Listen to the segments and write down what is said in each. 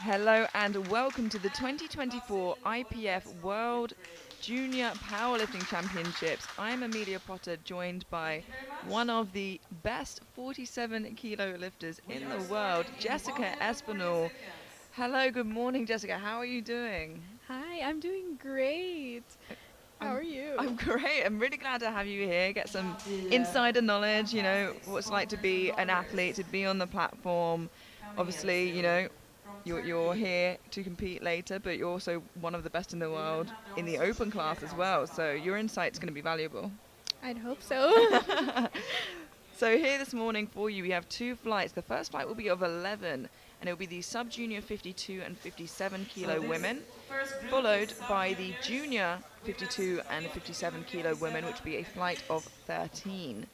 Hello and welcome to the 2024 IPF World Junior Powerlifting Championships. I'm Amelia Potter, joined by one of the best 47 kilo lifters in the world, Jessica Espinal. Hello, good morning, Jessica. How are you doing? Hi, I'm doing great. How I'm, are you? I'm great. I'm really glad to have you here, get some insider knowledge, what it's like to be an athlete, to be on the platform. Obviously, you're here to compete later, but you're also one of the best in the world in the open class as well. So your insight's going to be valuable. I'd hope so. So here this morning for you, we have two flights. The first flight will be of 11, and it will be the sub-junior 52 and 57 kilo women, followed by the junior 52 and 57 kilo women, which will be a flight of 13.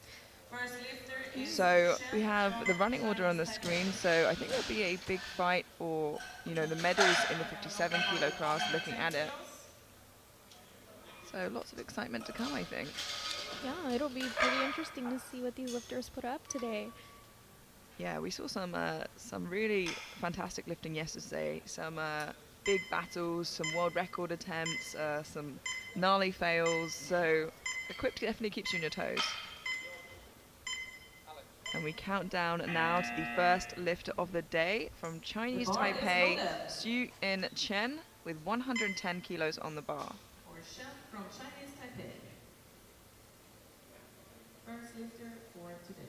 So we have the running order on the screen. So I think there'll be a big fight for, the medals in the 57 kilo class, looking at it. So lots of excitement to come, I think. Yeah, it'll be pretty interesting to see what these lifters put up today. Yeah, we saw some really fantastic lifting yesterday. Some big battles, some world record attempts, some gnarly fails. So equipped definitely keeps you on your toes. And we count down now to the first lifter of the day from Chinese Taipei, Xu In Chen, with 110 kilos on the bar. Or chef from Chinese Taipei. First lifter for today.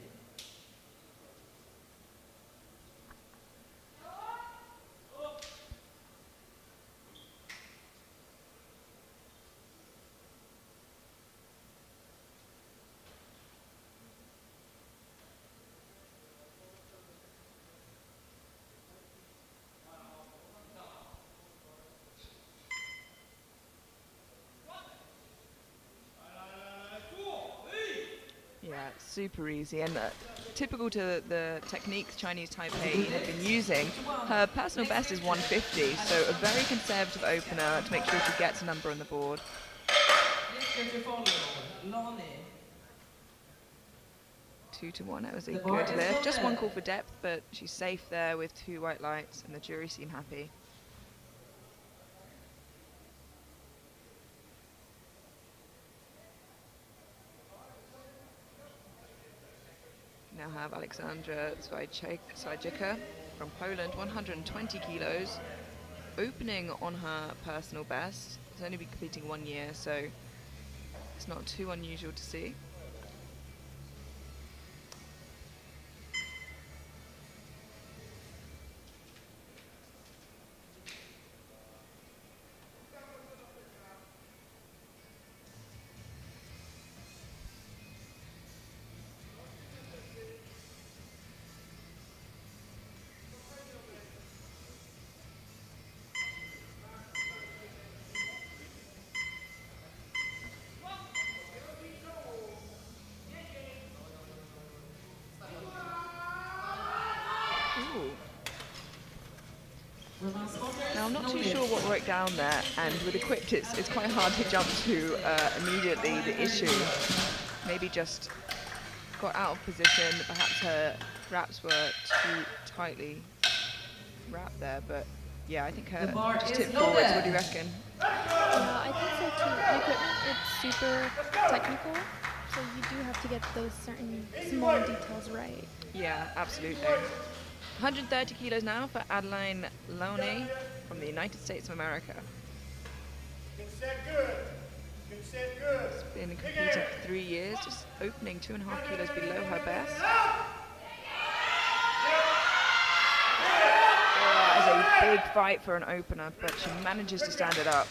Yeah, super easy and typical to the techniques Chinese Taipei have been using. Her personal best is 150, so a very conservative opener to make sure she gets a number on the board. Lifter to follow, Lonnie. 2-1, that was a good lift. Just one call for depth, but she's safe there with two white lights, and the jury seem happy. Now have Alexandra Zwajczyka from Poland, 120 kilos, opening on her personal best. She's only been completing 1 year, so it's not too unusual to see. Ooh. Now I'm not too sure what broke down there, and with equipped it's quite hard to jump to immediately the issue. Maybe just got out of position, perhaps her wraps were too tightly wrapped there, but yeah, I think her just tipped forwards. What do you reckon? Yeah, I think so too. The equipment, it's super technical, so you do have to get those certain small details right. Yeah, absolutely. 130 kilos now for Adeline Lowney from the United States of America. She's been competing for 3 years, just opening 2.5 kilos below her best. That is a big fight for an opener, but she manages to stand it up.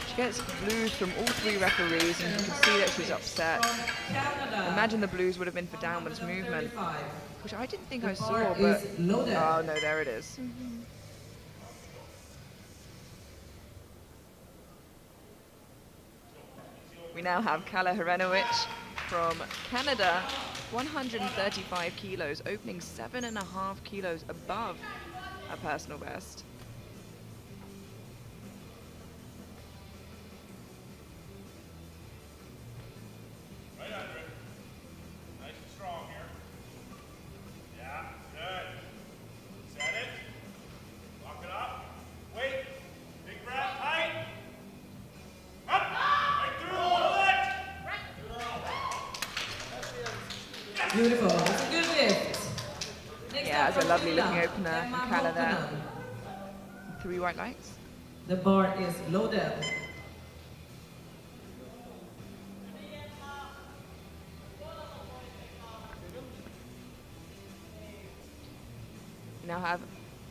She gets blues from all three referees, and you can see that she's upset. Imagine the blues would have been for downwards movement, which I didn't think I saw, but oh no, there it is. We now have Kala Herenowicz from Canada, 135 kilos, opening 7.5 kilos above her personal best. Beautiful. It's a good lift. Next Yeah, up it's a from lovely looking Finland, opener Emma from Kala there. Honkonen. 3 white lights. The bar is loaded. We now have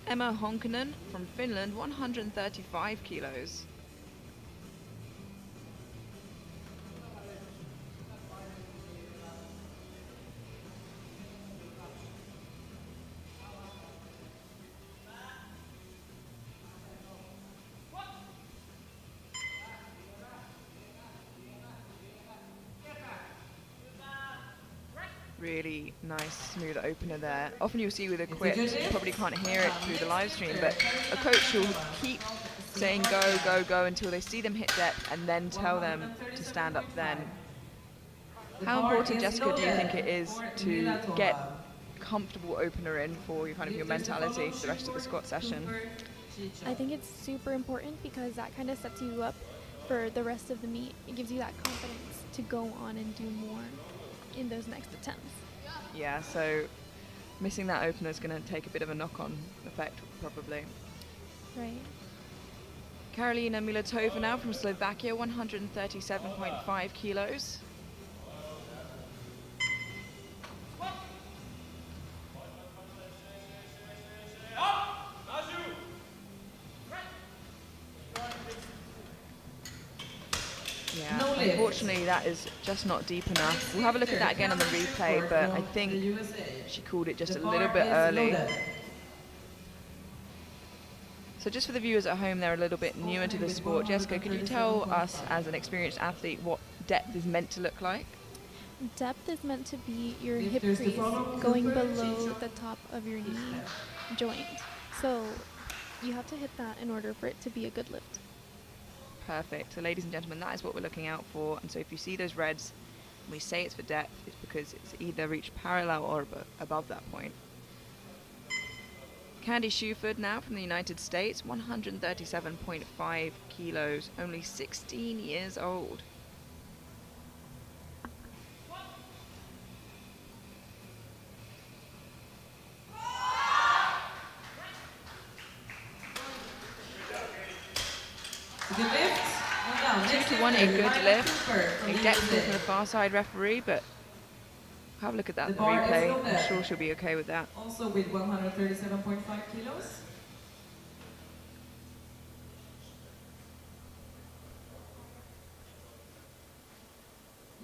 Emma Honkonen from Finland, 135 kilos. Really nice, smooth opener there. Often you'll see with equipped, you probably can't hear it through the live stream, but a coach will keep saying go, go, go until they see them hit depth and then tell them to stand up then. How important, Jessica, do you think it is to get comfortable opener in for your kind of your mentality for the rest of the squat session? I think it's super important because that kind of sets you up for the rest of the meet. It gives you that confidence to go on and do more in those next attempts. Yeah, so missing that opener is going to take a bit of a knock-on effect, probably. Right. Karolina Milatova now from Slovakia, 137.5 kilos. Yeah, No lift. unfortunately that is just not deep enough. We'll have a look at that again on the replay, but I think she called it just a little bit early. So just for the viewers at home, they're a little bit newer to the sport. Jessica, could you tell us as an experienced athlete what depth is meant to look like? Depth is meant to be your If hip there's the crease follow-up going super, below change the top of your knee joint. So you have to hit that in order for it to be a good lift. Perfect. So ladies and gentlemen, that is what we're looking out for. And so if you see those reds, and we say it's for depth, it's because it's either reached parallel or above that point. Candy Shuford now from the United States, 137.5 kilos, only 16 years old. Good lift. 2 to 1, a good lift. A depth lift from the far side referee, but have a look at that The bar is replay. loaded. I'm sure she'll be okay with that. Also with 137.5 kilos.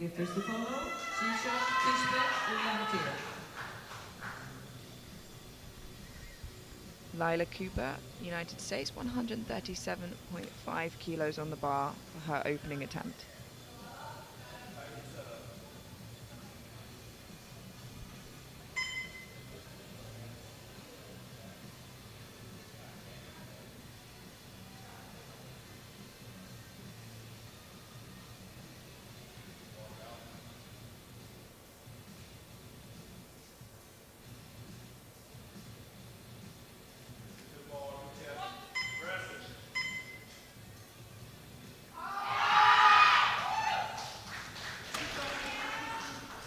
Lifters to follow. Shisha, Kishbe, Ulantir. Lila Cooper, United States, 137.5 kilos on the bar for her opening attempt.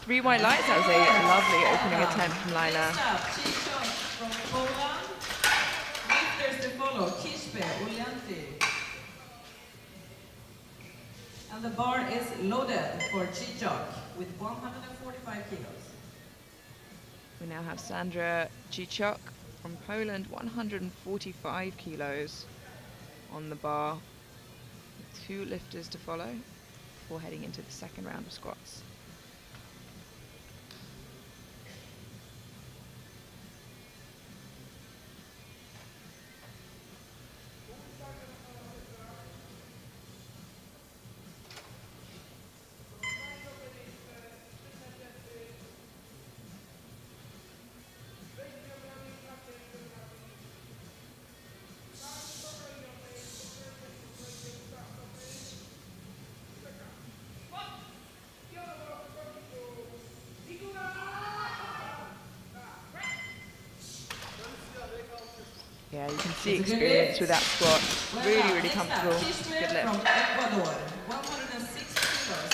Three white lights, that was a lovely opening attempt from Lila. Next up, Shisha from Poland. Lifters to follow. Kishbe, Ulantir. And the bar is loaded for Chichok with 145 kilos. We now have Sandra Chichok from Poland, 145 kilos on the bar. With 2 lifters to follow before heading into the second round of squats. Yeah, you can see experience with that squat. Really, really comfortable. Good lift. From Ecuador, 106 kilos.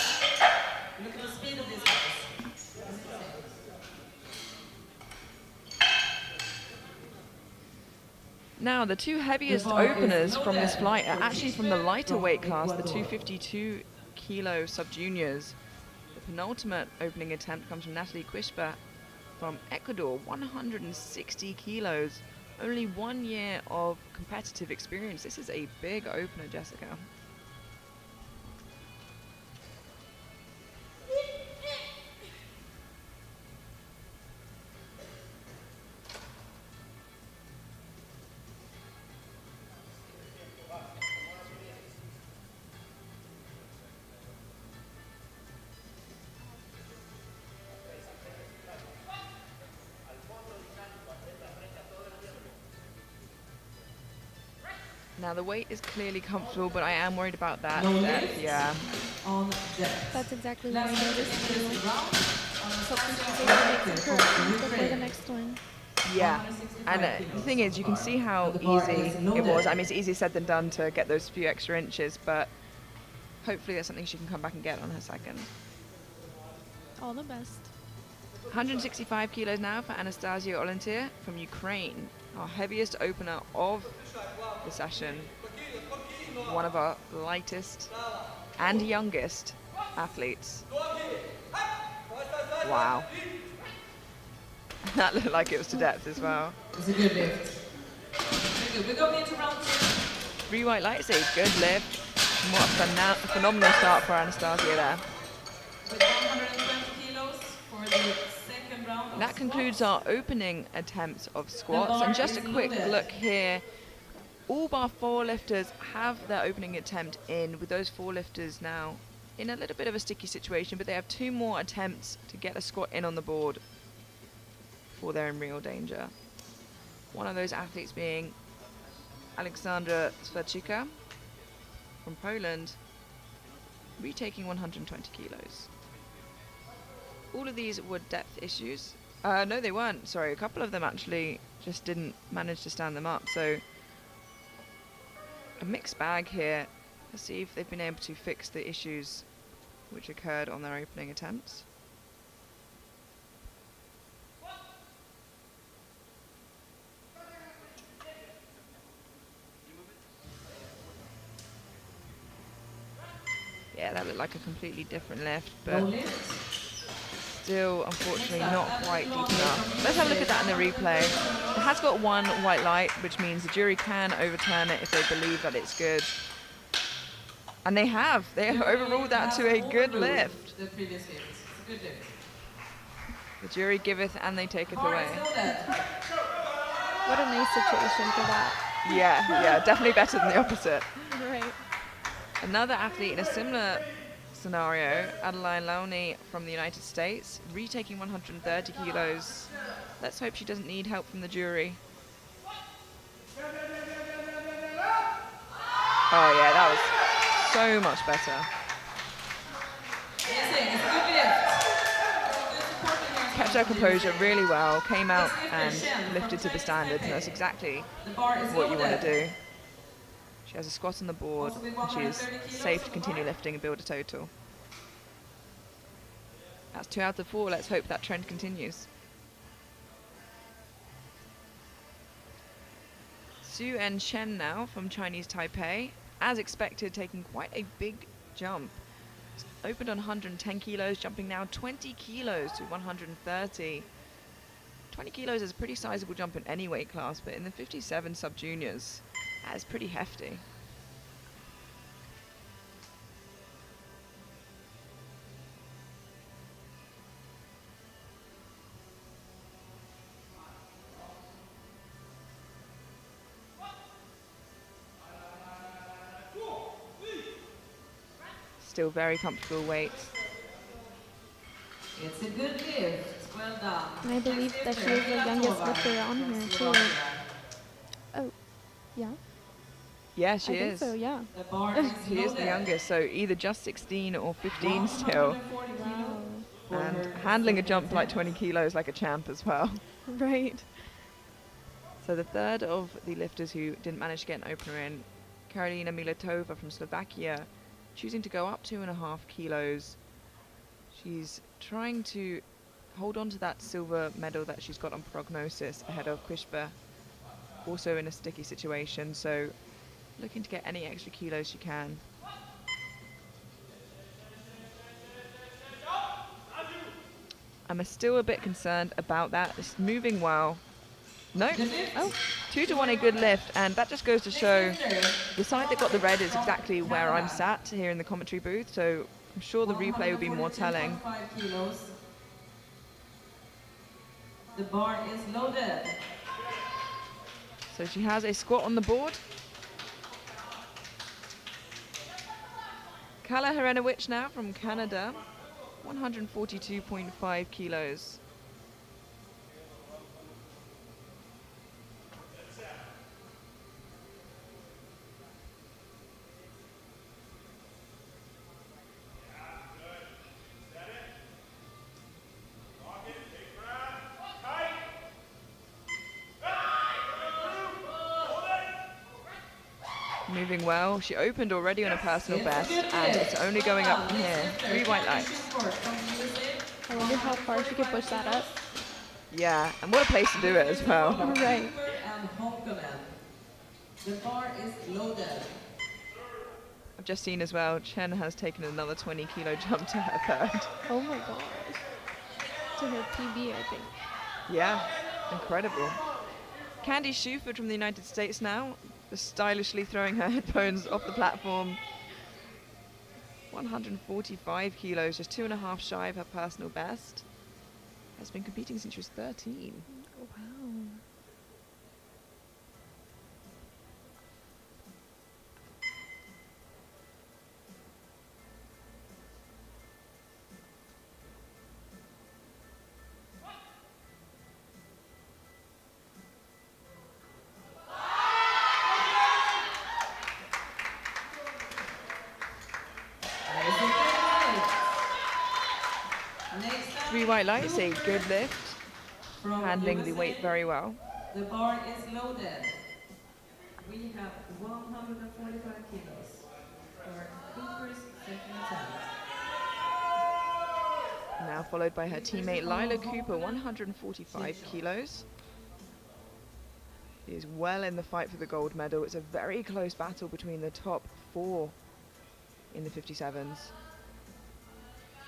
Look at the speed of these guys. Now, the two heaviest bar is openers from this loaded flight are for actually from the Chispe lighter from weight class, the Ecuador. 252 kilo sub-juniors. The penultimate opening attempt comes from Natalie Quispe from Ecuador, 160 kilos. Only 1 year of competitive experience. This is a big opener, Jessica. Now the weight is clearly comfortable, but I am worried about that No depth, lift. yeah. On depth. That's exactly what I Let's noticed too. this round. Hopefully she's able to Anastasia make some from corrections before the Ukraine. next one. Yeah, 165 and the kilos thing is, you can bar. see how And the bar easy is it loaded. was. I mean, it's easier said than done to get those few extra inches, but hopefully that's something she can come back and get on her second. All the best. 165 kilos now for Anastasia Olentir from Ukraine, our heaviest opener of the session. One of our lightest and youngest athletes. Wow. That looked like it was to depth as well. It's a good lift. Very good. We're going into round 2. 3 white lights, a good lift. And what a phenomenal start for Anastasia there. With 120 kilos for the second round of That concludes our squats. opening attempts of squats. bar And just a is quick loaded. look here. All bar 4 lifters have their opening attempt in, with those 4 lifters now in a little bit of a sticky situation, but they have 2 more attempts to get a squat in on the board before they're in real danger. One of those athletes being Aleksandra Swerczyka from Poland, retaking 120 kilos. All of these were depth issues. No, they weren't. Sorry, a couple of them actually just didn't manage to stand them up. So a mixed bag here. Let's see if they've been able to fix the issues which occurred on their opening attempts. Yeah, that looked like a completely different lift, No but lift. still, unfortunately, not quite deep enough. Let's have a look at that in the replay. It has got 1 white light, which means the jury can overturn it if they believe that it's good. And they have. They have overruled that to a good lift. The previous lift. It's a good lift. The jury giveth and they taketh Bar away. is loaded. What a nice situation for that. Yeah, definitely better than the opposite. Right. Another athlete in a similar scenario, Adeline Lowney from the United States, retaking 130 kilos. Let's hope she doesn't need help from the jury. Oh yeah, that was so much better. Amazing. It's a good lift. Good support in here. Kept her composure really well, came out and lifted to the standards, and that's exactly The bar is what you want to loaded. do. She has a squat on the board, and she is safe to continue lifting and build a total. That's 2 out of 4. Let's hope that trend continues. Su En Chen now from Chinese Taipei. As expected, taking quite a big jump. Opened on 110 kilos, jumping now 20 kilos to 130. 20 kilos is a pretty sizable jump in any weight class, but in the 57 sub-juniors, that is pretty hefty. Still very comfortable weights. It's a good lift. Well done. And I believe that she is the youngest lifter on here too. Oh, yeah. Yeah, she I think is. so, yeah. The bar is She is the loaded. youngest, so either just 16 or 15 still. 140 kilos Wow. for And her handling a second jump like attempt. 20 kilos like a champ as well. Right. So the third of the lifters who didn't manage to get an opener in, Karolina Miletova from Slovakia, choosing to go up 2.5 kilos. She's trying to hold on to that silver medal that she's got on prognosis ahead of Quispe. also in a sticky situation, so looking to get any extra kilos she can. I'm still a bit concerned about that. It's moving well. No. Oh, 2-1, a good lift. And that just goes to show the side that got the red is exactly where I'm sat here in the commentary booth. So I'm sure the replay will be more telling. 142.5 kilos. The bar is loaded. So she has a squat on the board. Kala Herenowicz now from Canada, 142.5 kilos. Moving well. She opened already on a personal best, and it's only going up from here. 3 white lights. I wonder how far she could push that up. Yeah, and what a place to do it as well. Right. The bar is loaded. I've just seen as well, Chen has taken another 20 kilo jump to her third. Oh my gosh. To her PB, I think. Yeah, incredible. Candy Shuford from the United States now, just stylishly throwing her headphones off the platform. 145 kilos, just 2.5 shy of her personal best. Has been competing since she was 13. Wow. Three white lights, a good lift. Handling the weight very well. The bar is loaded. We have 145 kilos for Cooper's second attempt. Now followed by her teammate Lila Cooper, 145 kilos. She is well in the fight for the gold medal. It's a very close battle between the top 4 in the 57s.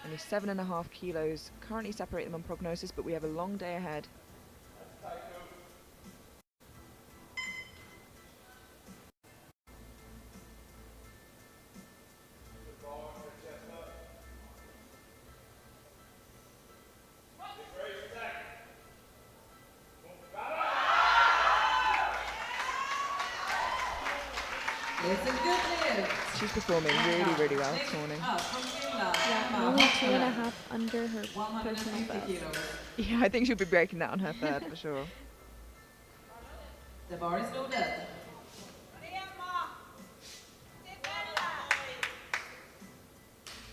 Only 7.5 kilos currently separate them on prognosis, but we have a long day ahead. It's a good lift. She's performing really, really well this morning. Yeah, only 2.5 under her personal best. Yeah, I think she'll be breaking that on her third for sure. The bar is loaded.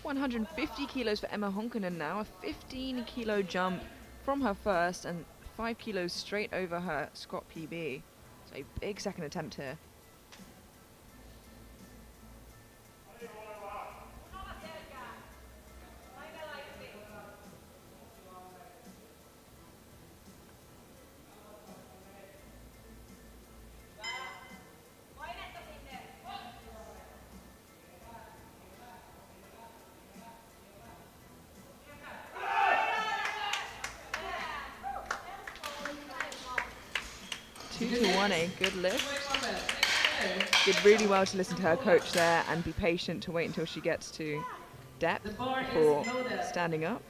150 kilos for Emma Honkonen now, a 15 kilo jump from her first and 5 kilos straight over her Scott PB. So a big second attempt here. Two to one, a good lift. Did really well to listen to her coach there and be patient to wait until she gets to depth before standing up.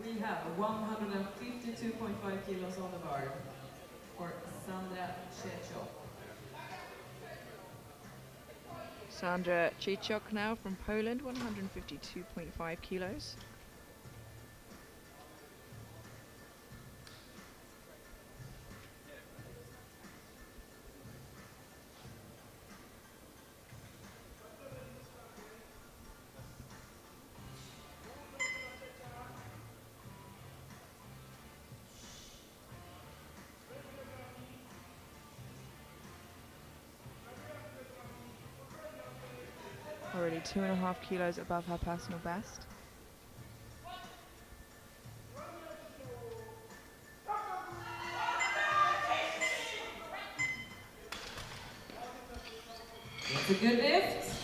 We have 152.5 kilos on the bar for Sandra Chechok. Sandra Chichok now from Poland, 152.5 kilos. Already 2.5 kilos above her personal best. It's a good lift.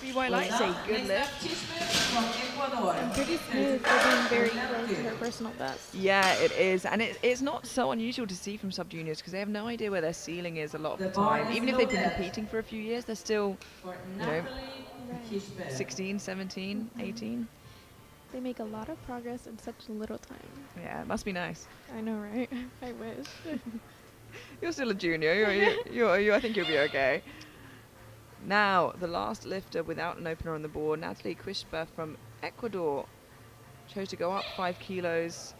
BY Well Light say done. good Next up, lift. Chisme from Ecuador. And pretty smooth 8:35 for being very for left close to her kick. personal best. Yeah, it is, and it's not so unusual to see from sub-juniors because they have no idea where their ceiling is a lot of The the bar time. is Even if they've been loaded. competing for a few years, they're still, For you know, Natalie Right. Chisme. 16, 17, 18. They make a lot of progress in such little time. Yeah, it must be nice. I know, right? I wish. You're still a junior. I think you'll be okay. Now, the last lifter without an opener on the board, Natalie Quispe from Ecuador, chose to go up 5 kilos.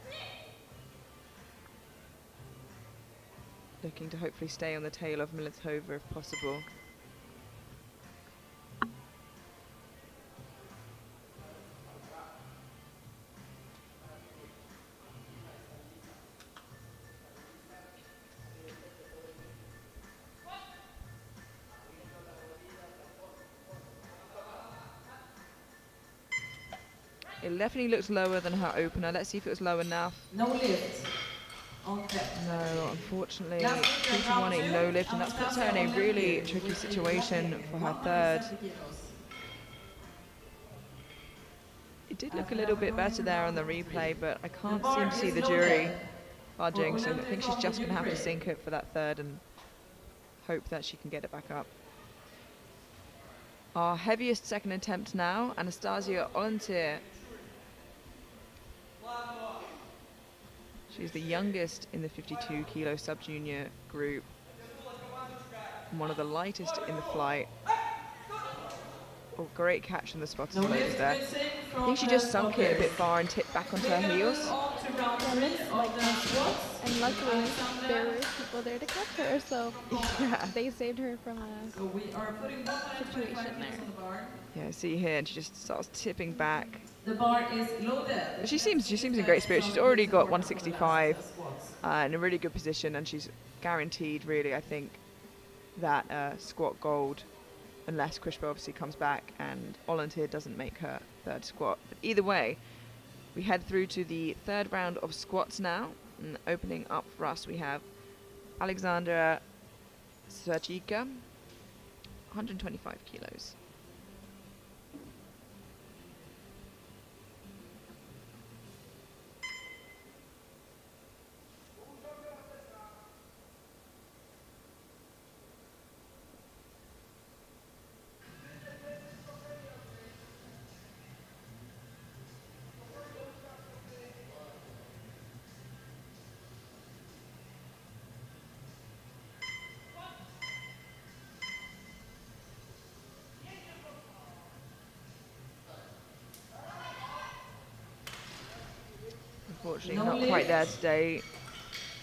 Looking to hopefully stay on the tail of Militova if possible. It definitely looks lower than her opener. Let's see if it was low enough. No lift. On depth. No, unfortunately, Last lifter 2 to round 1 8 two, no lift, and that puts her in a Anastasia really Olenki tricky with the situation left for her kick, third. 170 kilos. It did look a little bit better there on the replay, but I can't bar seem to see is the jury loaded. budging, so I Olympic think she's of just going to have to Ukraine. sink it for that third and hope that she can get it back up. Our heaviest second attempt now, Anastasia Olentir. She's the youngest in the 52 kilo sub-junior group and one of the lightest in the flight. Oh, great catch in the spotted No loaders lift, there. good save I from think she the just sunk it a bit spotters. far and tipped back onto We're her gonna heels. move on to round Yeah, three looks of like the that. squats. And luckily, Alexandra. there were people there to catch her, so Yeah. they saved her from a So we are putting 125 situation kilos there. on the bar. Yeah, see here, and she just starts tipping back. The bar is loaded. But she seems in great spirits. She's already got 165 in a really good position, and she's guaranteed, really, I think, that squat gold, unless Quispe obviously comes back and Olentir doesn't make her third squat. But either way, we head through to the third round of squats now. And opening up for us, we have Alexandra Serchika, 125 kilos. Unfortunately, No not lift. quite there today.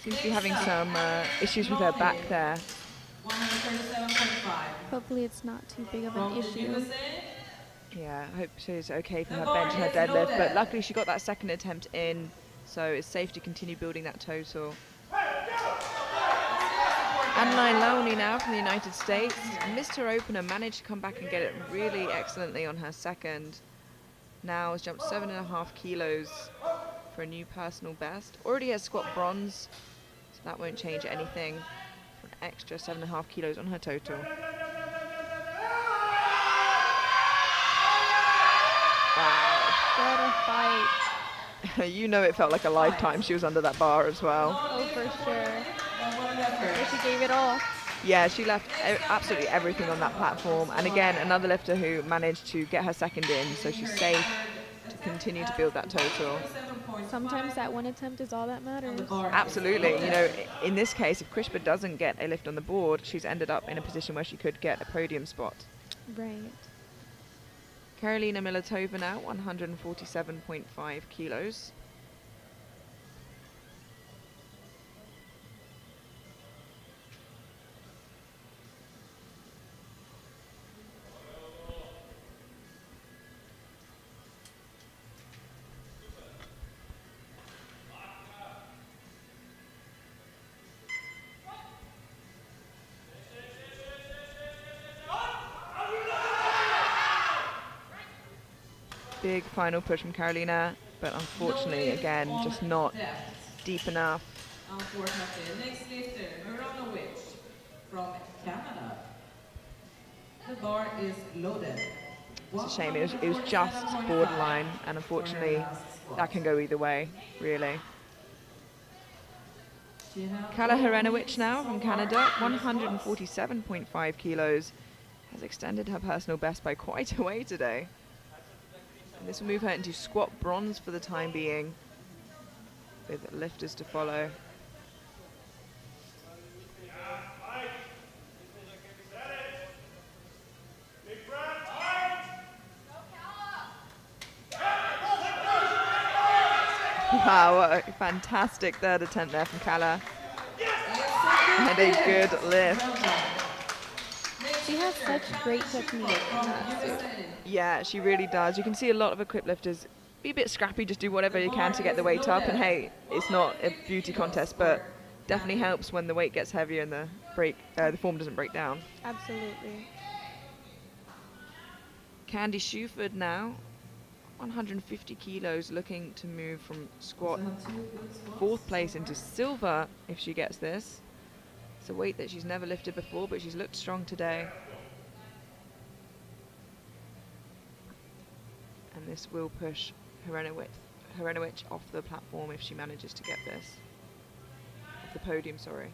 Seems to be having some issues with her back there. 137.5. Hopefully it's not too big of From an the issue. USA. Yeah, I hope she's okay for The her bar bench and her is deadlift, but loaded. luckily she got that second attempt in, so it's safe to continue building that total. Adeline Lowney now from the United States. Missed her opener, managed to come back and get it really excellently on her second. Now has jumped 7.5 kilos for a new personal best. Already has squat bronze, so that won't change anything. For an extra 7.5 kilos on her total. Wow. What a fight. You know it felt like a lifetime she was under that bar as well. Oh, for sure. And what an effort. But she gave it all. Yeah, she left absolutely everything on that platform. And again, another lifter who managed to get her second in, so she's safe to continue to build that total. Sometimes that one attempt is all that matters. Absolutely. You know, in this case, if Quispe doesn't get a lift on the board, she's ended up in a position where she could get a podium spot. Right. Karolina Militova now, 147.5 kilos. Big final push from Karolina, but unfortunately, again, just not deep enough. Unfortunately, next lifter, Mironovich from Canada. The bar is loaded. It's a shame, it was just 147.5 borderline, and for her unfortunately last squat. that can go either way, really. She have Kala 12 Herenowicz minutes now so from far Canada, for her squats. 147.5 kilos, has extended her personal best by quite a way today. And this will move her into squat bronze for the time being, with lifters to follow. Wow, what a fantastic third attempt there from Kala. And a good lift. She has such great technique in that suit. Yeah, she really does. You can see a lot of equipped lifters be a bit scrappy, just do whatever you can to get the weight up. And hey, it's not a beauty contest, but definitely helps when the weight gets heavier and the form doesn't break down. Absolutely. Candy Shuford now, 150 kilos, looking to move from squat fourth place into silver if she gets this. It's a weight that she's never lifted before, but she's looked strong today. And this will push Herenowicz off the platform if she manages to get this. Off the podium, sorry.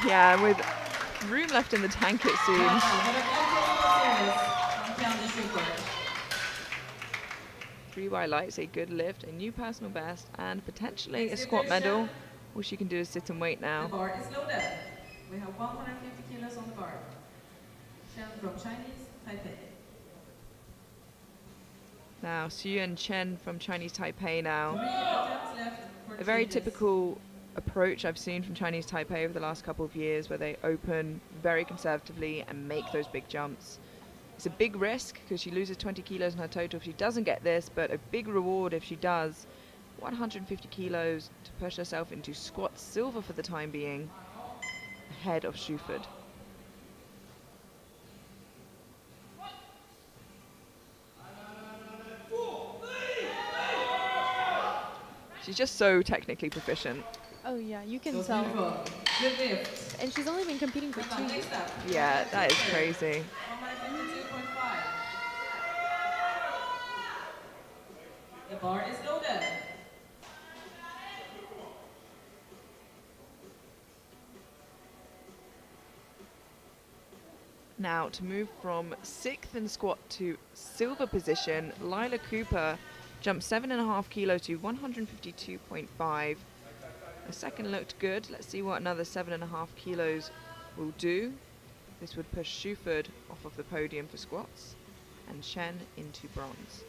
Yeah, with room left in the tank it seems. 3Y lights, a good lift, a new personal best, and potentially a squat medal. All she can do is sit and wait The now. bar is loaded. We have 150 kilos on the bar. Chen from Chinese Taipei. Now, Xuyuan Chen from Chinese Taipei now. 3 attempts left for A very changes. typical approach I've seen from Chinese Taipei over the last couple of years, where they open very conservatively and make those big jumps. It's a big risk because she loses 20 kilos in her total if she doesn't get this, but a big reward if she does. 150 kilos to push herself into squat silver for the time being, ahead of Shuford. She's just so technically proficient. Oh yeah, you can So tell. beautiful. Good lift. And she's only been competing for 2 years. Next up. Yeah, that is crazy. 152.5. The bar is loaded. Now, to move from 6th in squat to silver position, Lila Cooper jumped 7.5 kilos to 152.5. The second looked good. Let's see what another 7.5 kilos will do. This would push Shuford off of the podium for squats and Chen into bronze.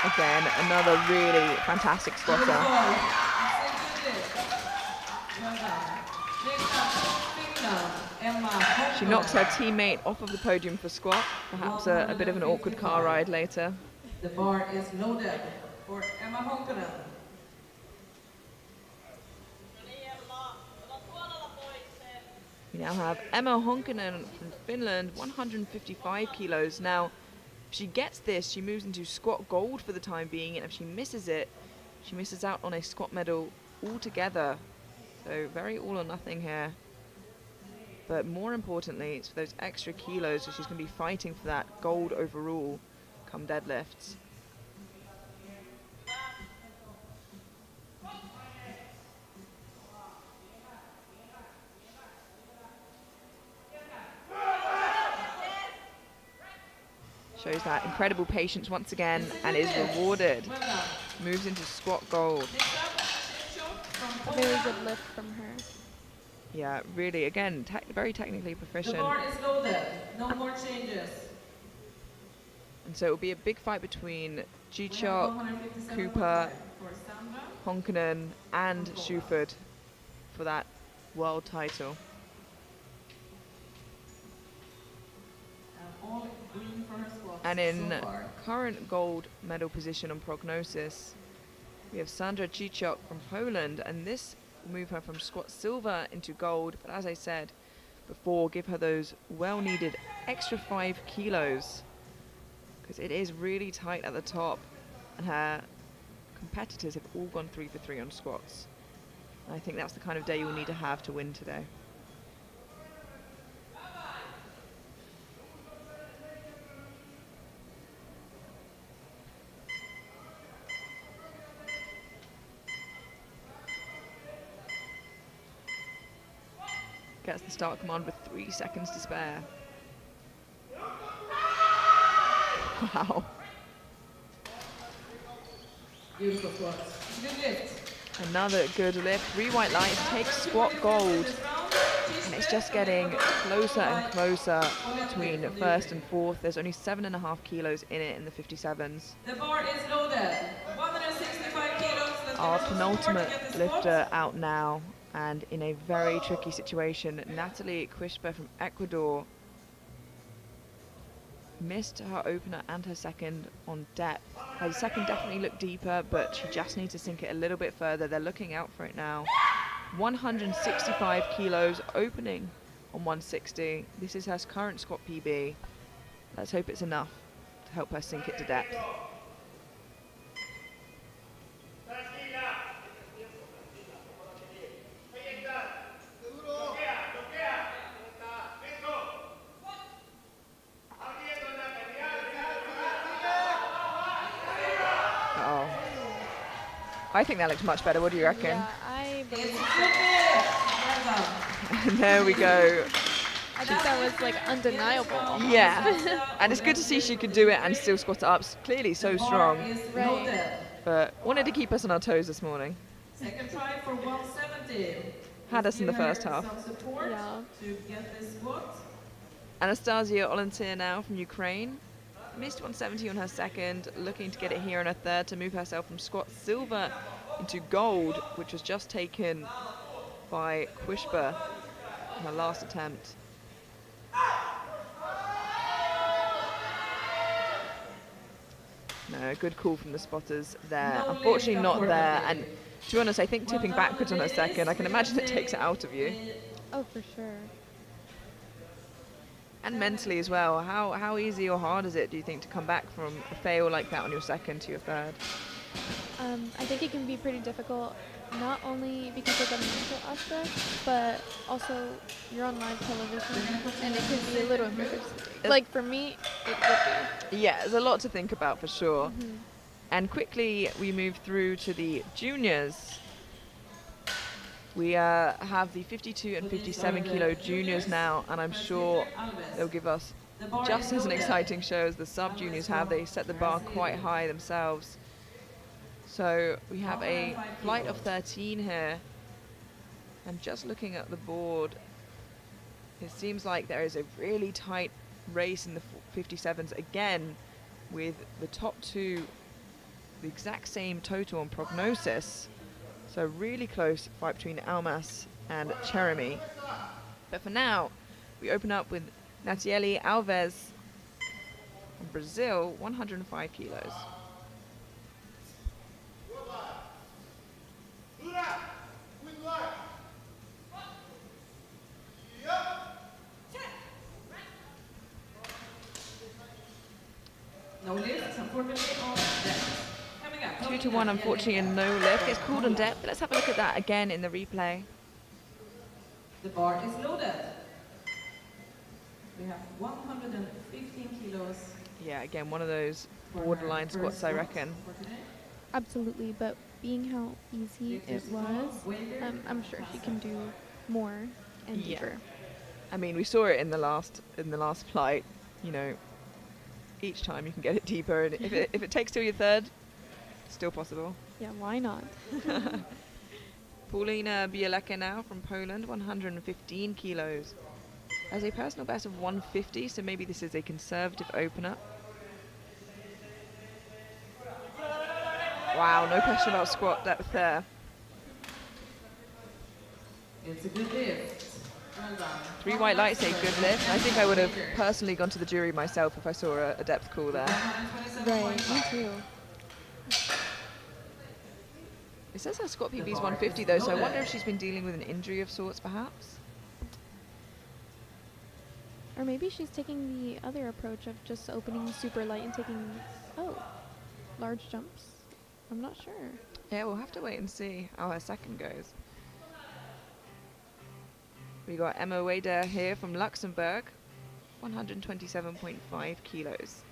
Again, another really fantastic spotter. Well done. Next up, Finland, Emma She knocks her teammate off of the podium for squat. Perhaps a bit of an awkward car ride later. The bar is loaded for Emma Honkonen. We now have Emma Honkonen from Finland, 155 kilos. Now, if she gets this, she moves into squat gold for the time being, and if she misses it, she misses out on a squat medal altogether. So very all or nothing here. But more importantly, it's for those extra kilos, so she's going to be fighting for that gold overall come deadlifts. Shows that incredible patience once again and is rewarded. Well done. Moves into squat gold. Next up, Shin from A very good lift from her. Yeah, really, again, very technically The proficient. bar is loaded. No more changes. And so it will be a big fight between We have G-Chok, 157.5 Cooper, for Sandra. Honkonen and Shuford for that world title. All green for her squats And in so far. current gold medal position on prognosis, we have Sandra Chichok from Poland, and this will move her from squat silver into gold. But as I said before, give her those well-needed extra 5 kilos, because it is really tight at the top, and her competitors have all gone 3 for 3 on squats. And I think that's the kind of day you'll need to have to win today. Gets the start command with 3 seconds to spare. Wow. Beautiful squats. Good lift. Another good lift. 3 white lights, takes squat gold. And it's just getting closer and closer between first and fourth. There's only 7.5 kilos in it in the 57s. The bar is loaded. 165 kilos. Let's Our give her some support penultimate to get the lifter squat. out now, and in a very tricky situation. Natalie Quisper from Ecuador missed her opener and her second on depth. Her second definitely looked deeper, but she just needs to sink it a little bit further. They're looking out for it now. 165 kilos, opening on 160. This is her current squat PB. Let's hope it's enough to help her sink it to depth. I think that looks much better. What do you reckon? Yeah, I believe It's so. well done. And there we go. I think that was like undeniable. Yeah. And it's good to see she could do it and still squat it up. Clearly so The bar strong. is Right. loaded. But wanted to keep us on our toes this morning. Second try for 170. Had us in the Give her first half. Some support Yeah. to get this squat. Anastasia Olentyr now from Ukraine. Missed 170 on her second, looking to get it here on her third to move herself from squat silver into gold, which was just taken by Quisper in her last attempt. No, good call from the spotters there. No Unfortunately lift, not there, and unfortunately. to be honest, I think tipping backwards on her second, I can imagine it takes it out of you. Oh, for sure. And mentally as well. How easy or hard is it, do you think, to come back from a fail like that on your second to your third? I think it can be pretty difficult, not only because of the mental aspect, but also you're on live television, and it can be a little embarrassing. Like for me, it would be. Yeah, there's a lot to think about for sure. Mhm. And quickly we move through to the juniors. We have the 52 and 57 kilo juniors now, and I'm sure they'll give us just as an exciting show as the sub-juniors have. They set the bar quite high themselves. So we have a flight of 13 here, and just looking at the board, it seems like there is a really tight race in the 57s again, with the top two the exact same total on prognosis. So really close fight between Almas and Cheremy. But for now, we open up with Natiele Alves from Brazil, 105 kilos. No lift, unfortunately, on depth. Coming up. 2 to 1, unfortunately, and no lift. Gets called on depth. Let's have a look at that again in the replay. The bar is loaded. We have 115 kilos. Yeah, again, one of those for her borderline first squats, I squat reckon. for today. Absolutely, but being how easy it was, I'm sure she can do more and Yeah. deeper. I mean, we saw it in the last flight. You know, each time you can get it deeper, and if it takes till your third, still possible. Yeah, why not? Paulina Bieleka now from Poland, 115 kilos. Has a personal best of 150, so maybe this is a conservative opener. Wow, no question about squat depth there. It's a good lift. Well done. 3 white lights, a good lift. I think I would have personally gone to the jury myself if I saw a depth call there. Right, me too. It says her squat PB is 150 though, so I wonder if she's been dealing with an injury of sorts perhaps. Or maybe she's taking the other approach of just opening super light and taking, large jumps. I'm not sure. Yeah, we'll have to wait and see how her second goes. We got Emma Wader here from Luxembourg, 127.5 kilos.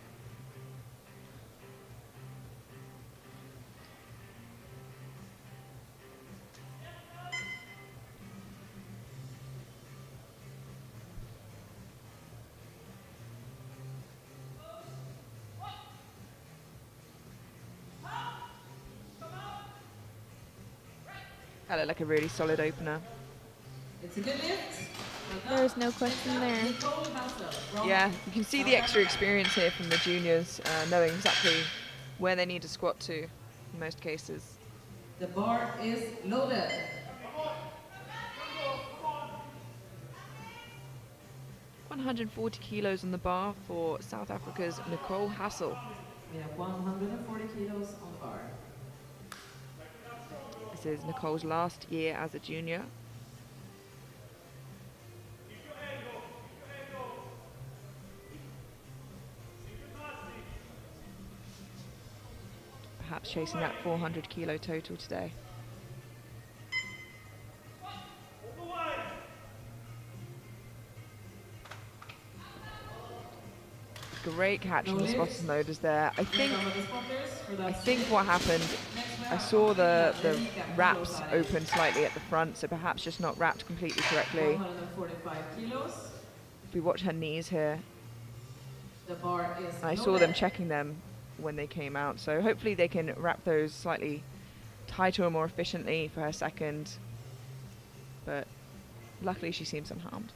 That looked like a really solid opener. It's a good lift. There's no question there. Yeah, you can see the extra experience here from the juniors, knowing exactly where they need to squat to in most cases. The bar is loaded. 140 kilos on the bar for South Africa's Nicole Hassel. We have 140 kilos on the bar. This is Nicole's last year as a junior. Perhaps chasing that 400 kilo total today. Great catch from the spotters motors there. I think what happened, I saw the wraps open slightly at the front, so perhaps just not wrapped completely correctly. 145 kilos. If we watch her knees here, The bar is I saw them checking them when they came out, so hopefully they can wrap those slightly tighter or more efficiently for her second, but luckily she seems unharmed.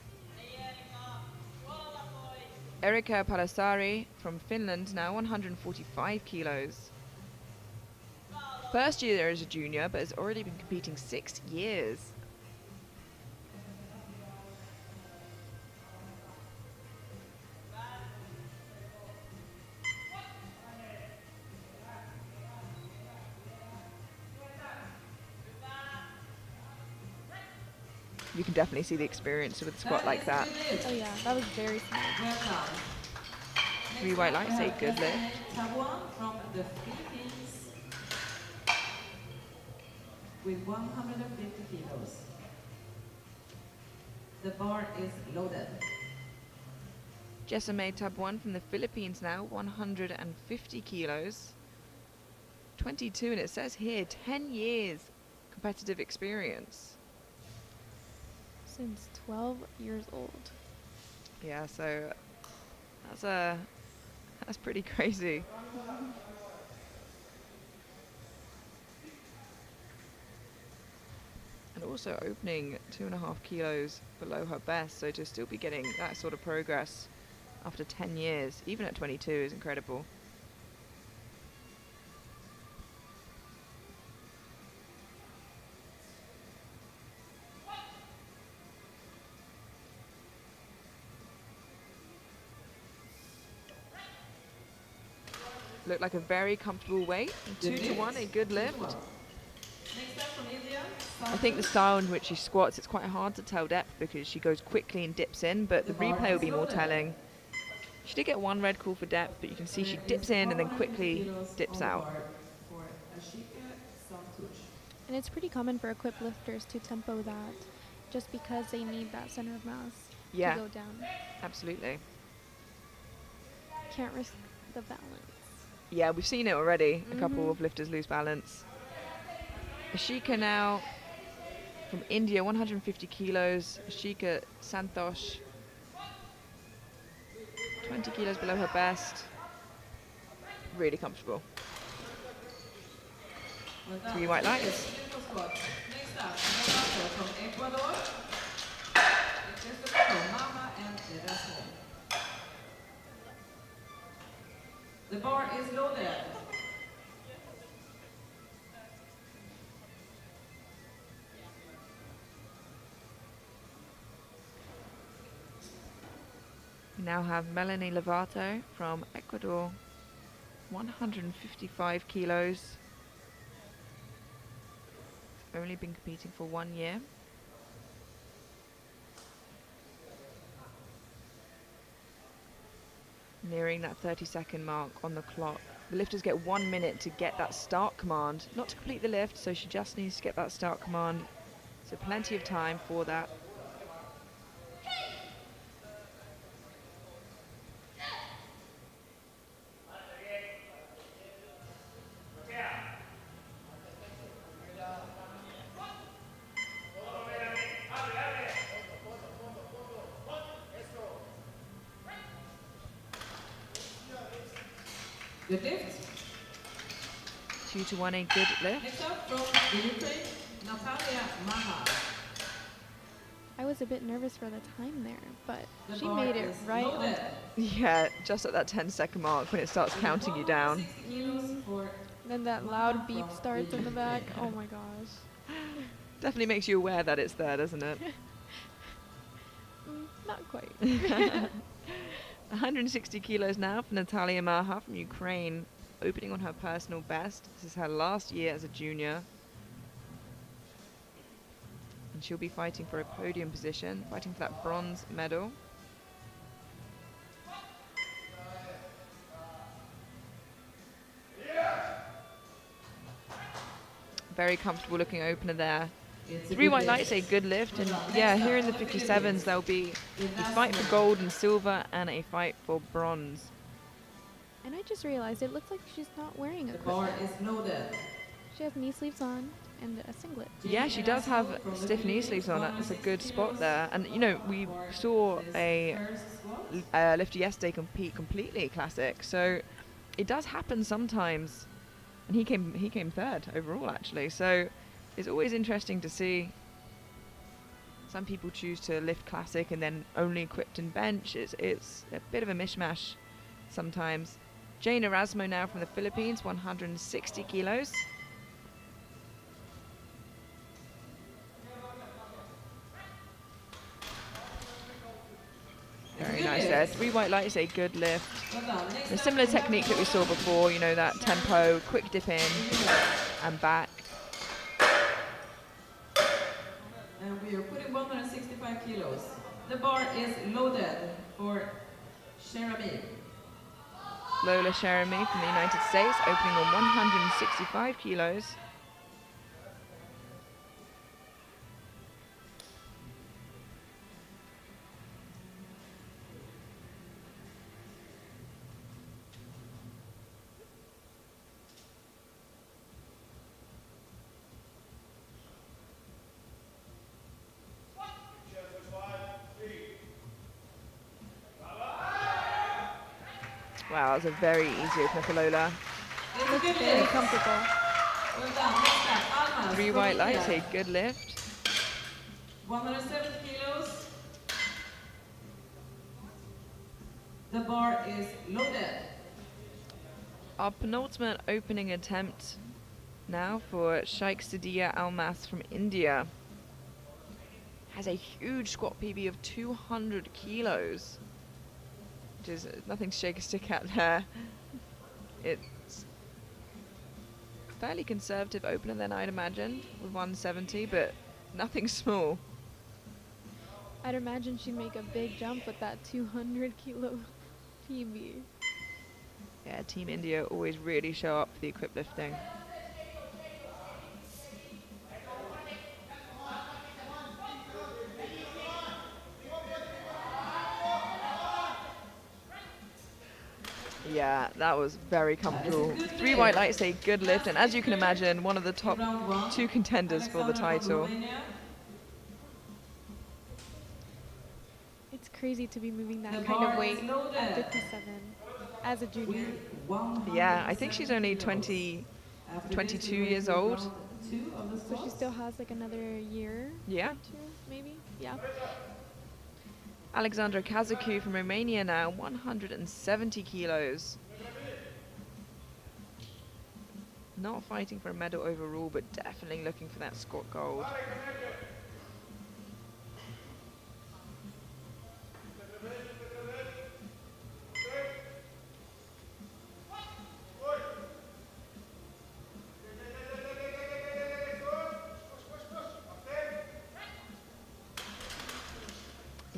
Erika Palasari from Finland, now 145 kilos. First year as a junior, but has already been competing 6 years. You can definitely see the experience with a squat like that. Oh yeah, that was very smooth. Well done. 3 white lights, a good lift. Tabuan from the Philippines with 150 kilos. The bar is loaded. Jessame Tabuan from the Philippines now, 150 kilos. 22, and it says here 10 years competitive experience. Since 12 years old. Yeah, so that's pretty crazy. And also opening 2.5 kilos below her best, so to still be getting that sort of progress after 10 years, even at 22, is incredible. Looked like a very comfortable weight. 2 to 1, a good lift. Next up from India. I think the style in which she squats, it's quite hard to tell depth because she goes quickly and dips in, but the replay will be more telling. She did get 1 red call for depth, but you can see she dips in and then quickly dips out. And it's pretty common for equipped lifters to tempo that just because they need that center of mass to go down. Absolutely. Can't risk the balance. Yeah, we've seen it already. A couple of lifters lose balance. Ashika now from India, 150 kilos. Ashika Santosh, 20 kilos below her best. Really comfortable. 3 white lights. Next up, from Ecuador. It's Mama and Erasmo. The bar is loaded. We now have Melanie Lovato from Ecuador, 155 kilos. Only been competing for 1 year. Nearing that 30-second mark on the clock. The lifters get 1 minute to get that start command. Not to complete the lift, so she just needs to get that start command. So plenty of time for that. Good lift. 2 to 1, a good lift. Next up from the Ukraine, Natalia Maha. I was a bit nervous for the time there, but The she bar made it is right on loaded. time. Yeah, just at that 10-second mark when it starts counting you down. 160 kilos for Then that Maha loud beep from starts in the back. Ukraine. Oh my gosh. Definitely makes you aware that it's there, doesn't it? Not quite. 160 kilos now for Natalia Maha from Ukraine, opening on her personal best. This is her last year as a junior. And she'll be fighting for a podium position, fighting for that bronze medal. Very comfortable looking opener there. It's a 3 good white lift. lights, a good lift. And yeah, here in the 57s, there'll be a fight for gold and silver and a fight for bronze. And I just realized it looks like she's not wearing The a bar equipment. is loaded. She has knee sleeves on and a singlet. Yeah, she does have stiff knee sleeves on. That's a good spot there. And, you know, we saw a lifter yesterday compete completely classic. So it does happen sometimes. And he came third overall, actually. So it's always interesting to see. Some people choose to lift classic and then only equipped in bench. It's a bit of a mishmash sometimes. Jane Erasmo now from the Philippines, 160 kilos. Very nice there. 3 white lights, a good lift. A similar technique that we saw before, you know, that tempo, quick dip in and back. And we are putting 165 kilos. The bar is loaded for Sherami. Lola Sherami from the United States, opening on 165 kilos. Wow, that was a very easy opener for Lola. It's a good Very lift. comfortable. Well done. Next up, Alma. 3 white lights, a good lift. 170 kilos. The bar is loaded. Our penultimate opening attempt now for Sheikh Sadia Almas from India. Has a huge squat PB of 200 kilos. Which is nothing to shake a stick at there. It's fairly conservative opener then, I'd imagine, with 170, but nothing small. I'd imagine she'd make a big jump with that 200 kilo PB. Yeah, Team India always really show up for the equip lifting. Yeah, that was very comfortable. 3 white lights, a good lift, and as you can imagine, one of the top Round one. 2 contenders for the Alexandra from title. Romania. It's crazy to be moving that The kind of bar weight is loaded. at 57 as a junior. Yeah, I think she's only 22 years old. So she still has like another year Yeah. or two, maybe? Yeah. Alexandra Kazaku from Romania now, 170 kilos. Not fighting for a medal overall, but definitely looking for that squat gold.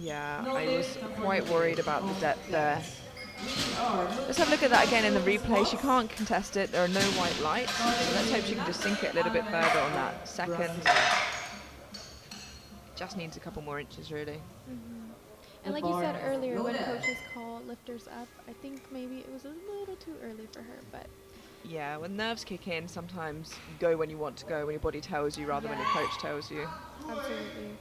Yeah, No I was lift, quite worried unfortunately, about the on depth there. legs. We are Let's have a look at that again in the looking at replay. She squats. can't contest it. There are no white lights. So let's hope she can just sink it a little bit further on that second. Just needs a couple more inches, really. And like you said earlier, when coaches call lifters up, I think maybe it was a little too early for her, but Yeah, when nerves kick in, sometimes you go when you want to go, when your body tells you rather than your coach tells you. absolutely.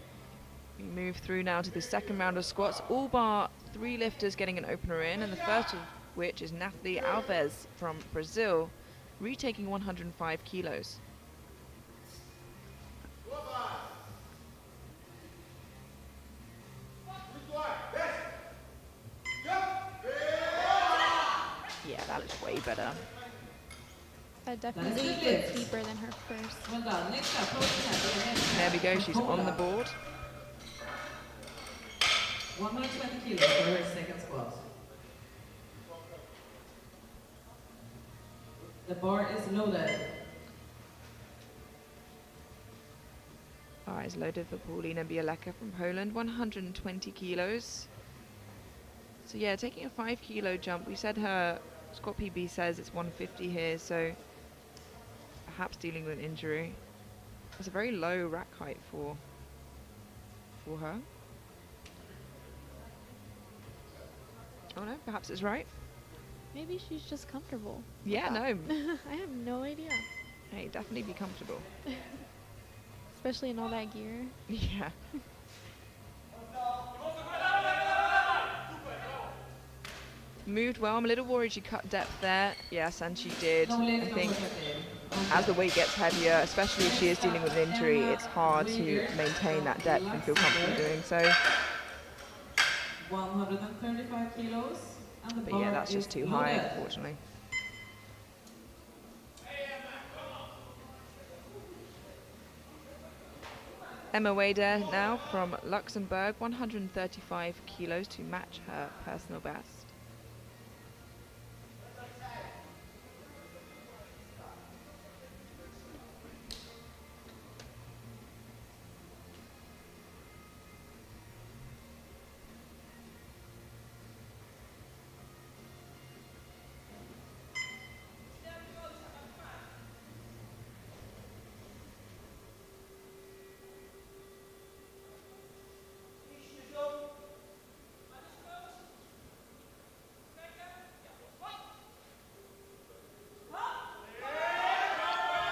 We move through now to the second round of squats, all bar 3 lifters getting an opener in, and the first of which is Nathalie Alves from Brazil, retaking 105 kilos. Yeah, that looks way better. That definitely goes deeper than her first. Well done. Next up, coach. There we go, she's on the board. 120 kilos for her second squat. The bar is loaded. Bar is loaded for Paulina Bialeka from Poland, 120 kilos. So yeah, taking a 5 kilo jump. We said her squat PB says it's 150 here, so perhaps dealing with an injury. It's a very low rack height for her. Oh no, perhaps it's right. Maybe she's just comfortable. Yeah, no. I have no idea. Hey, definitely be comfortable. Especially in all that gear. Yeah. Moved well. I'm a little worried she cut depth there. Yes, and she did. I think as the weight gets heavier, especially if she is dealing with an injury, it's hard to maintain that depth and feel comfortable doing so. 135 kilos. And the But yeah, that's just too high, unfortunately. Emma Wader now from Luxembourg, 135 kilos to match her personal best.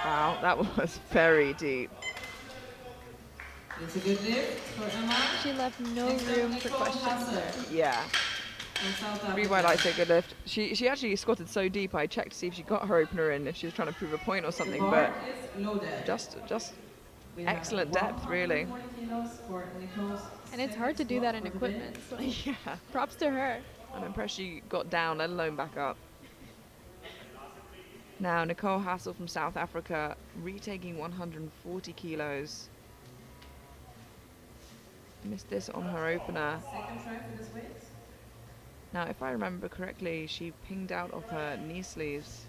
Wow, that was very deep. It's a good lift for Emma. She left no room for questions there. Yeah. 3 white lights, a good lift. She actually squatted so deep, I checked to see if she got her opener in, if she was trying to prove a point or something, but just excellent depth, really. And it's hard to do that in equipment, so Yeah. props to her. I'm impressed she got down, let alone back up. Now, Nicole Hassel from South Africa, retaking 140 kilos. Missed this on her opener. Second try for this weight. Now, if I remember correctly, she pinged out of her knee sleeves.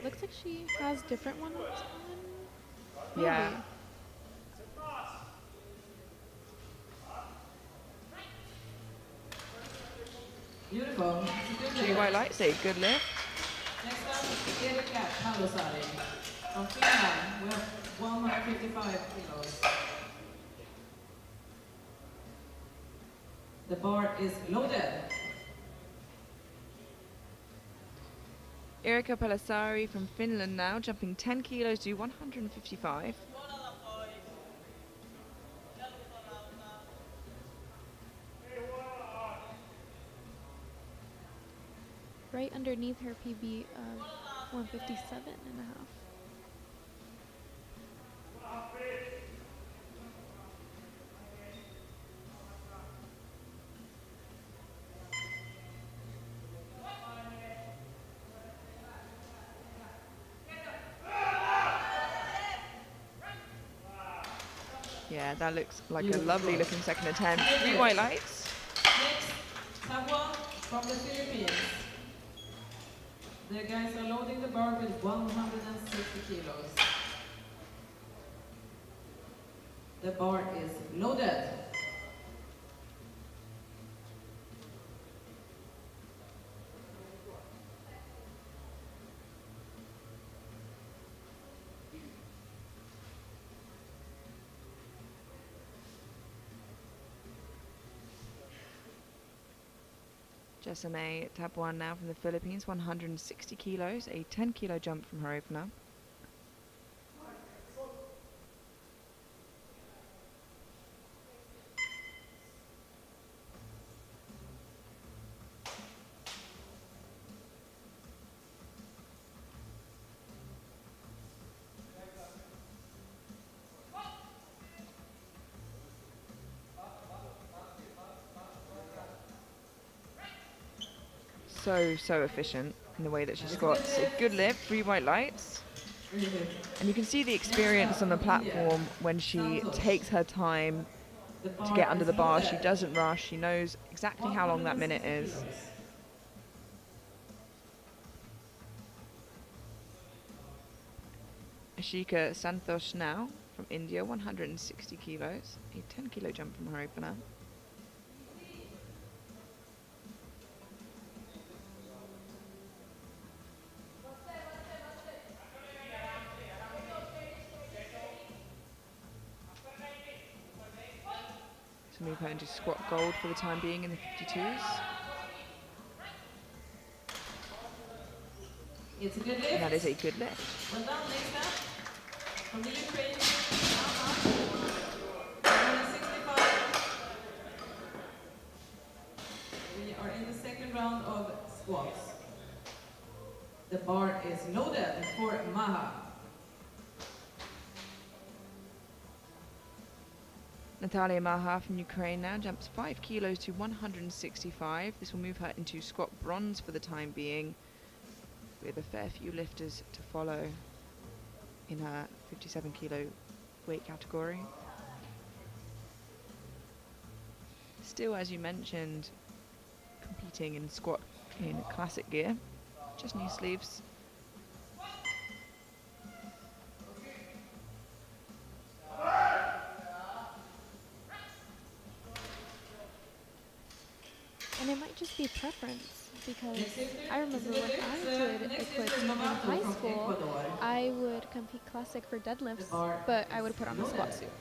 Looks like she has different ones on. Yeah. Maybe. Beautiful. 3 white lights, a good lift. Next up, Erika Palosari. From Finland, we have 155 kilos. The bar is loaded. Erika Palasari from Finland now, jumping 10 kilos to 155. Right underneath her PB of 157 and a half. Yeah, that looks like a lovely looking second attempt. 3 white lights. Next, someone from the Philippines. The guys are loading the bar with 160 kilos. The bar is loaded. Jessamay Tabuan now from the Philippines, 160 kilos, a 10 kilo jump from her opener. So efficient in the way that she squats. A good lift, 3 white lights. And you can see the experience on the platform when she takes her time to get under the bar. She doesn't rush. She knows exactly how long that minute is. Ashika Santosh now from India, 160 kilos. A 10 kilo jump from her opener. To move her into squat gold for the time being in the 52s. It's a good lift. And that is a good lift. Well done, Lisa. From the Ukraine. 165. We are in the second round of squats. The bar is loaded for Maha. Natalia Maha from Ukraine now jumps 5 kilos to 165. This will move her into squat bronze for the time being, with a fair few lifters to follow in her 57 kilo weight category. Still, as you mentioned, competing in squat in classic gear, just knee sleeves. And it might just be preference, because I remember when I did equipped in high school, I would compete classic for deadlifts, but I would put on a squat suit.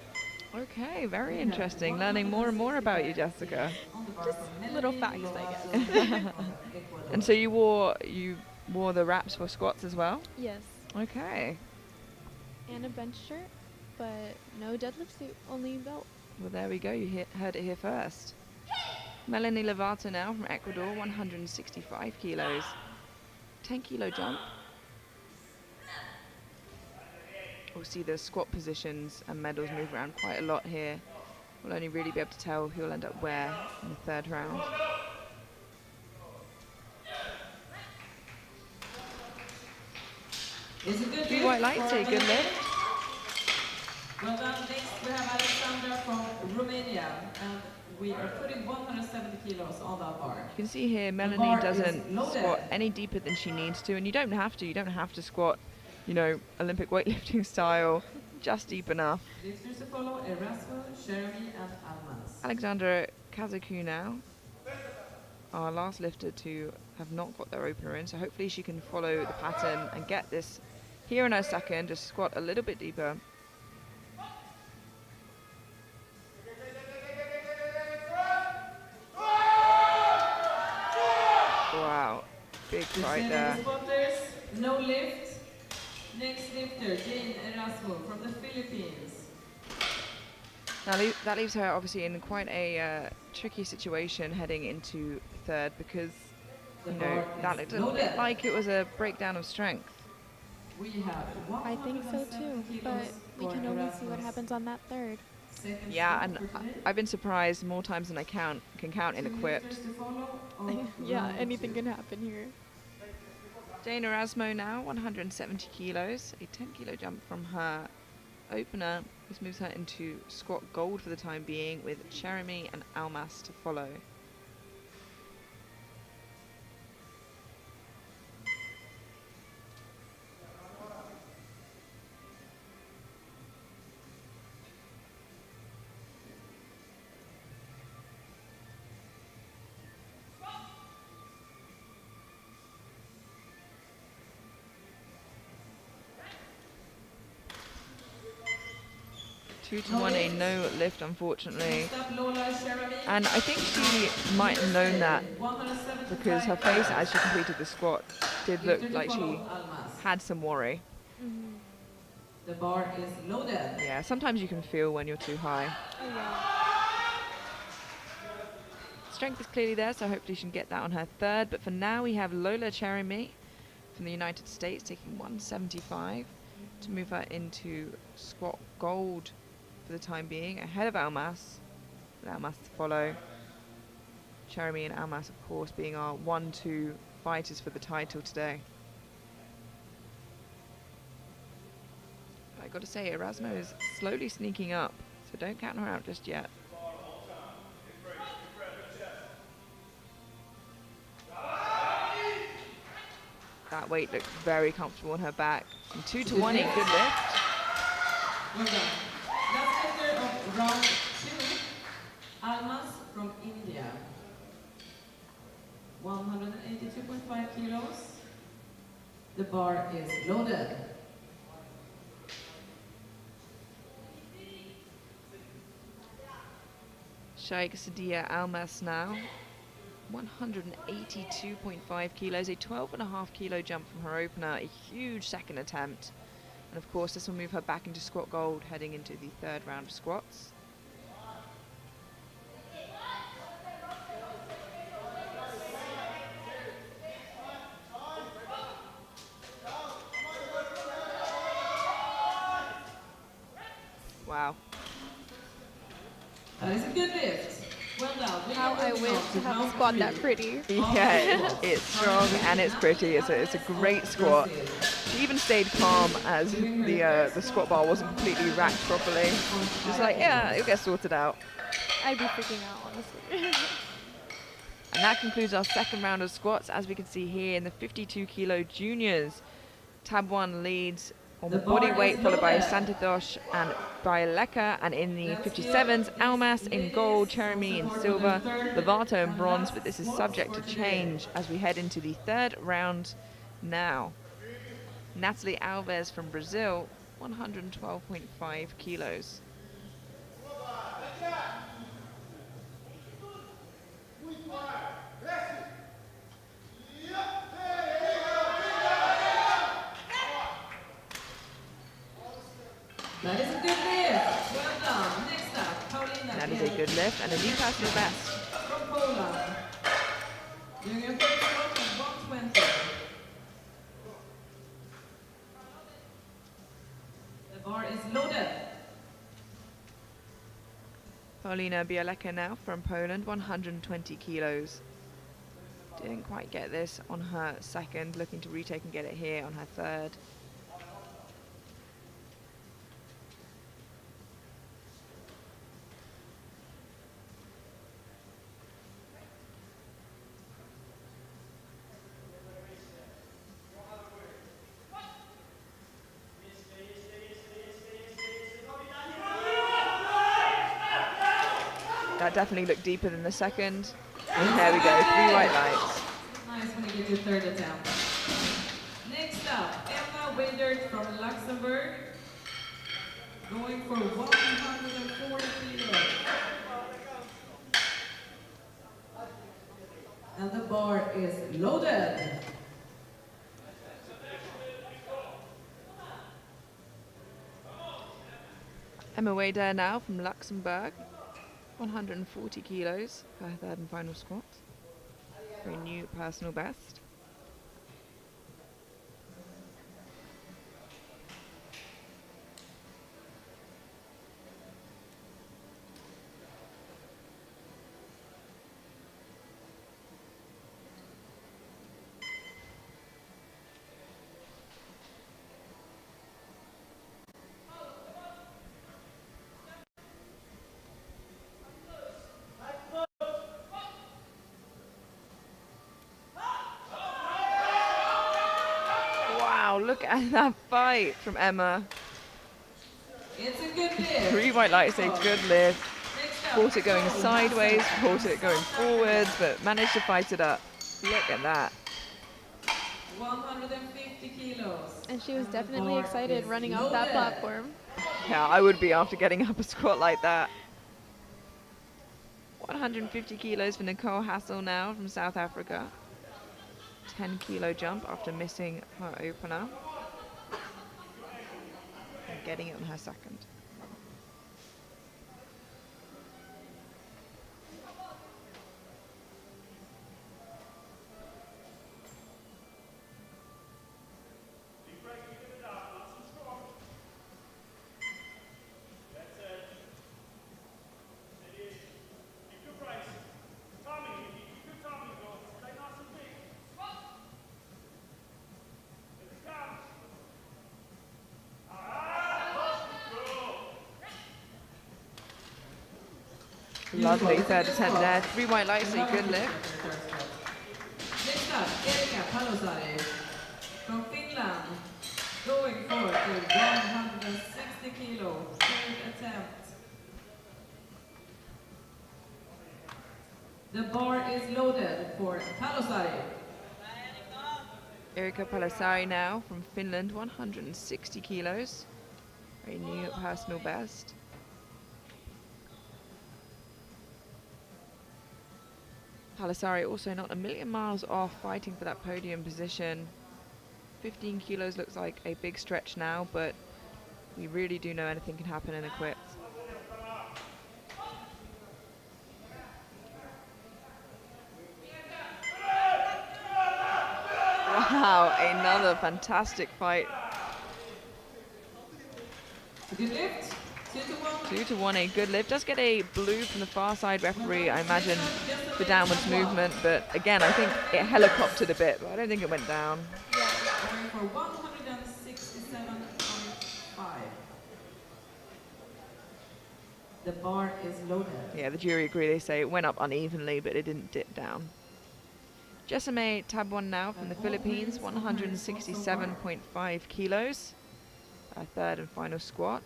Okay, very interesting. Learning more and more about you, Jessica. Just little facts, I guess. And so you wore the wraps for squats as well? Yes. Okay. And a bench shirt, but no deadlift suit, only belt. Well, there we go. You heard it here first. Melanie Lovato now from Ecuador, 165 kilos. 10 kilo jump. We'll see the squat positions and medals move around quite a lot here. We'll only really be able to tell who will end up where in the third round. It's a good 3 lift white lights, for a good lift. Well done. Next we have Alexandra from Romania, and we are putting 170 kilos on that bar. You can see here Melanie bar is doesn't loaded. squat any deeper than she needs to, and you don't have to. You don't have to squat, you know, Olympic weightlifting style, just deep enough. Lifters to follow: Erasmus, Jeremy, and Almas. Alexandra Kazaku now, our last lifter to have not got their opener in, so hopefully she can follow the pattern and get this here in her second, just squat a little bit deeper. Wow, big fight there. Spotters, no lift. Next lifter, Jane Erasmus from the Philippines. Now that leaves her obviously in quite a tricky situation heading into third, because you know that looked a bit like it was a breakdown of strength. We have I think so too, but we can only see what happens on that third. Yeah, and I've been surprised more times than I can count in equipped. Yeah, anything can happen here. Jane Erasmo now, 170 kilos, a 10 kilo jump from her opener. This moves her into squat gold for the time being, with Jeremy and Almas to follow. 2 to 1, a no lift, unfortunately. Next up, Lola Sherami. And I think she might have known that because her face as she completed the squat did look like she had some worry. Mhm. The bar is loaded. Yeah, sometimes you can feel when you're too high. Oh, yeah. Strength is clearly there, so hopefully she can get that on her third. But for now, we have Lola Cherimi from the United States taking 175 to move her into squat gold for the time being, ahead of Almas, with Almas to follow. Cherimi and Almas, of course, being our 1-2 fighters for the title today. But I got to say, Erasmo is slowly sneaking up, so don't count her out just yet. That weight looks very comfortable on her back. And 2 to 1, a good lift. Well done. Last lifter of round 2, Almas from India. 182.5 kilos. The bar is loaded. Sheikh Sadia Almas now. 182.5 kilos, a 12.5 kilo jump from her opener, a huge second attempt. And of course, this will move her back into squat gold, heading into the third round of squats. Wow. That is a good lift. Well done. We How are I moving wish on to have a round squat 3. that pretty. Yeah, it's strong and it's pretty. It's a great squat. She even stayed calm as the squat bar wasn't completely racked properly. Just like, yeah, it'll get sorted out. I'd be freaking out, honestly. And that concludes our second round of squats. As we can see here in the 52 kilo juniors, tab 1 leads on The body bar weight, is followed by loaded. Santosh and Baileka. And in the Let's 57s, give Almas these in gold, ladies some Cherami in support silver, for the third Lovato in and bronze. last But this is squats subject for to today. change as we head into the third round now. Natalie Alves from Brazil, 112.5 kilos. That is a good lift. Well done. Next up, Paulina. That is a good lift and a new personal best. From Poland. Doing a third squat of 120. The bar is loaded. Paulina Bialeka now from Poland, 120 kilos. Didn't quite get this on her second, looking to retake and get it here on her third. That definitely looked deeper than the second. And there we go, 3 white lights. Nice when you get your third attempt. Next up, Emma Wadert from Luxembourg. Going for 140 kilos. And the bar is loaded. Emma Wader now from Luxembourg, 140 kilos for her third and final squat. For a new personal best. Wow, look at that fight from Emma. It's a good lift. 3 white lights, a good lift. Next up, Caught it going Paul sideways, Hassan. caught it going forwards, but managed to fight it up. Look at that. 150 kilos. And she was And the definitely bar excited is running off that loaded. platform. Yeah, I would be after getting up a squat like that. 150 kilos for Nicole Hassel now from South Africa. 10-kilo jump after missing her opener. And getting it on her second. Lovely third attempt there. 3 white lights, a good lift. Next up, Erika Palosari from Finland, going for the 160 kilo, third attempt. The bar is loaded for Palosari. Erika Palasari now from Finland, 160 kilos. A new personal best. Palasari also not a million miles off, fighting for that podium position. 15 kilos looks like a big stretch now, but we really do know anything can happen in a quit. Wow, another fantastic fight. Good lift, 2-1. 2-1, a good lift. Does get a blue from the far side referee, I imagine, for downwards movement, but again, I think it helicoptered a bit, but I don't think it went down. Going for 167.5. The bar is loaded. Yeah, the jury agree. They say it went up unevenly, but it didn't dip down. Jessame Tabwan now from the Philippines, 167.5 kilos. Our third and final squat.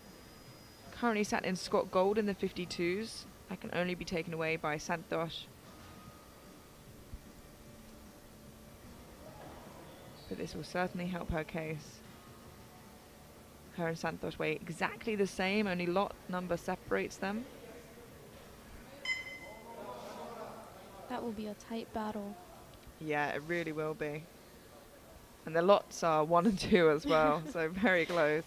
Currently sat in squat gold in the 52s. That can only be taken away by Santosh. But this will certainly help her case. Her and Santosh weigh exactly the same, only lot number separates them. That will be a tight battle. Yeah, it really will be. And the lots are 1 and 2 as well, so very close.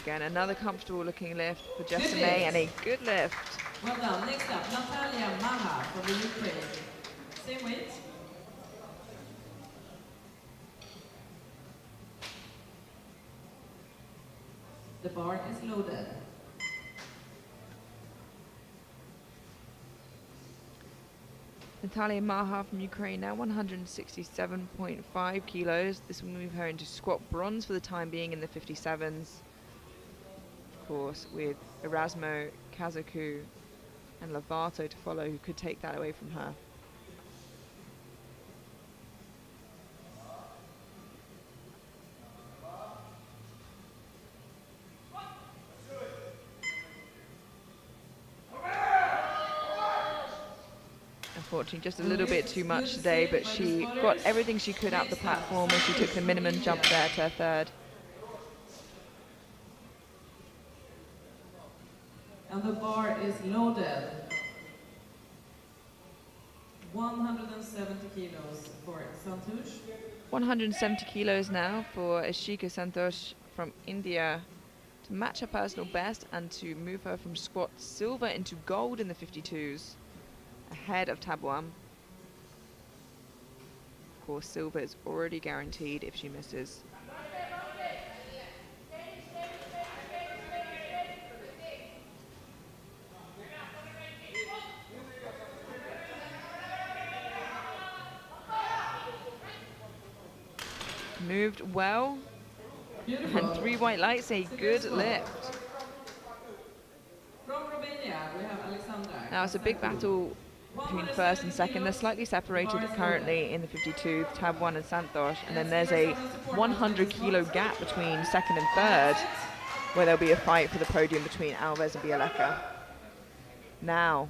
Again, another comfortable looking lift for Jessame and a good lift. Well done. Next up, Natalia Maha from the Ukraine. Same weight. The bar is loaded. Natalia Maha from Ukraine now 167.5 kilos. This will move her into squat bronze for the time being in the 57s. Of course, with Erasmo, Kazaku and Lovato to follow, who could take that away from her. Unfortunately, just a little bit too much today, but she got everything she could out the platform and she took the minimum jump there to her third. And the bar is loaded. 170 kilos for Santosh. 170 kilos now for Ashika Santosh from India to match her personal best and to move her from squat silver into gold in the 52s, ahead of Tabwan. Of course, silver is already guaranteed if she misses. Moved well. Beautiful. And 3 white lights, a good lift. From Romania, we have Alexandra. Now it's a big battle between first and second. They're slightly separated currently in the 52, Tabwan and Santosh, and then there's a 100 kilo gap between second and third, where there'll be a fight for the podium between Alves and Bialeka. Now,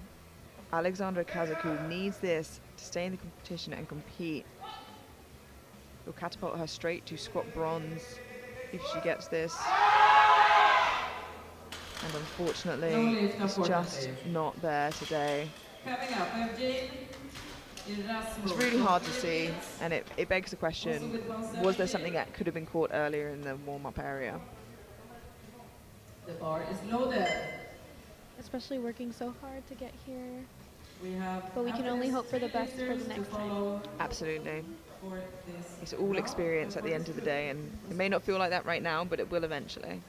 Alexandra Kazaku needs this to stay in the competition and compete. Will catapult her straight to squat bronze if she gets this. And unfortunately, it's just not there today. Coming up, we have Jane. It's really hard to see, and it begs the question, was there something that could have been caught earlier in the warm-up area? The bar is loaded. Especially working so hard to get here. But we can only hope for the best for the next time. Absolutely. It's all experience at the end of the day, and it may not feel like that right now, but it will eventually.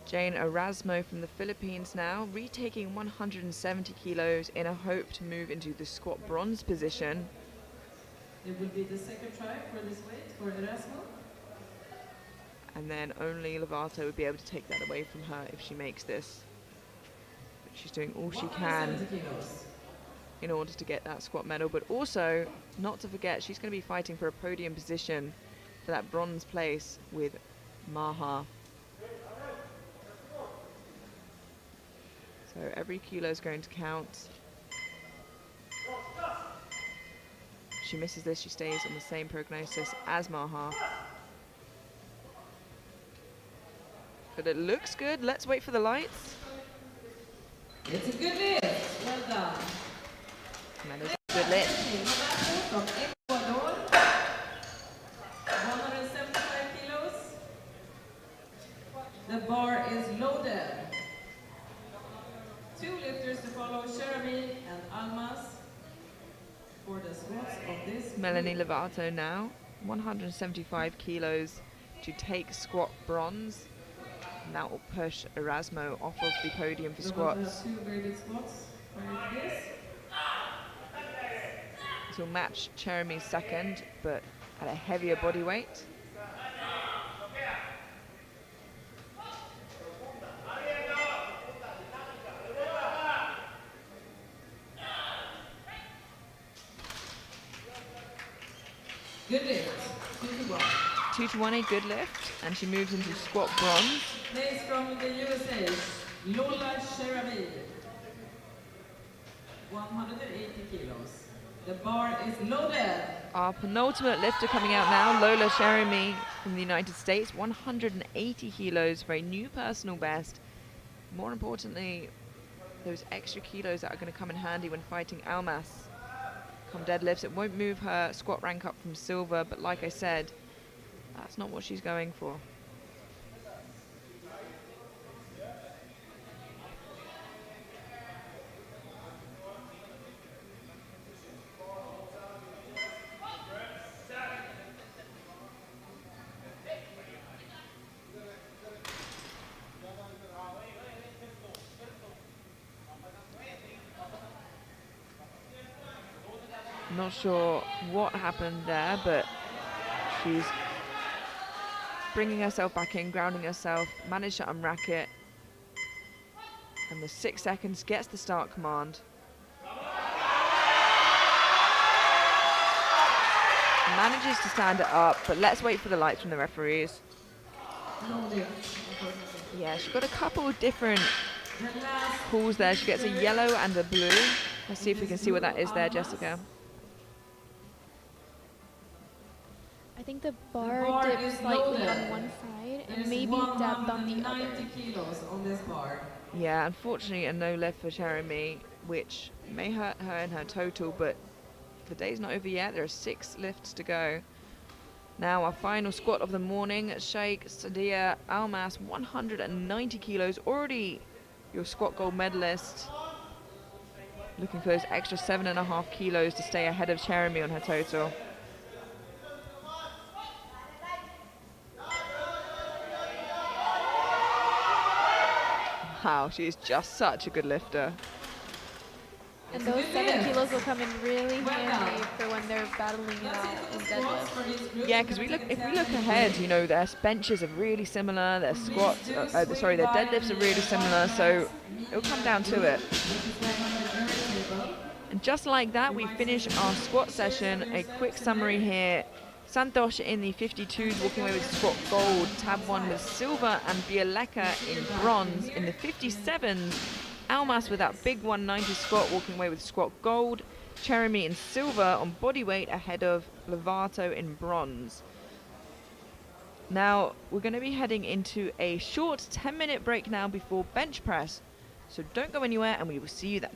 Jane Erasmo from the Philippines now, retaking 170 kilos in a hope to move into the squat bronze position. It will be the second try for this weight for Erasmo. And then only Lovato would be able to take that away from her if she makes this. But she's doing all she can in order to get that squat medal. But also, not to forget, she's going to be fighting for a podium position for that bronze place with Maha. So every kilo is going to count. If she misses this, she stays on the same prognosis as Maha. But it looks good. Let's wait for the lights. It's a good lift. Well done. And that is a good lift. From Ecuador. 175 kilos. The bar is loaded. 2 lifters to follow, Jeremy and Almas for the squats of this. Melanie Lovato now, 175 kilos to take squat bronze. And that will push Erasmo off of the podium for squats. 2 very good squats for this. This will match Jeremy's second, but at a heavier body weight. Good lift. 2 to 1. 2 to 1, a good lift, and she moves into squat bronze. Next from the USA, Lola Sherabi. 180 kilos. The bar is loaded. Our penultimate lifter coming out now, Lola Jeremy from the United States, 180 kilos for a new personal best. More importantly, those extra kilos that are going to come in handy when fighting Almas come deadlifts. It won't move her squat rank up from silver, but like I said, that's not what she's going for. Not sure what happened there, but she's bringing herself back in, grounding herself, managed to unrack it, and with 6 seconds gets the start command. Manages to stand it up, but let's wait for the lights from the referees. Yeah, she got a couple of different calls there. She gets a yellow and a blue. Let's see if we can see what that is there, Jessica. I think the bar dipped slightly on one side and maybe dabbed on the other. 90 kilos on this bar. Yeah, unfortunately a no lift for Jeremy, which may hurt her in her total, but the day's not over yet. There are 6 lifts to go. Now our final squat of the morning, Sheikh Sadia Almas, 190 kilos, already your squat gold medalist. Looking for those extra 7.5 kilos to stay ahead of Jeremy on her total. Wow, she is just such a good lifter. And those 7 kilos will come in really handy for when they're battling it out in deadlift. Yeah, because if we look ahead, you know, their benches are really similar, their squats, their deadlifts are really similar, so it'll come down to it. And just like that, we finish our squat session. A quick summary here. Santosh in the 52s walking away with squat gold, Tab 1 with silver, and Bialeka in bronze. In the 57s, Almas with that big 190 squat walking away with squat gold, Cheremy in silver on bodyweight ahead of Lovato in bronze. Now we're going to be heading into a short 10-minute break now before bench press, so don't go anywhere and we will see you then.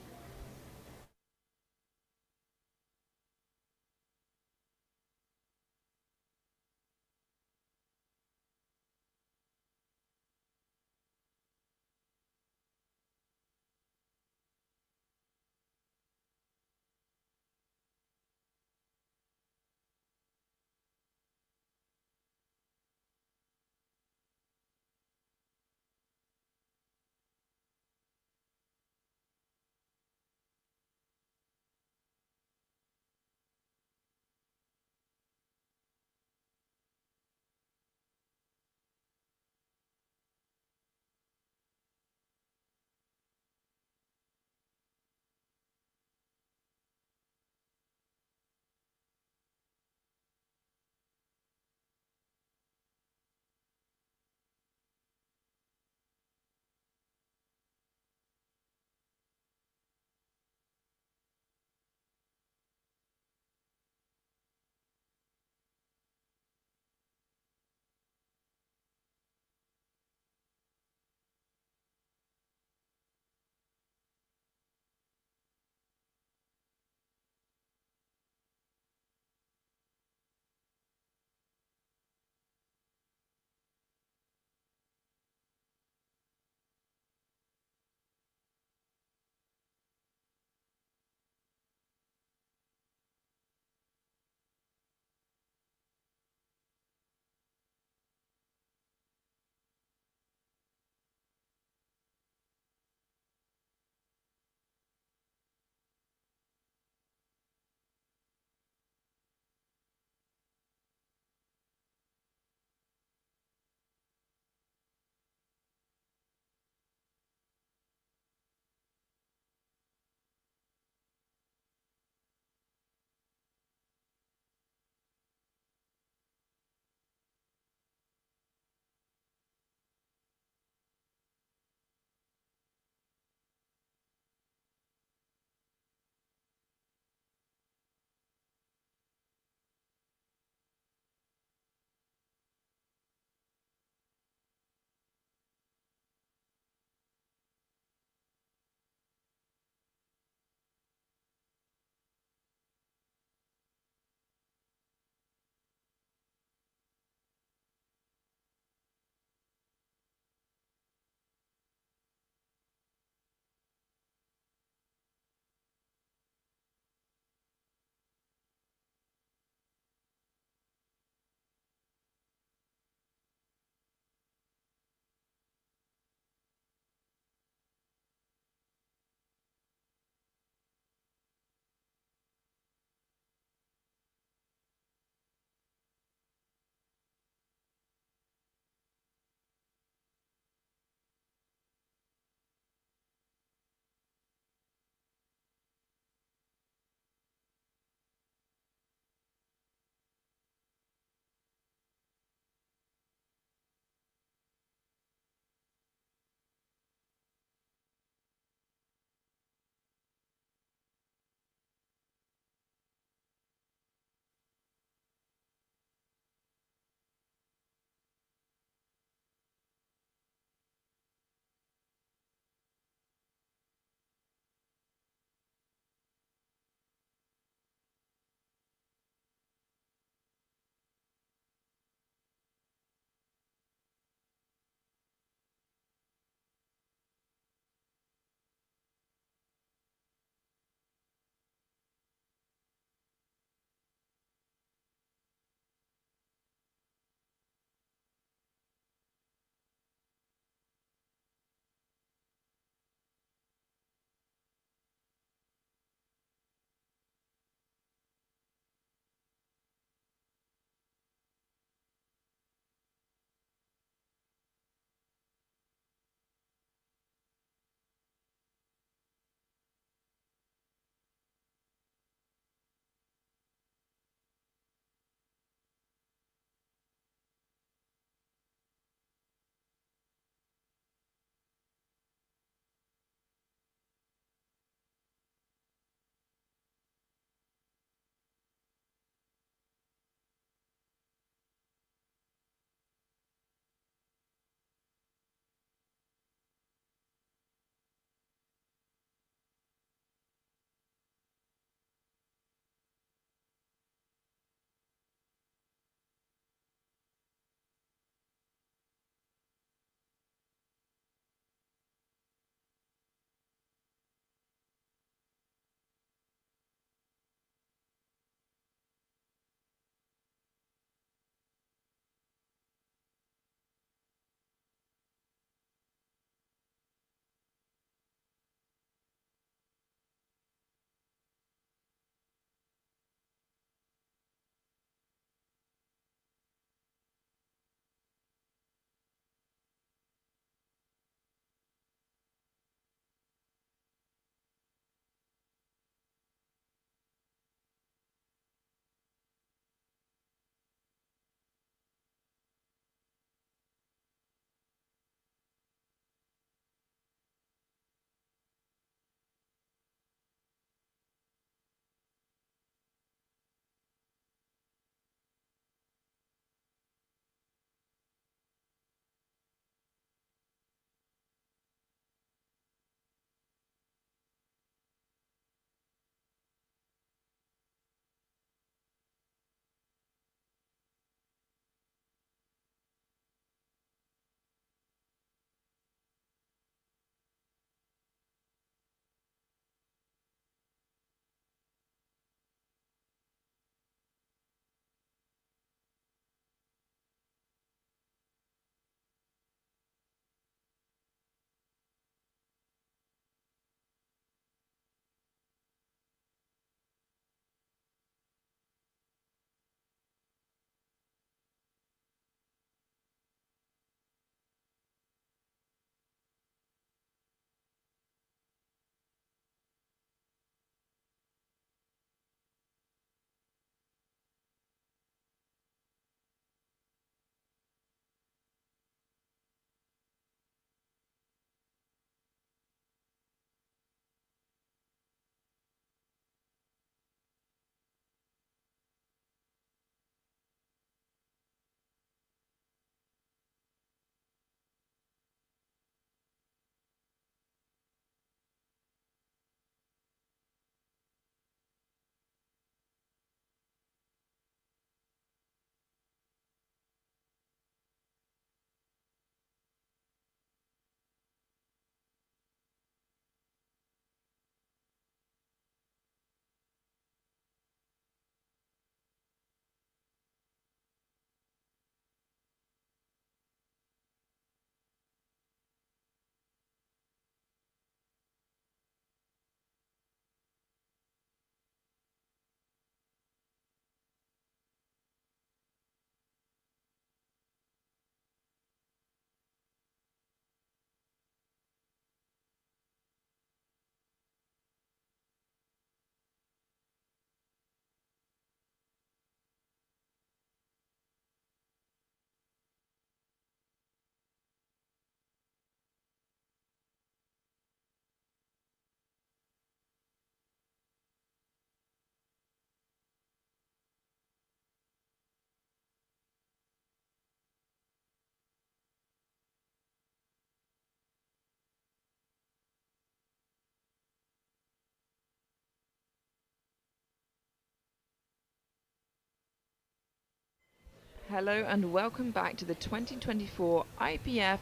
Hello and welcome back to the 2024 IPF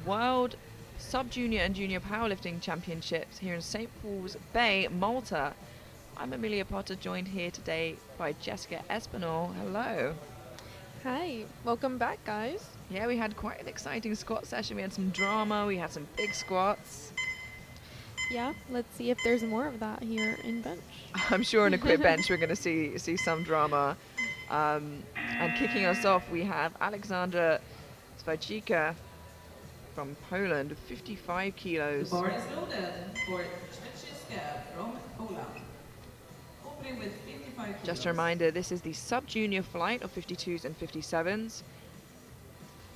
World Sub-Junior and Junior Powerlifting Championships here in St. Paul's Bay, Malta. I'm Amelia Potter, joined here today by Jessica Espinal. Hello. Hi, welcome back, guys. Yeah, we had quite an exciting squat session. We had some drama, we had some big squats. Yeah, let's see if there's more of that here in bench. I'm sure in a quick bench we're going to see some drama. And kicking us off, we have Alexandra Swajcika from Poland, 55 kilos. The bar is loaded for Swajcika from Poland. Opening with 55 kilos. Just a reminder, this is the sub-junior flight of 52s and 57s.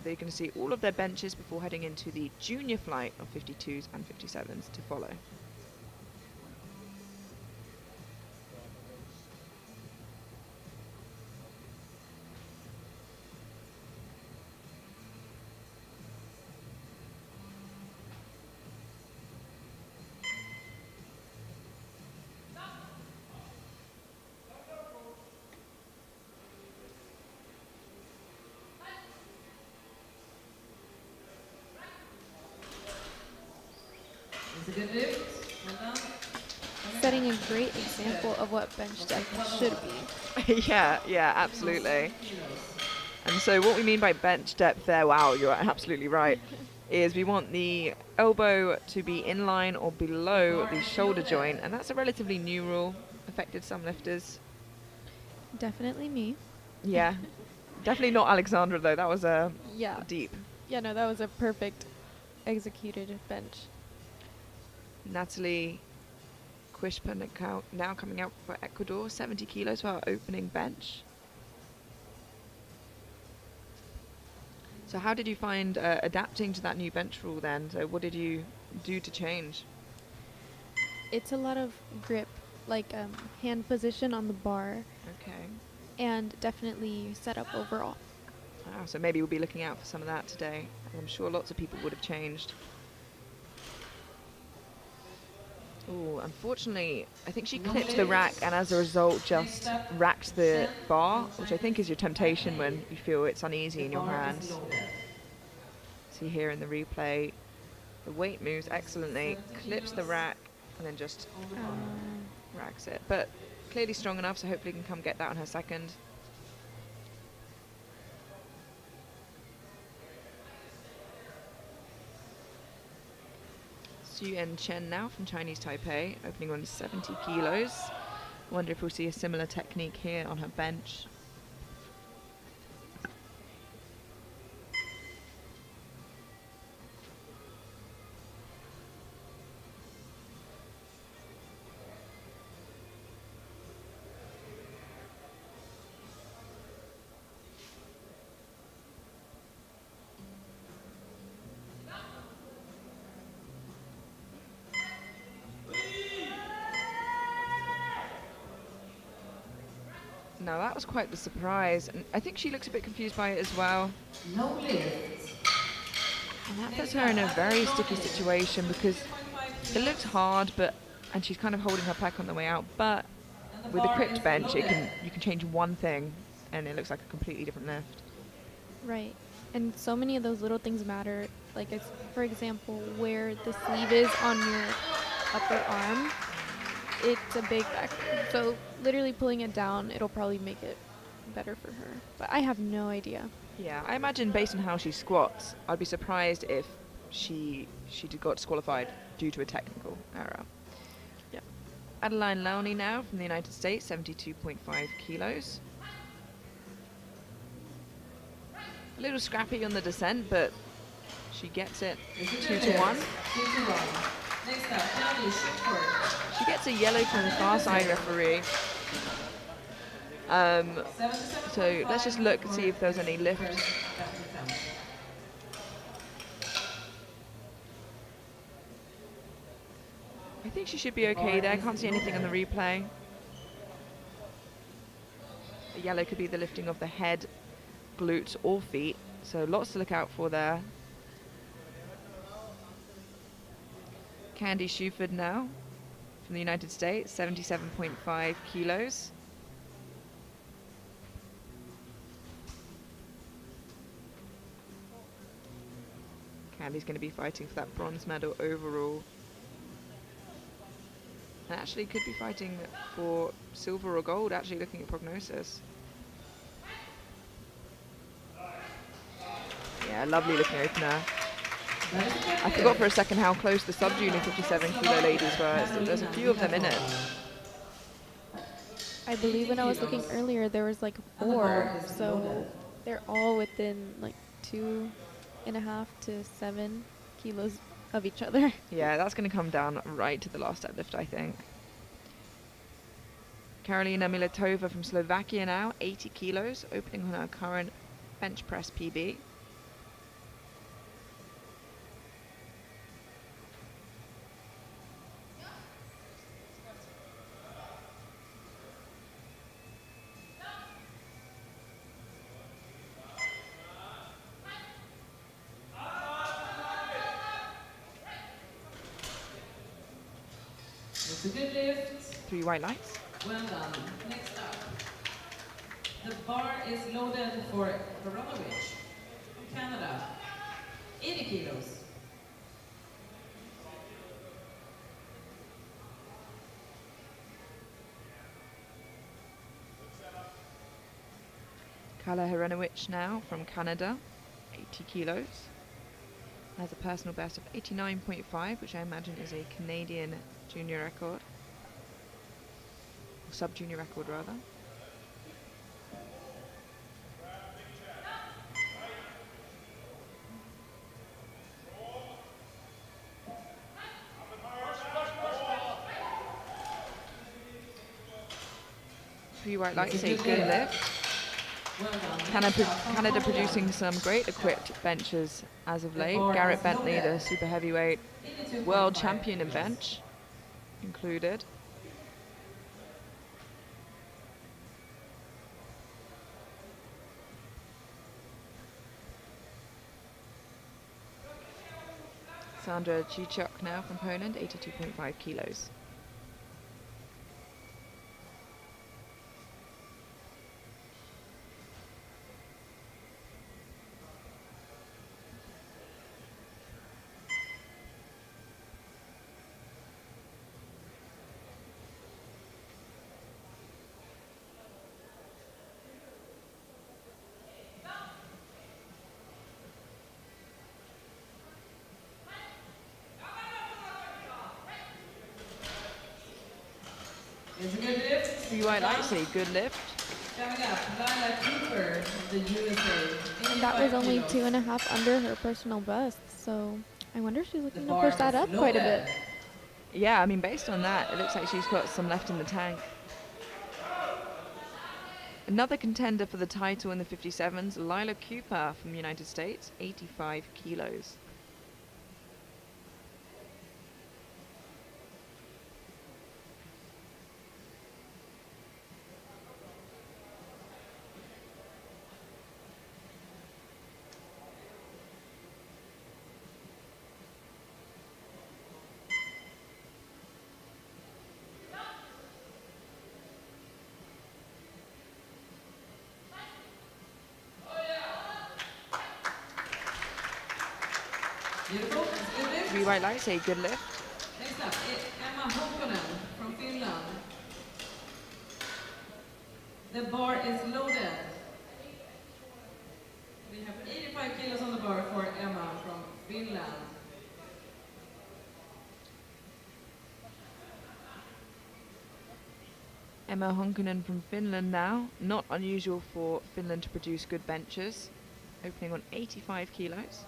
They're going to see all of their benches before heading into the junior flight of 52s and 57s to follow. It's a good lift. Well done. Setting a great example of what bench depth should be. yeah, absolutely. And so what we mean by bench depth there, wow, you're absolutely right, is we want the elbow to be in line or below the shoulder joint, and that's a relatively new rule, affected some lifters. Definitely me. Yeah, definitely not Alexandra though, that was Yeah. deep. Yeah, no, that was a perfect executed bench. Natalie Quishpa now coming out for Ecuador, 70 kilos for our opening bench. So how did you find adapting to that new bench rule then? So what did you do to change? It's a lot of grip, like hand position on the bar, Okay. and definitely setup overall. Wow, so maybe we'll be looking out for some of that today. I'm sure lots of people would have changed. Oh, unfortunately, I think she clipped the rack and as a result just racked the bar, which I think is your temptation when you feel it's uneasy in your hands. See here in the replay, the weight moves excellently, clips the rack and then just racks it. But clearly strong enough, so hopefully can come get that on her second. Xu Chen now from Chinese Taipei, opening on 70 kilos. Wonder if we'll see a similar technique here on her bench. Now that was quite the surprise, and I think she looks a bit confused by it as well. No lift. And that puts her in a very sticky situation because it looked hard, and she's kind of holding her pack on the way out. But with a equipped bench, you can change one thing, and it looks like a completely different lift. Right. And so many of those little things matter. Like, for example, where the sleeve is on your upper arm, it's a big factor. So literally pulling it down, it'll probably make it better for her. But I have no idea. Yeah, I imagine based on how she squats, I'd be surprised if she got disqualified due to a technical error. Yeah. Adeline Lowney now from the United States, 72.5 kilos. A little scrappy on the descent, but she gets it 2 to 1. 2 to 1. Next up, Claudia Shipford. She gets a yellow from the far side referee. So let's just look and see if there's any lift. I think she should be okay there. I can't see anything on the replay. The yellow could be the lifting of the head, glutes or feet. So lots to look out for there. Candy Shuford now from the United States, 77.5 kilos. Candy's going to be fighting for that bronze medal overall. And actually could be fighting for silver or gold, actually looking at prognosis. Yeah, lovely looking opener. I forgot for a second how close the sub-junior 57 kilo ladies were. So there's a few of them in it. I believe when I was looking earlier, there was like 4, so they're all within like 2.5 to 7 kilos of each other. Yeah, that's going to come down right to the last deadlift, I think. Karolina Miletova from Slovakia now, 80 kilos, opening on her current bench press PB. It's a good lift. 3 white lights. Well done. Next up. The bar is loaded for Hronovich from Canada. 80 kilos. Kala Hronovich now from Canada, 80 kilos. Has a personal best of 89.5, which I imagine is a Canadian junior record. Or sub-junior record, rather. Three white lights, a good lift. Canada producing some great equipped benches as of late. Garrett Bentley, the super heavyweight world champion in bench, included. Sandra Chichuk now from Poland, 82.5 kilos. It's a good lift. 3 white lights, a good lift. Coming up, Lila Cooper of the USA. And that was only 2.5 under her personal best, so I wonder if she's looking to push that up quite a bit. Yeah, I mean, based on that, it looks like she's got some left in the tank. Another contender for the title in the 57s, Lila Cooper from the United States, 85 kilos. Beautiful. It's a good lift. 3 white lights, a good lift. Next up, Emma Honkonen from Finland. The bar is loaded. We have 85 kilos on the bar for Emma from Finland. Emma Honkonen from Finland now. Not unusual for Finland to produce good benches. Opening on 85 kilos.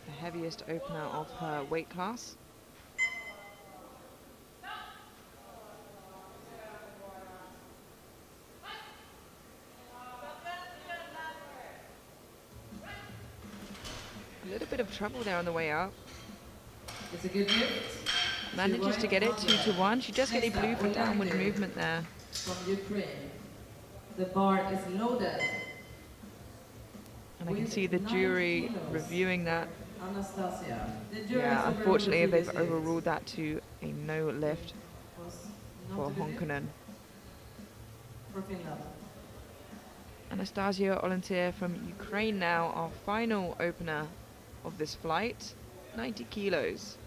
The heaviest opener of her weight class. A little bit of trouble there on the way up. It's a good lift. Manages to get it 2-1. She does get a blue for downward movement there. From Ukraine. The bar is loaded. And I can see the jury reviewing that. Anastasia. The jury Yeah, is unfortunately overruled they've this lift. overruled that to a no lift Was not for a good lift. Honkonen. for Finland. Anastasia Olentir from Ukraine now, our final opener of this flight, 90 kilos.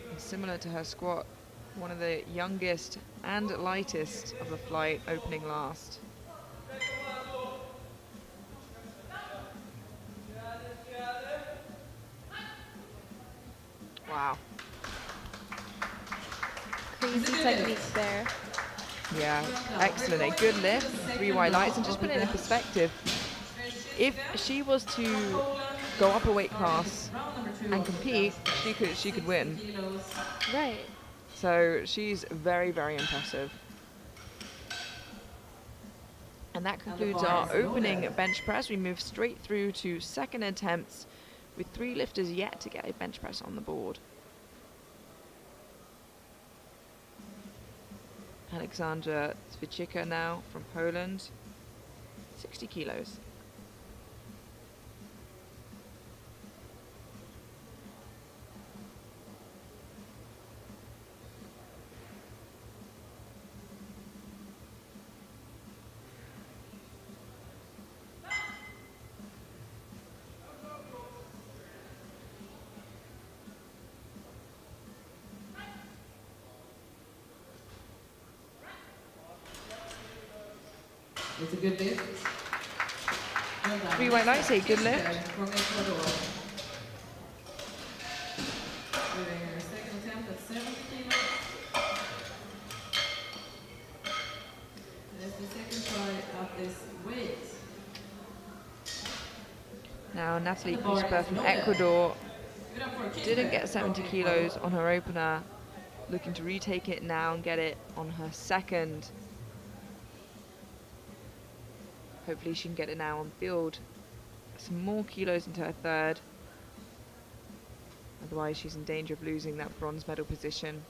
And similar to her squat, one of the youngest and lightest of the flight, opening last. Wow. Crazy technique there. Yeah, excellent. A good lift, 3 white lights, and just put it in perspective. If she was to go up a weight class and compete, she could win. Right. So she's very, very impressive. And that concludes our opening bench press. We move straight through to second attempts with 3 lifters yet to get a bench press on the board. Alexandra Zwiczyka now from Poland, 60 kilos. It's a good lift. Well done. 3 white lights, a good lift. From Ecuador. Doing her second attempt at 70 kilos. And it's the second try at this weight. Now Natalie Kusper from Ecuador didn't get 70 kilos on her opener, looking to retake it now and get it on her second. Hopefully she can get it now and build some more kilos into her third. Otherwise she's in danger of losing that bronze medal position.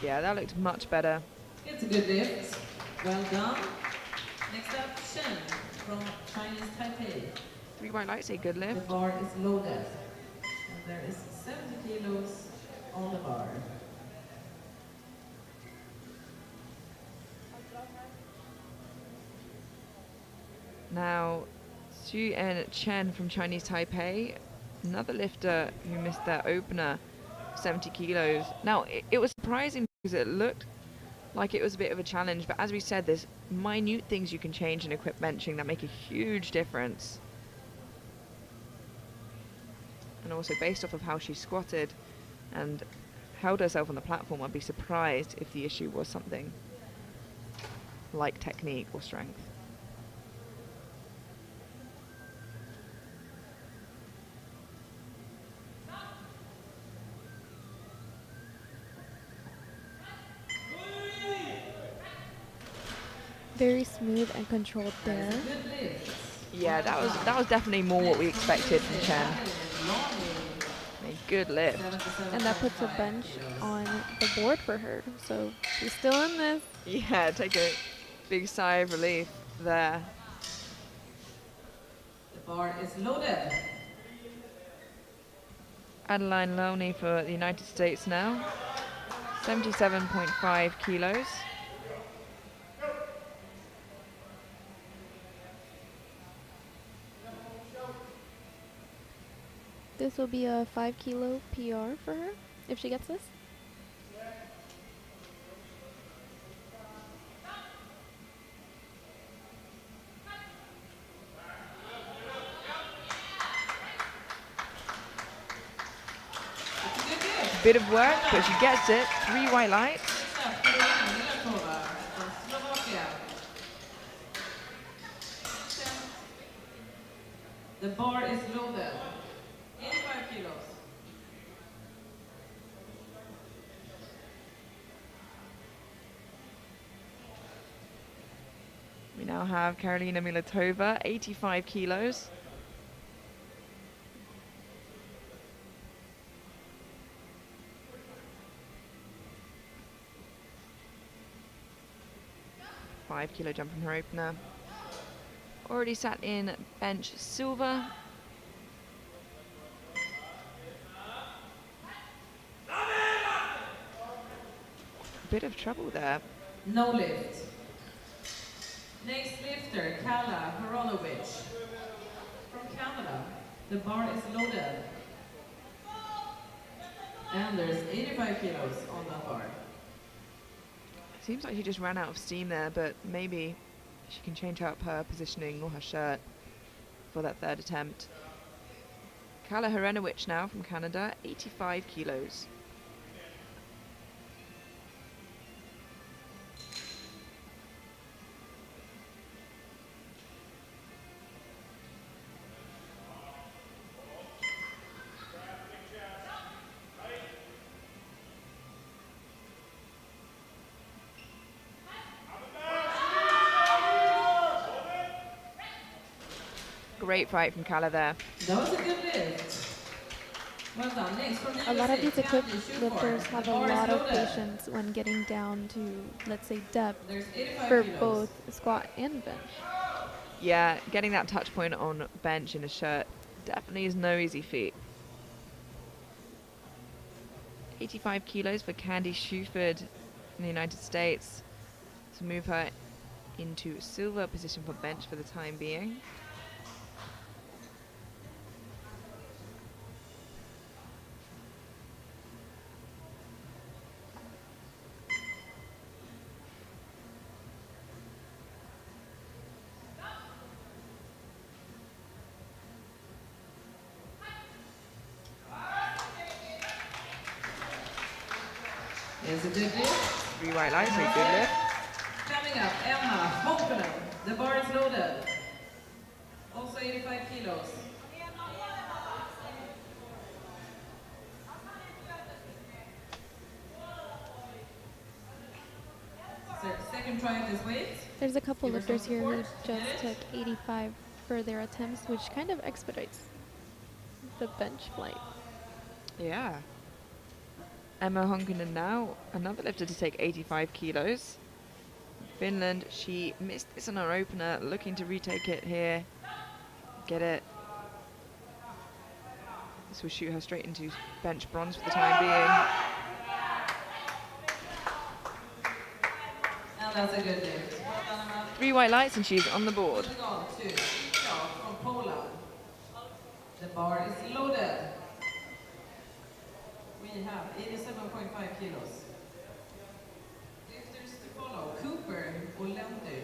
Yeah, that looked much better. It's a good lift. Well done. Next up, Shen from Chinese Taipei. 3 white lights, a good The lift. bar is loaded. And there is 70 kilos on the bar. Now, Xu En Chen from Chinese Taipei, another lifter who missed their opener, 70 kilos. Now, it was surprising because it looked like it was a bit of a challenge, but as we said, there's minute things you can change in equip benching that make a huge difference. And also, based off of how she squatted and held herself on the platform, I'd be surprised if the issue was something like technique or strength. Very smooth and controlled there. Yeah, that was definitely more what we expected from Chen. A good lift. And that puts a bench on the board for her. So she's still in this. Yeah, take a big sigh of relief there. The bar is loaded. Adeline Loney for the United States now, 77.5 kilos. This will be a 5 kilo PR for her if she gets this. Bit of work, but she gets it. 3 white lights. The bar is loaded. 85 kilos. We now now have Karolina Milatova, 85 kilos. $5-kilo jump from her opener. Already sat in bench silver. Bit of trouble there. No lift. Next lifter, Kala Hronovich from Canada. The bar is loaded. And there's 85 kilos on that bar. Seems like she just ran out of steam there, but maybe she can change up her positioning or her shirt for that third attempt. Kala Hronovich now from Canada, 85 kilos. Great fight from Kala there. That was a good lift. Well done. Next from A lot of USA, these equipped Candy Schumacher. lifters have The a bar is lot of loaded. patience when getting down to, let's say, depth There's 85 for kilos. both squat and bench. Yeah, getting that touch point on bench in a shirt definitely is no easy feat. 85 kilos for Candy Schuford in the United States to move her into silver position for bench for the time being. It's a good lift. 3 white lights, a good lift. Coming up, Emma Honkonen. The bar is loaded. Also 85 kilos. So second try at this weight. There's a couple Give her lifters some here who support. just Get it? took 85 for their attempts, which kind of expedites the bench flight. Yeah. Emma Honkonen now, another lifter to take 85 kilos. Finland, she missed this on her opener, looking to retake it here. Get it. This will shoot her straight into bench bronze for the time being. And that's a good lift. Well done, Emma. 3 white lights and she's on the board. Moving on to Icha from Poland. The bar is loaded. We have 87.5 kilos. Lifters to follow, Cooper Olendu.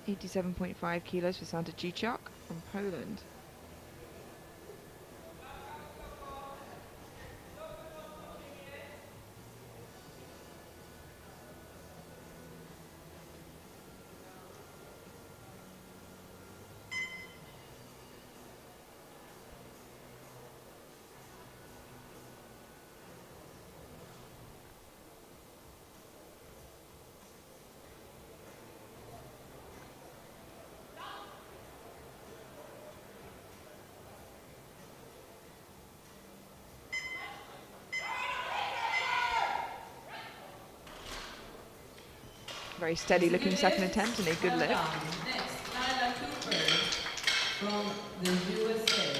87.5 kilos for Santa Cichok from Poland. Very steady looking second attempt and a good Well lift. done. Next, Nyla Cooper from the USA.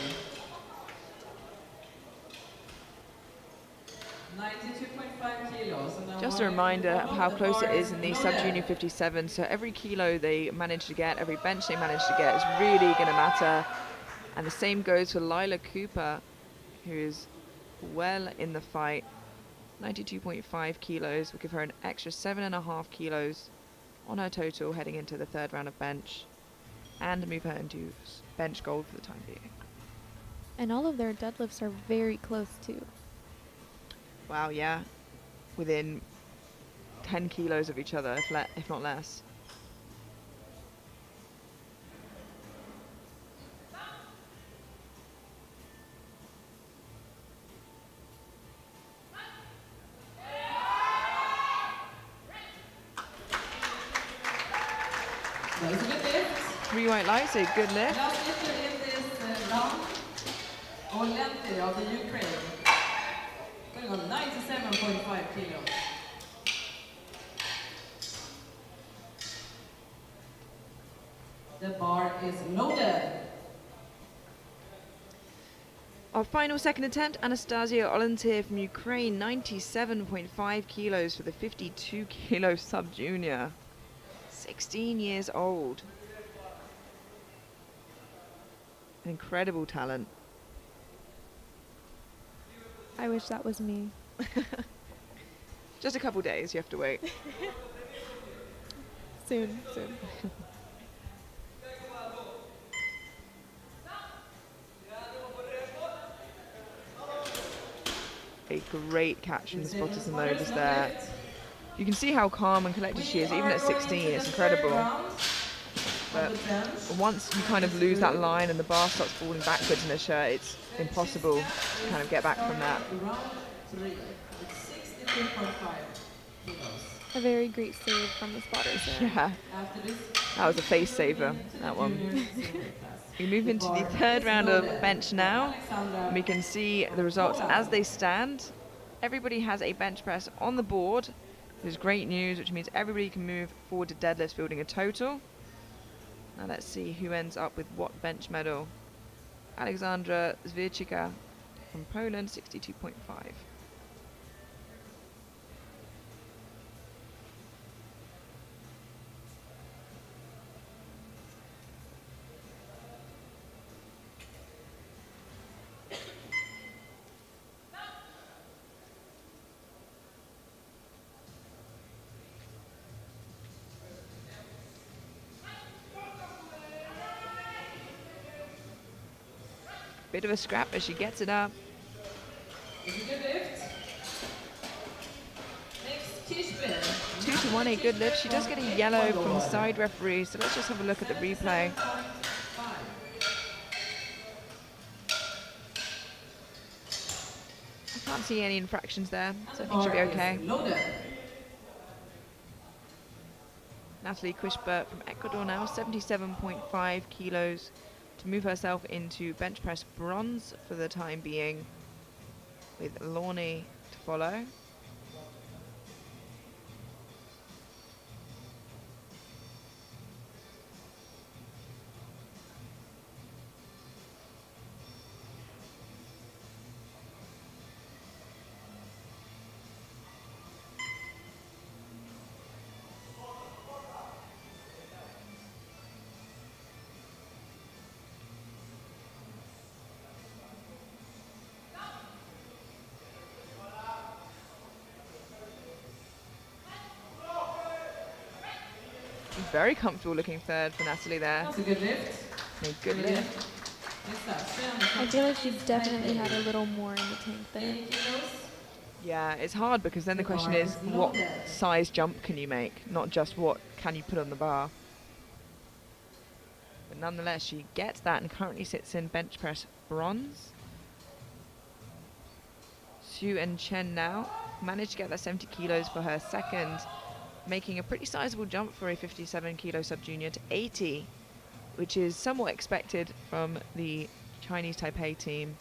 92.5 kilos. And now Just a Harley reminder from of how the close bar it is in the loaded. sub-junior 57. So every kilo they manage to get, every bench they manage to get is really going to matter. And the same goes for Lila Cooper, who is well in the fight. 92.5 kilos will give her an extra 7.5 kilos on her total heading into the third round of bench and move her into bench gold for the time being. And all of their deadlifts are very close too. Wow, yeah. Within 10 kilos of each other, if not less. That is a good lift. 3 white lights, a good lift. Last lifter in this round, Olente of the Ukraine, going on 97.5 kilos. The bar is loaded. Our final second attempt, Anastasia Olentir from Ukraine, 97.5 kilos for the 52 kilo sub-junior. 16 years old. Incredible talent. I wish that was me. Just a couple days, you have to wait. Soon, soon. A great catch from the spotters and loaders there. You can see how calm and collected she is, even at 16, it's incredible. But once you kind of lose that line and the bar starts falling backwards in her shirt, it's impossible to kind of get back from that. A very great save from the spotters there. Yeah, that was a face saver, that one. We move into the third round of bench now, and we can see the results as they stand. Everybody has a bench press on the board, which is great news, which means everybody can move forward to deadlift, building a total. Now let's see who ends up with what bench medal. Alexandra Zwierczyka from Poland, 62.5. Bit of a scrap as she gets it up. It's a good lift. Next, Kishbin. 2 to 1, a good lift. She does get a yellow from the side referee, so let's just have a look at the replay. I can't see any infractions there, so I think she'll be okay. Natalie Quishbert from Ecuador now, 77.5 kilos to move herself into bench press bronze for the time being, with Lorne to follow. Very comfortable looking third for Natalie there. That's a good lift. A good lift. I feel like she definitely had a little more in the tank there. Yeah, it's hard because then the question is, what size jump can you make? Not just what can you put on the bar. But nonetheless, she gets that and currently sits in bench press bronze. Xu and Chen now managed to get that 70 kilos for her second, making a pretty sizable jump for a 57 kilo sub-junior to 80, which is somewhat expected from the Chinese Taipei team.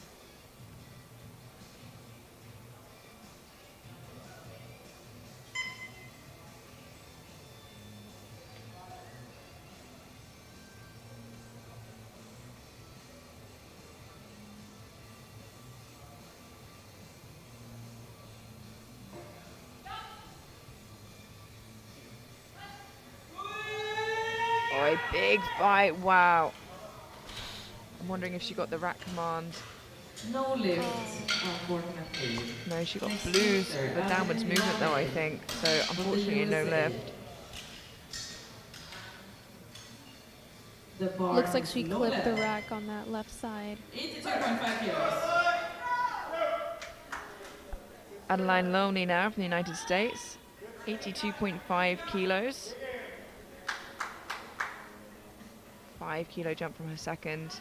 Oh, a big fight, wow. I'm wondering if she got the rack command. No lift, unfortunately. No, she got blues for downwards movement though, I think. So unfortunately no lift. Looks like she clipped the rack on that left side. 82.5 kilos. Adeline Loney now from the United States, 82.5 kilos. 5 kilo jump from her second.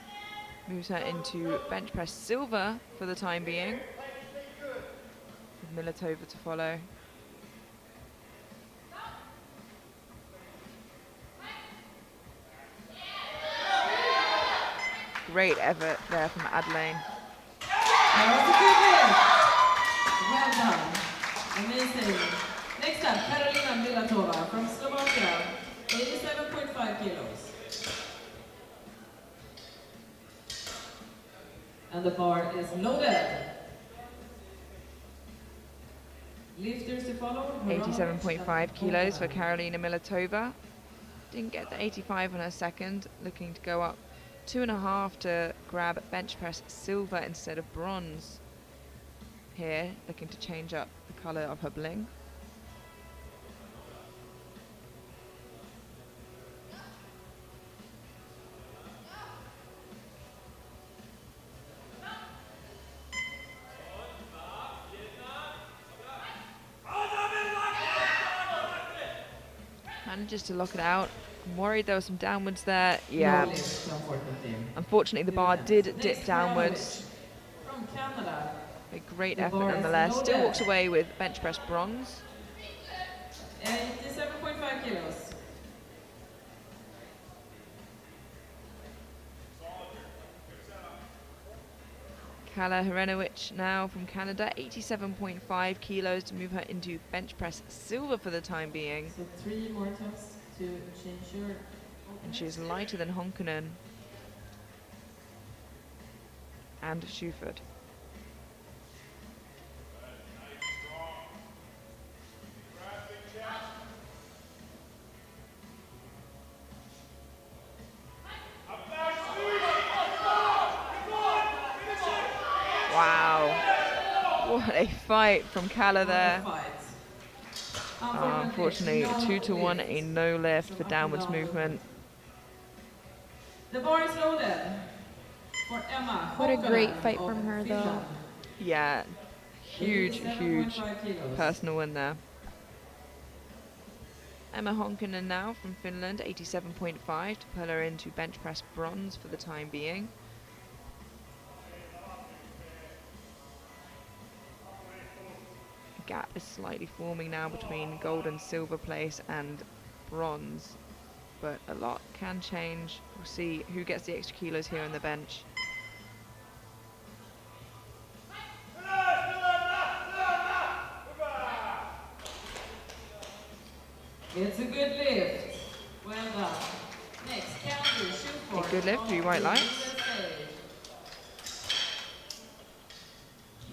Moves her into bench press silver for the time being, with Militova to follow. Great effort there from Adelaine. That was a good lift. Well done. Amazing. Next up, Karolina Milatova from Slovakia, 87.5 kilos. And the bar is loaded. Lifters to follow. 87.5 kilos for Karolina Milatova. Didn't get the 85 on her second, looking to go up 2.5 to grab bench press silver instead of bronze. Here, looking to change up the colour of her bling. Manages to lock it out. I'm worried there was some downwards there. Yeah. Unfortunately, the bar did dip downwards. From Canada. A great effort nonetheless. Still walks away with bench press bronze. 87.5 kilos. Kala Hrenovic now from Canada, 87.5 kilos to move her into bench press silver for the time being. So 3 more tests to change your... And she's lighter than Honkanen and Schuford. Wow, what a fight from Kala there. Unfortunately, 2-1, a no lift for downwards movement. The bar is loaded for Emma. What a great fight from her, though. Yeah, huge personal win there. Emma Honkanen now from Finland, 87.5 to pull her into bench press bronze for the time being. Gap is slightly forming now between gold and silver place and bronze, but a lot can change. We'll see who gets the extra kilos here on the bench. It's a good lift. Well done. Next, Candy, shoot for A good lift, 3 white lights.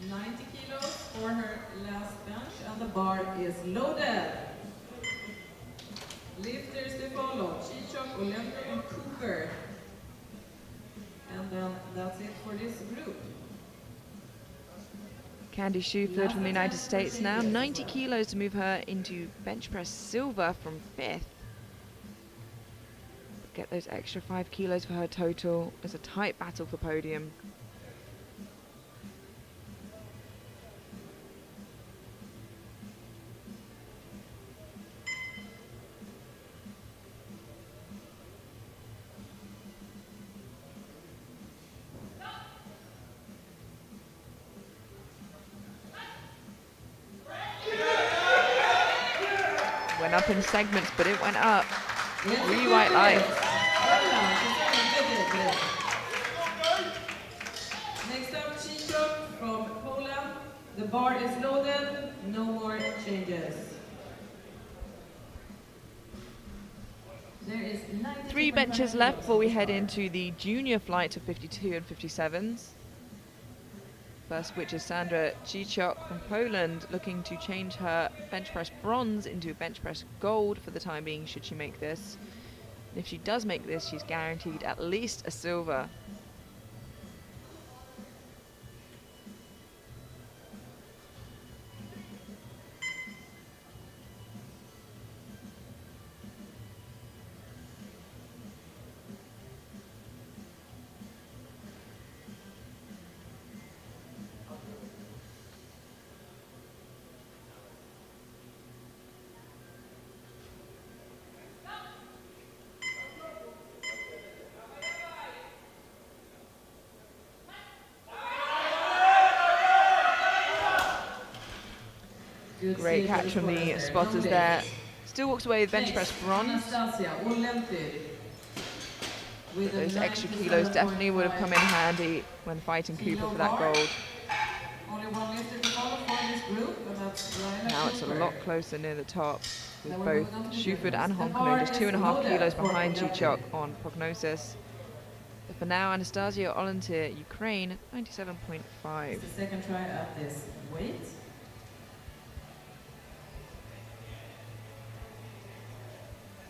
90 kilos for her last bench, and the bar is loaded. Lifters to follow, Chichok, Olympia, and Cooper. And then that's it for this group. Candy Schuford from the United States now, 90 kilos to move her into bench press silver from 5th. Get those extra 5 kilos for her total. It's a tight battle for podium. Went up in segments, but it went up. 3 white lights. Next up, Chichok from Poland. The bar is loaded, no more changes. There is 3 benches left before we head into the junior flight of 52 and 57s. First, which is Sandra Chichok from Poland, looking to change her bench press bronze into bench press gold for the time being, should she make this. And if she does make this, she's guaranteed at least a silver. Great catch from the spotters there. Still walks away with bench press bronze. with a Those extra kilos definitely would have come in 97.5 handy when fighting Cooper kilo for that bar. gold. Only one lifter to follow for this group, and that's Ryla Now it's a Cooper. lot closer near the top, with Then we're both moving on to the Shuford juniors. and The Honkonen bar just is 2.5 loaded kilos for behind Olympic. Chichok on prognosis. But for now, Anastasia Olentir, Ukraine, 97.5. It's the second try at this weight.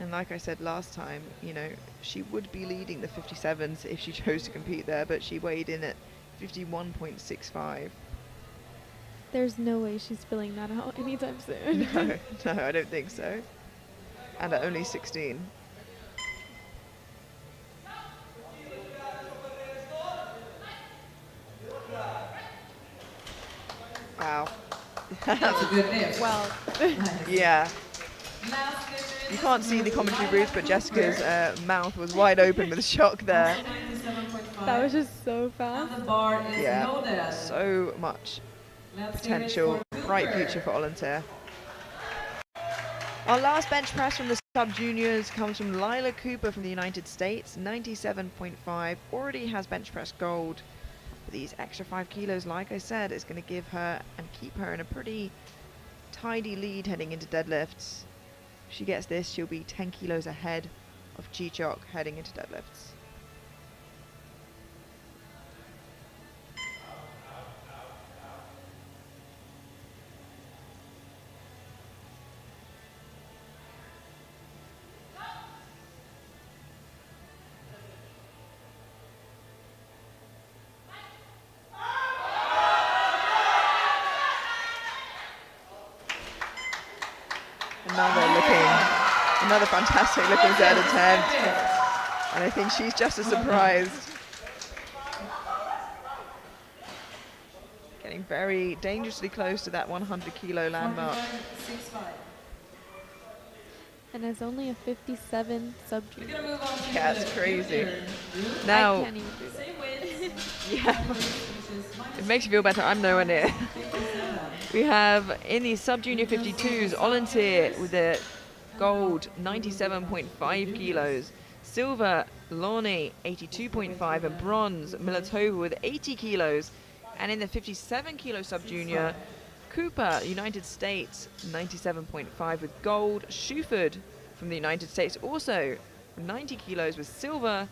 And like I said last time, you know, she would be leading the 57s if she chose to compete there, but she weighed in at 51.65. There's no way she's filling that out anytime soon. No, I don't think so. And at only 16. Wow. That's a good lift. Wow. Nice. Yeah. Last lifter in You this can't see the group, commentary Ryla booth, but Cooper, Jessica's mouth was wide open with shock there. 97.5. That was just so And fast. the bar is Yeah, loaded. so much Let's hear it potential, for bright Cooper. future for Olentir. Our last bench press from the sub-juniors comes from Lila Cooper from the United States, 97.5, already has bench press gold. But these extra 5 kilos, like I said, is going to give her and keep her in a pretty tidy lead heading into deadlifts. If she gets this, she'll be 10 kilos ahead of Chichok heading into deadlifts. Another fantastic looking third attempt. And I think she's just as surprised. Getting very dangerously close to that 100 kilo landmark. 45.65. And it's only a 57 sub We're junior. gonna move on to Yeah, the it's crazy. junior group. I Now, can't even do that. Same weight. yeah, which is minus it makes you feel better. I'm nowhere near. 57. We have in the sub-junior 52s, Olentir with a gold, 97.5 kilos. Silver, Lorne, 82.5. And bronze, Milatova with 80 kilos. And in the 57 kilo sub-junior, Cooper, United States, 97.5 with gold. Shuford from the United States, also 90 kilos with silver.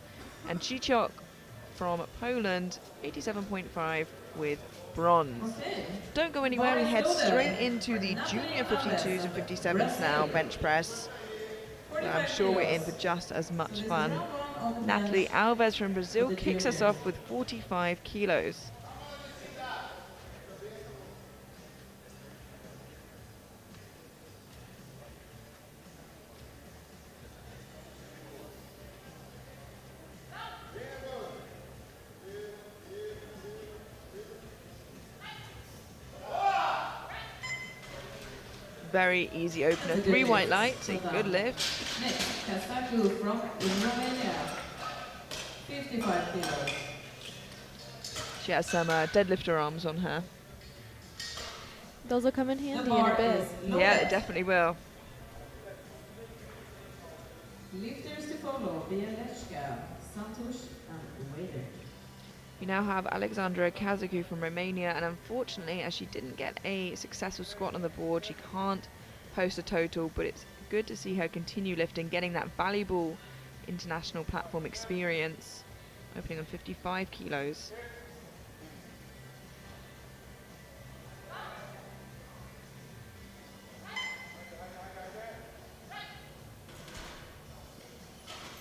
And Chichok from Poland, 87.5 with bronze. Okay. Don't go anywhere, we head straight into the junior 52s and 57s now, bench press. I'm sure we're in for just as much fun. Natalie Alves from Brazil kicks us off with 45 kilos. Very easy opener. 3 white lights, a good lift. Next, Kasaku from Romania. 55 kilos. She has some deadlifter arms on her. Those will come in The handy in bar a bit. is loaded. Yeah, it definitely will. Lifters to follow, Bieleczka, Santush, and Wader. We now have Alexandra Kazaku from Romania, and unfortunately, as she didn't get a successful squat on the board, she can't post a total, but it's good to see her continue lifting, getting that valuable international platform experience, opening on 55 kilos.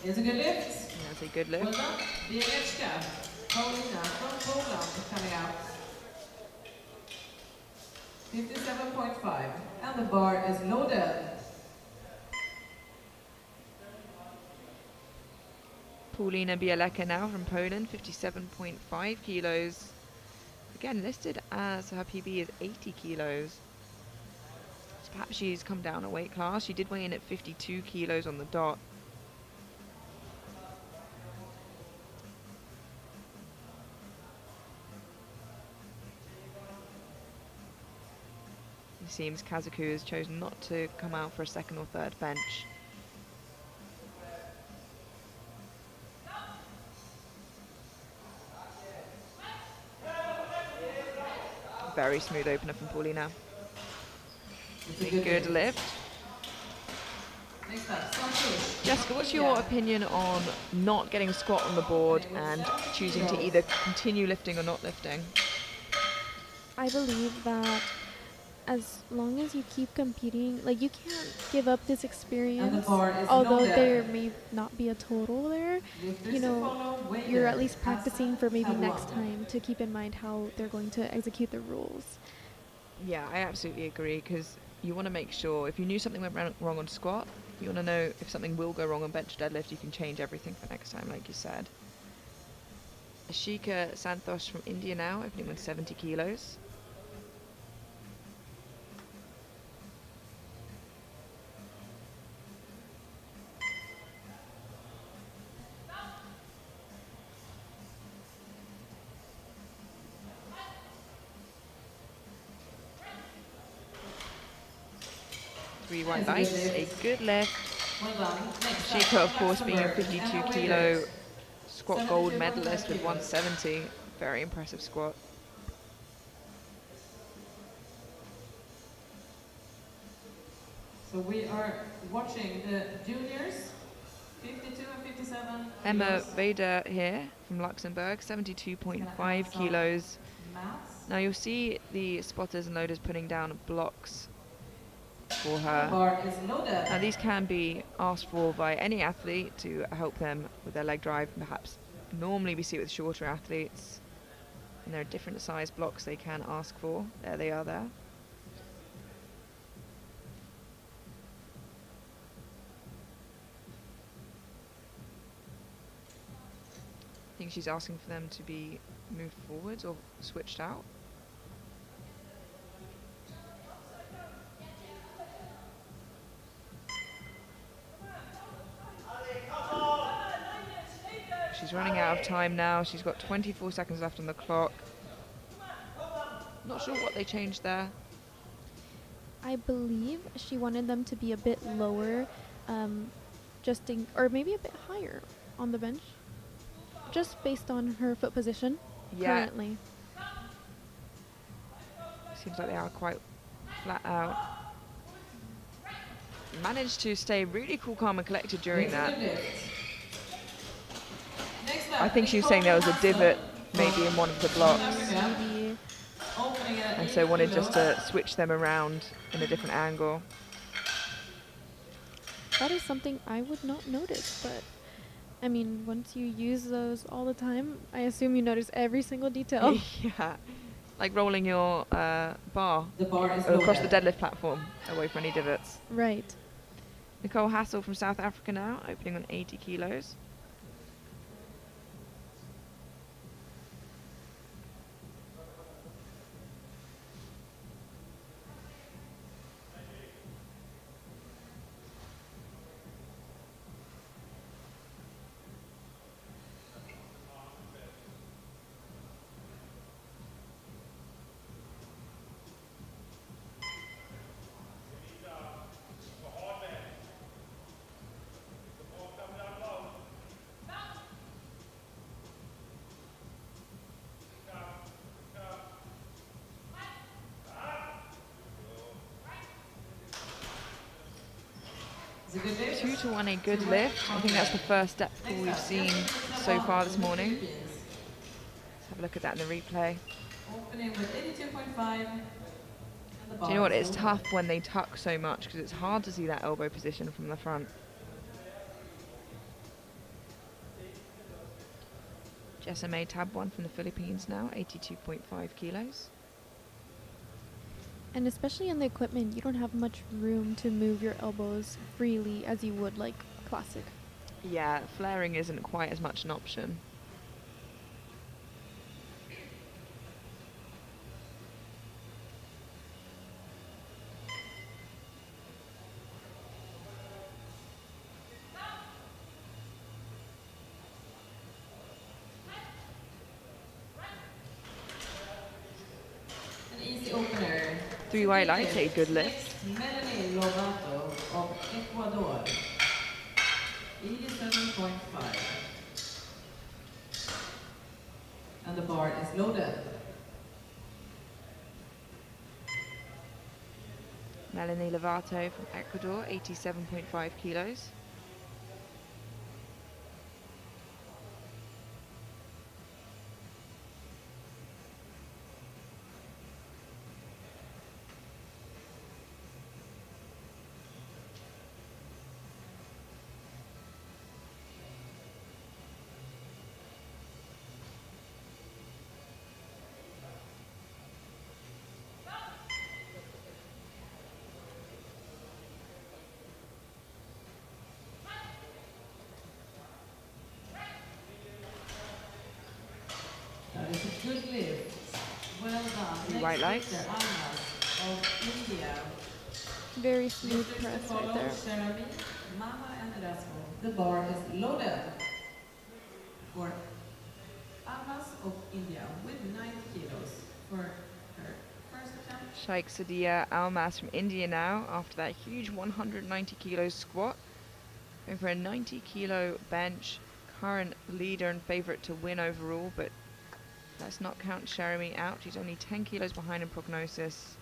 It's a good lift. That's a good Well lift. done. Bieleczka, Paulina from Poland coming out. 57.5. And the bar is loaded. Paulina Bieleka now from Poland, 57.5 kilos. Again, listed as her PB is 80 kilos. So perhaps she's come down a weight class. She did weigh in at 52 kilos on the dot. It seems Kazaku has chosen not to come out for a second or third bench. very smooth opener from Paulina. It's a A good lift. Next up, Santosh. Jessica, what's your opinion on not getting a squat on the board and choosing to either continue lifting or not lifting? I believe that as long as you keep competing, like, you can't give up this experience. bar is Although loaded. there may not be a total there, Lifters you to know, follow, weighted. you're at least practicing for maybe Tab next one. time to keep in mind how they're going to execute the rules. Yeah, I absolutely agree, because you want to make sure if you knew something went wrong on squat, you want to know if something will go wrong on bench deadlift, you can change everything for next time, like you said. Ashika Santosh from India now, opening with 70 kilos. Three white lights, a good lift. Well done. Next up, Ashika, of course, being a Luxembourg, 52 Emma kilo Waiters. squat gold 72.5 medalist with kilos. 170. Very impressive squat. So we are watching the juniors, 52 and 57 Emma kilos. Vader here from Luxembourg, 72.5 kilos. Maths. Now you'll see the spotters and loaders putting down blocks for The her. bar is loaded. Now these can be asked for by any athlete to help them with their leg drive. Perhaps normally we see it with shorter athletes, and there are different size blocks they can ask for. There they are there. I think she's asking for them to be moved forwards or switched out. She's running out of time now. She's got 24 seconds left on the clock. Not sure what they changed there. I believe she wanted them to be a bit lower, or maybe a bit higher on the bench, just based on her foot position currently. Seems like they are quite flat out. Managed to stay really cool, calm and collected during that. I think she was saying there was a divot maybe in one of the blocks, Maybe. and so wanted just to switch them around in a different angle. That is something I would not notice, but I mean, once you use those all the time, I assume you notice every single detail. Yeah, like rolling your bar The bar is across the loaded. deadlift platform away from any divots. Right. Nicole Hassel from South Africa now, opening on 80 kilos. It's a good lift. 2 to 1, a good lift. I think that's the first depth pull we've seen so far this morning. Let's have a look at that in the replay. Opening with 82.5. Do you know what? It's tough when they tuck so much because it's hard to see that elbow position from the front. Jessa May tab 1 from the Philippines now, 82.5 kilos. And especially in the equipment, you don't have much room to move your elbows freely as you would like classic. Yeah, flaring isn't quite as much an option. An easy opener. 3 white lights, a good lift. Melanie Lovato of Ecuador. 87.5. And the bar is loaded. Melanie Lovato from Ecuador, 87.5 kilos. That is a good lift. Well done. Three white lights. Lifter, Alma of India. Very smooth Lifters to press follow, right there. Jeremy, Mama, and Erasmo. The bar is loaded for Almas of India with 90 kilos for her first attempt. Sheikh Sadia Almas from India now, after that huge 190 kilos squat. Going for a 90 kilo bench. Current leader and favourite to win overall, but let's not count Jeremy out. She's only 10 kilos behind in prognosis.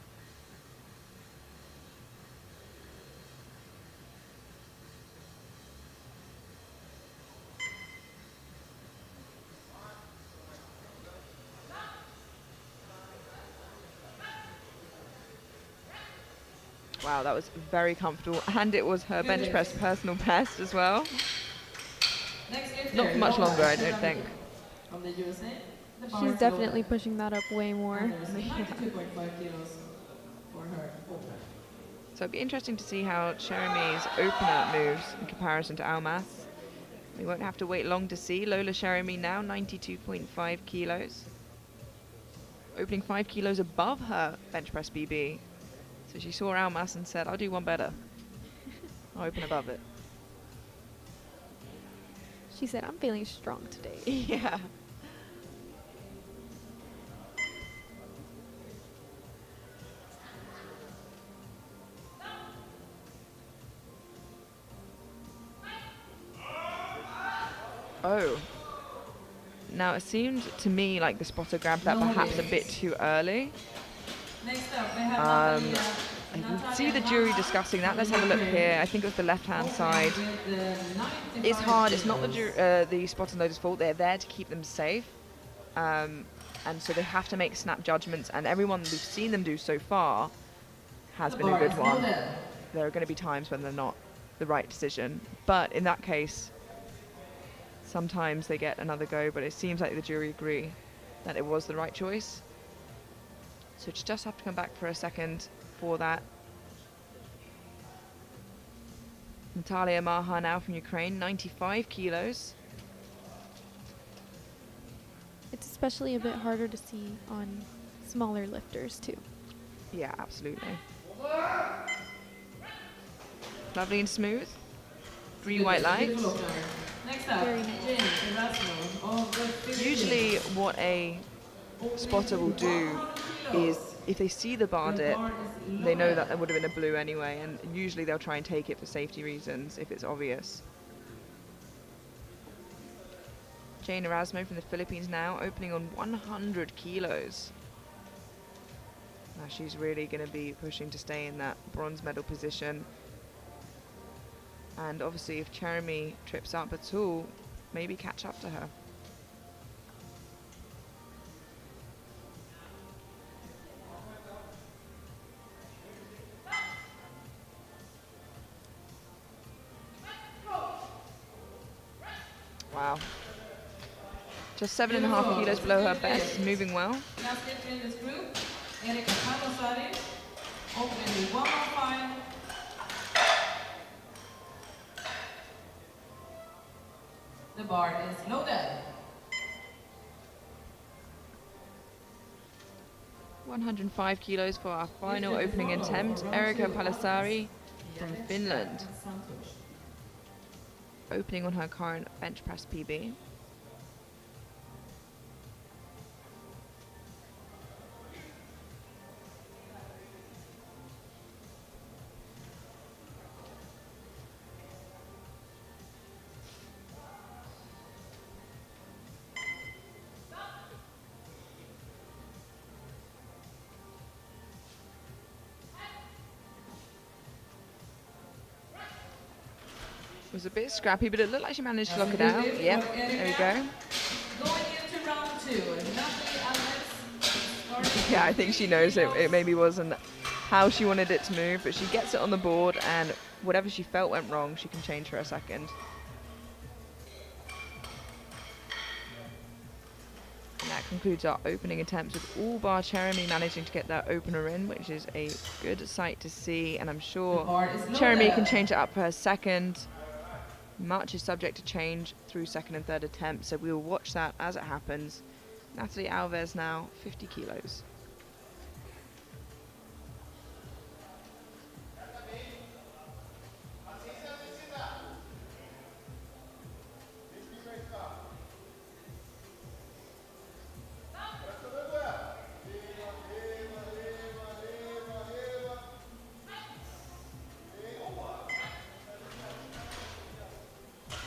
Wow, that was very comfortable, and it was her bench press personal best as well. Next lifter, Not for much Laura longer, I don't Sherami think. From the USA. The bar She's is definitely loaded. pushing that up way more. And there's 92.5 kilos for her open. So it'd be interesting to see how Jeremy's opener moves in comparison to Almas. We won't have to wait long to see. Lola Jeremy now 92.5 kilos. Opening 5 kilos above her bench press BB. So she saw Almas and said, I'll do one better. I'll open above it. She said, I'm feeling strong today. Yeah. Oh. Now it seemed to me like the spotter grabbed that perhaps a bit too early. Next up, we have Natalia. I can see the jury discussing that. Let's have a look here. I think it was the left-hand side. It's hard. It's not the spotter loader's fault. They're there to keep them safe. And so they have to make snap judgments. And everyone we've seen them do so far has been a good one. There are going to be times when they're not the right decision. But in that case, sometimes they get another go. But it seems like the jury agree that it was the right choice. So just have to come back for a second for that. Natalia Maha now from Ukraine, 95 kilos. It's especially a bit harder to see on smaller lifters too. Yeah, absolutely. Lovely and smooth. 3 white lights. Next up, Very nice. James Erasmo of the Philippines. Usually what a spotter will do is if they see the bar dip, they know that there would have been a blue anyway, and usually they'll try and take it for safety reasons if it's obvious. Jane Erasmo from the Philippines now, opening on 100 kilos. Now she's really going to be pushing to stay in that bronze medal position. And obviously if Jeremy trips up at all, maybe catch up to her. Wow. Just 7.5 kilos below her best, moving well. Last lifter in this group, Erika Panosari, opening 105. The bar is loaded. 105 kilos for our final opening attempt. Erika Palasari from Finland, opening on her current bench press PB. was a bit scrappy, but it looked like she managed to That's lock a it good out. lift Yep, for there we Erika. go. Going into round 2, Natalie Alex. starting Yeah, I with think she 50 knows it kilos. maybe wasn't how she wanted it to move, but she gets it on the board, and whatever she felt went wrong, she can change for a second. And that concludes our opening attempts with all bar Jeremy managing to get that opener in, which is a good sight to see, and I'm The sure bar is Jeremy loaded. can change it up for her second. Much is subject to change through second and third attempts, so we will watch that as it happens. Natalie Alves now, 50 kilos.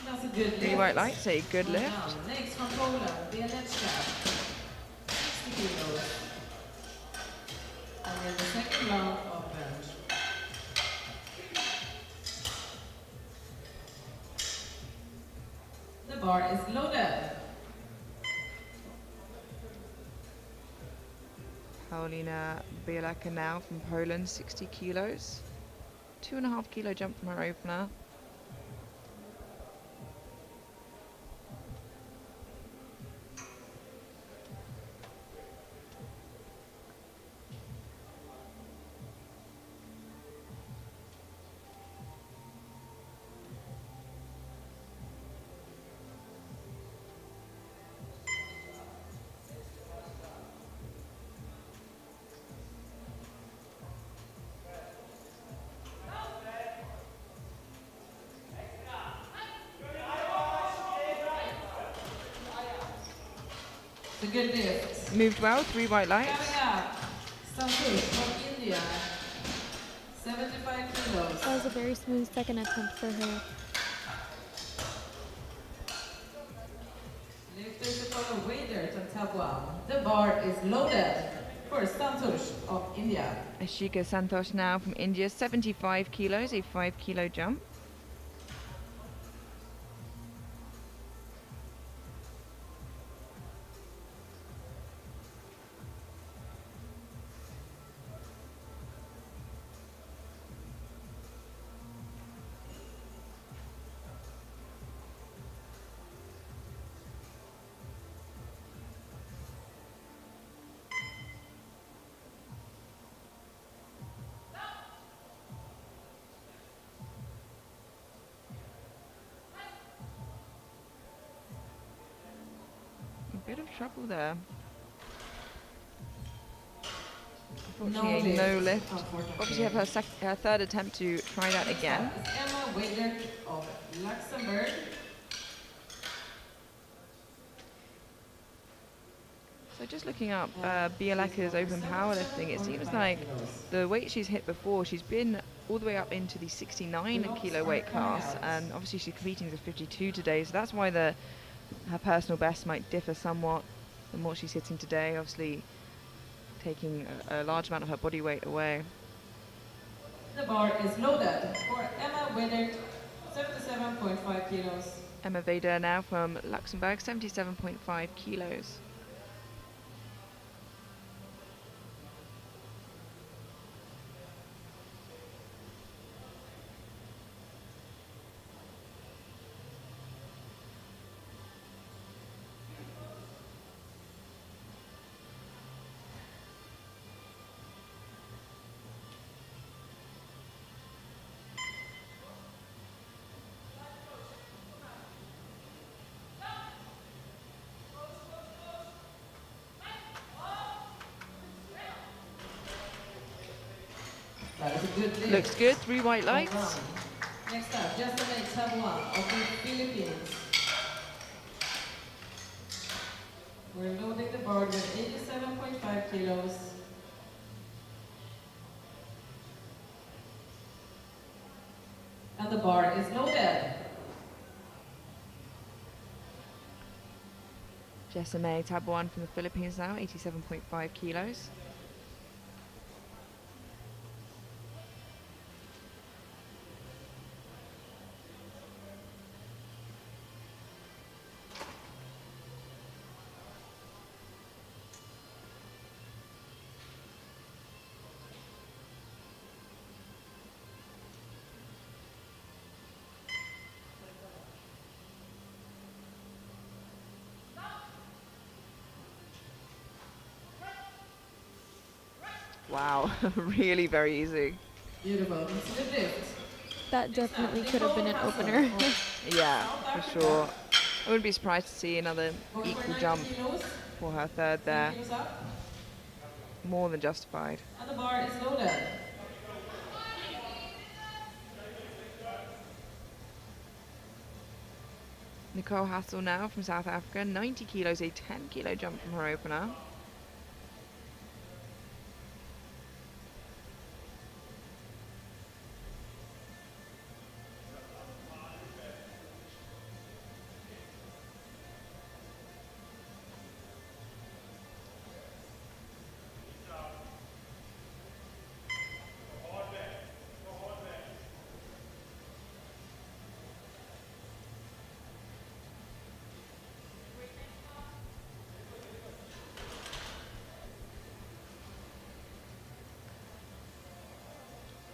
That's a good lift. 3 white lights, a good Well lift. done. Next from Poland, Bieleczka. 60 kilos. And then the second round of bench. The bar is loaded. Paulina Bielaka now from Poland, 60 kilos. 2.5 kilo jump from her opener. It's a good lift. Moved well, 3 white lights. Coming up, Santosh from India. 75 kilos. That was a very smooth second attempt for her. Lifters follow Wader on tab 1. The bar is loaded for Santosh of India. Ashika Santosh now from India, 75 kilos, a 5 kilo jump. A bit of trouble there. Unfortunately, no lift. Obviously, have her third attempt to try that again. It's Emma Wader of Luxembourg. So just looking up Bielaka's open powerlifting, it seems like the weight she's hit before, she's been all the way up into the 69 kilo weight class, and obviously she's competing as a 52 today, so that's why her personal best might differ somewhat than what she's hitting today, obviously taking a large amount of her body weight away. The bar is loaded for Emma Wader, 77.5 kilos. Emma Vader now from Luxembourg, 77.5 kilos. That is a good lift. Looks good, 3 white Well lights. done. Next up, Justin Taiwan of the Philippines. We're loading the board with 87.5 kilos. And the bar is loaded. Jessame Tabuan from the Philippines now, 87.5 kilos. Wow, really very easy. Beautiful. Into the lift. That definitely could have been an opener. Yeah, South for Africa. sure. I wouldn't be surprised to see another Going for equal 90 jump kilos. for her third 10 there. kilos up. More than justified. And the bar is loaded. Nicole Hassel now from South Africa, 90 kilos, a 10 kilo jump from her opener.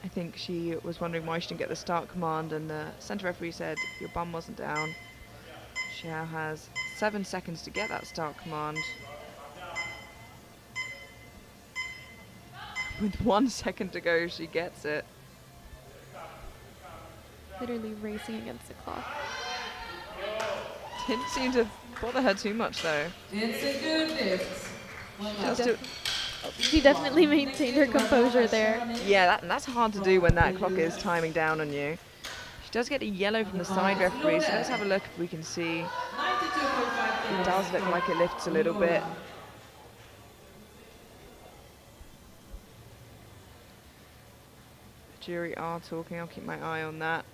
I think she was wondering why she didn't get the start command, and the centre referee said your bum wasn't down. She now has 7 seconds to get that start command. With 1 second to go, she gets it. Literally racing against the clock. Didn't seem to bother her too much though. It's a good lift. Well done. Just to, She definitely maintained her composure there. yeah, that's hard to do when that clock is timing down on you. She does get a yellow from the side referee, so let's have a look if we can see. 92.5 It kilos. does look like it lifts a little bit. Jury are talking, I'll keep my eye on that.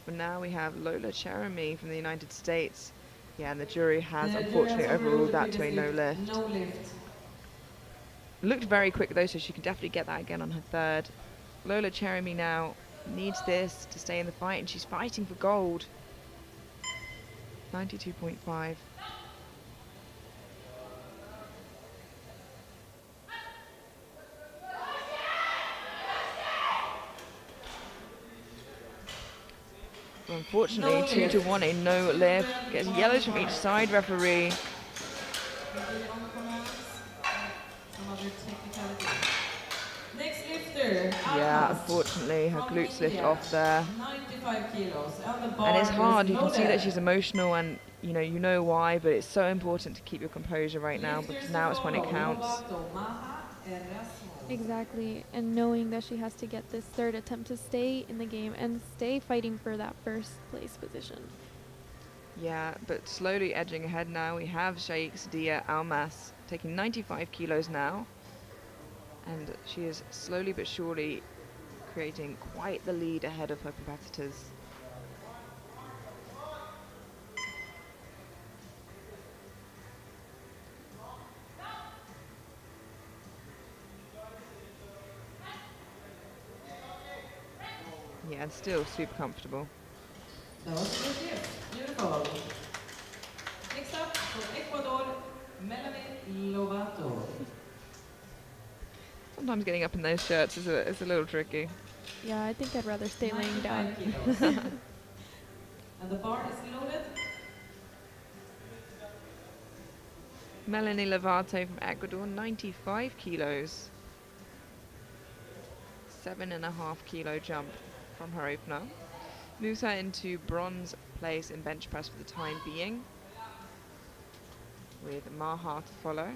For now we have Lola Cherami from the United States. Yeah, and the jury has unfortunately overruled that to a no lift. No lift. Looked very quick though, so she can definitely get that again on her third. Lola Cherami now needs this to stay in the fight, and she's fighting for gold. 92.5. Well, unfortunately, No 2 to lift. 1, a no lift. Gets yellows from each side referee. Some other technicalities. Next lifter. Yeah, Almas unfortunately, her from glutes lift India, off there. 95 kilos. And the bar And it's hard, is you can see that loaded. she's emotional, and you know why, but it's so important to keep your composure right now, because Lifters now to it's when it follow. counts. Lovato, Maha, Erasmo. Exactly, and knowing that she has to get this third attempt to stay in the game and stay fighting for that first place position. Yeah, but slowly edging ahead now, we have Sheikh Sadia Almas taking 95 kilos now, and she is slowly but surely creating quite the lead ahead of her competitors. Yeah, and still super comfortable. That was a good lift. Beautiful. Next up, from Ecuador, Melanie Lovato. Sometimes getting up in those shirts is a little tricky. Yeah, I think I'd rather stay laying down. 95 kilos. And the bar is loaded. Melanie Lovato from Ecuador, 95 kilos. 7.5 kilo jump from her opener. Moves her into bronze place in bench press for the time being, with Maha to follow.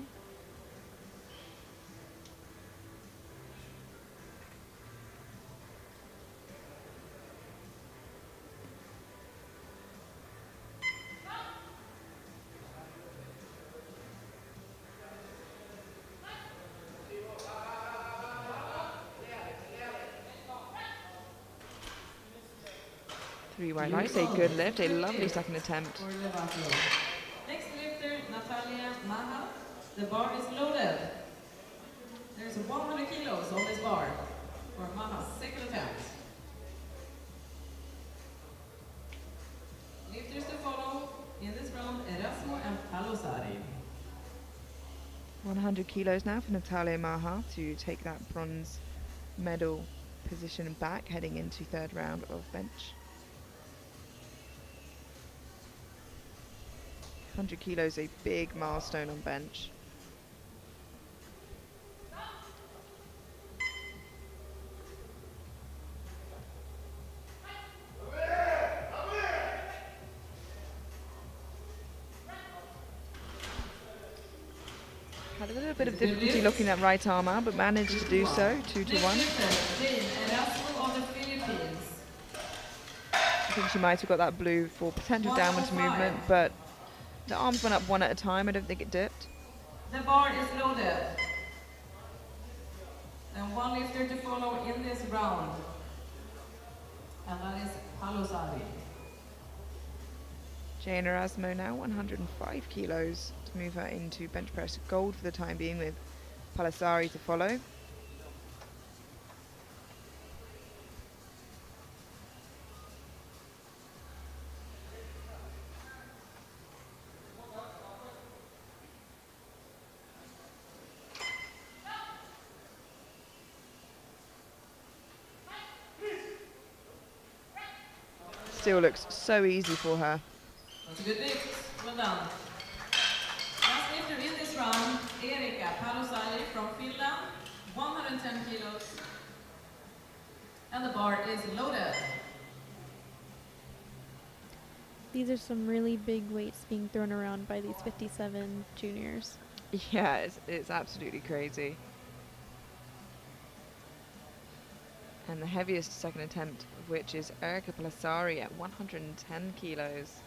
Three white lights, a good lift, a lovely second attempt. For Lovato. Next lifter, Natalia Maha. The bar is loaded. There's 100 kilos on this bar for Maha's second attempt. Lifters to follow in this round, Erasmo and Palosari. 100 kilos now for Natalia Maha to take that bronze medal position back, heading into third round of bench. 100 kilos, a big milestone on bench. had a little bit of difficulty locking that right arm out, but managed to do so, 2-1. On the Philippines. I think she might have got that blue for potential downwards movement, but the arms went up one at a time. I don't think it dipped. The bar is loaded. And one lifter to follow in this round. And that is Palosari. Jane Erasmo now 105 kilos to move her into bench press gold for the time being, with Palasari to follow. Still looks so easy for her. That's a good lift. Well done. Last lifter in this round, Erika Palosari from Finland, 110 kilos. And the bar is loaded. These are some really big weights being thrown around by these 57 juniors. Yeah, it's absolutely crazy. And the heaviest second attempt, which is Erika Palasari at 110 kilos.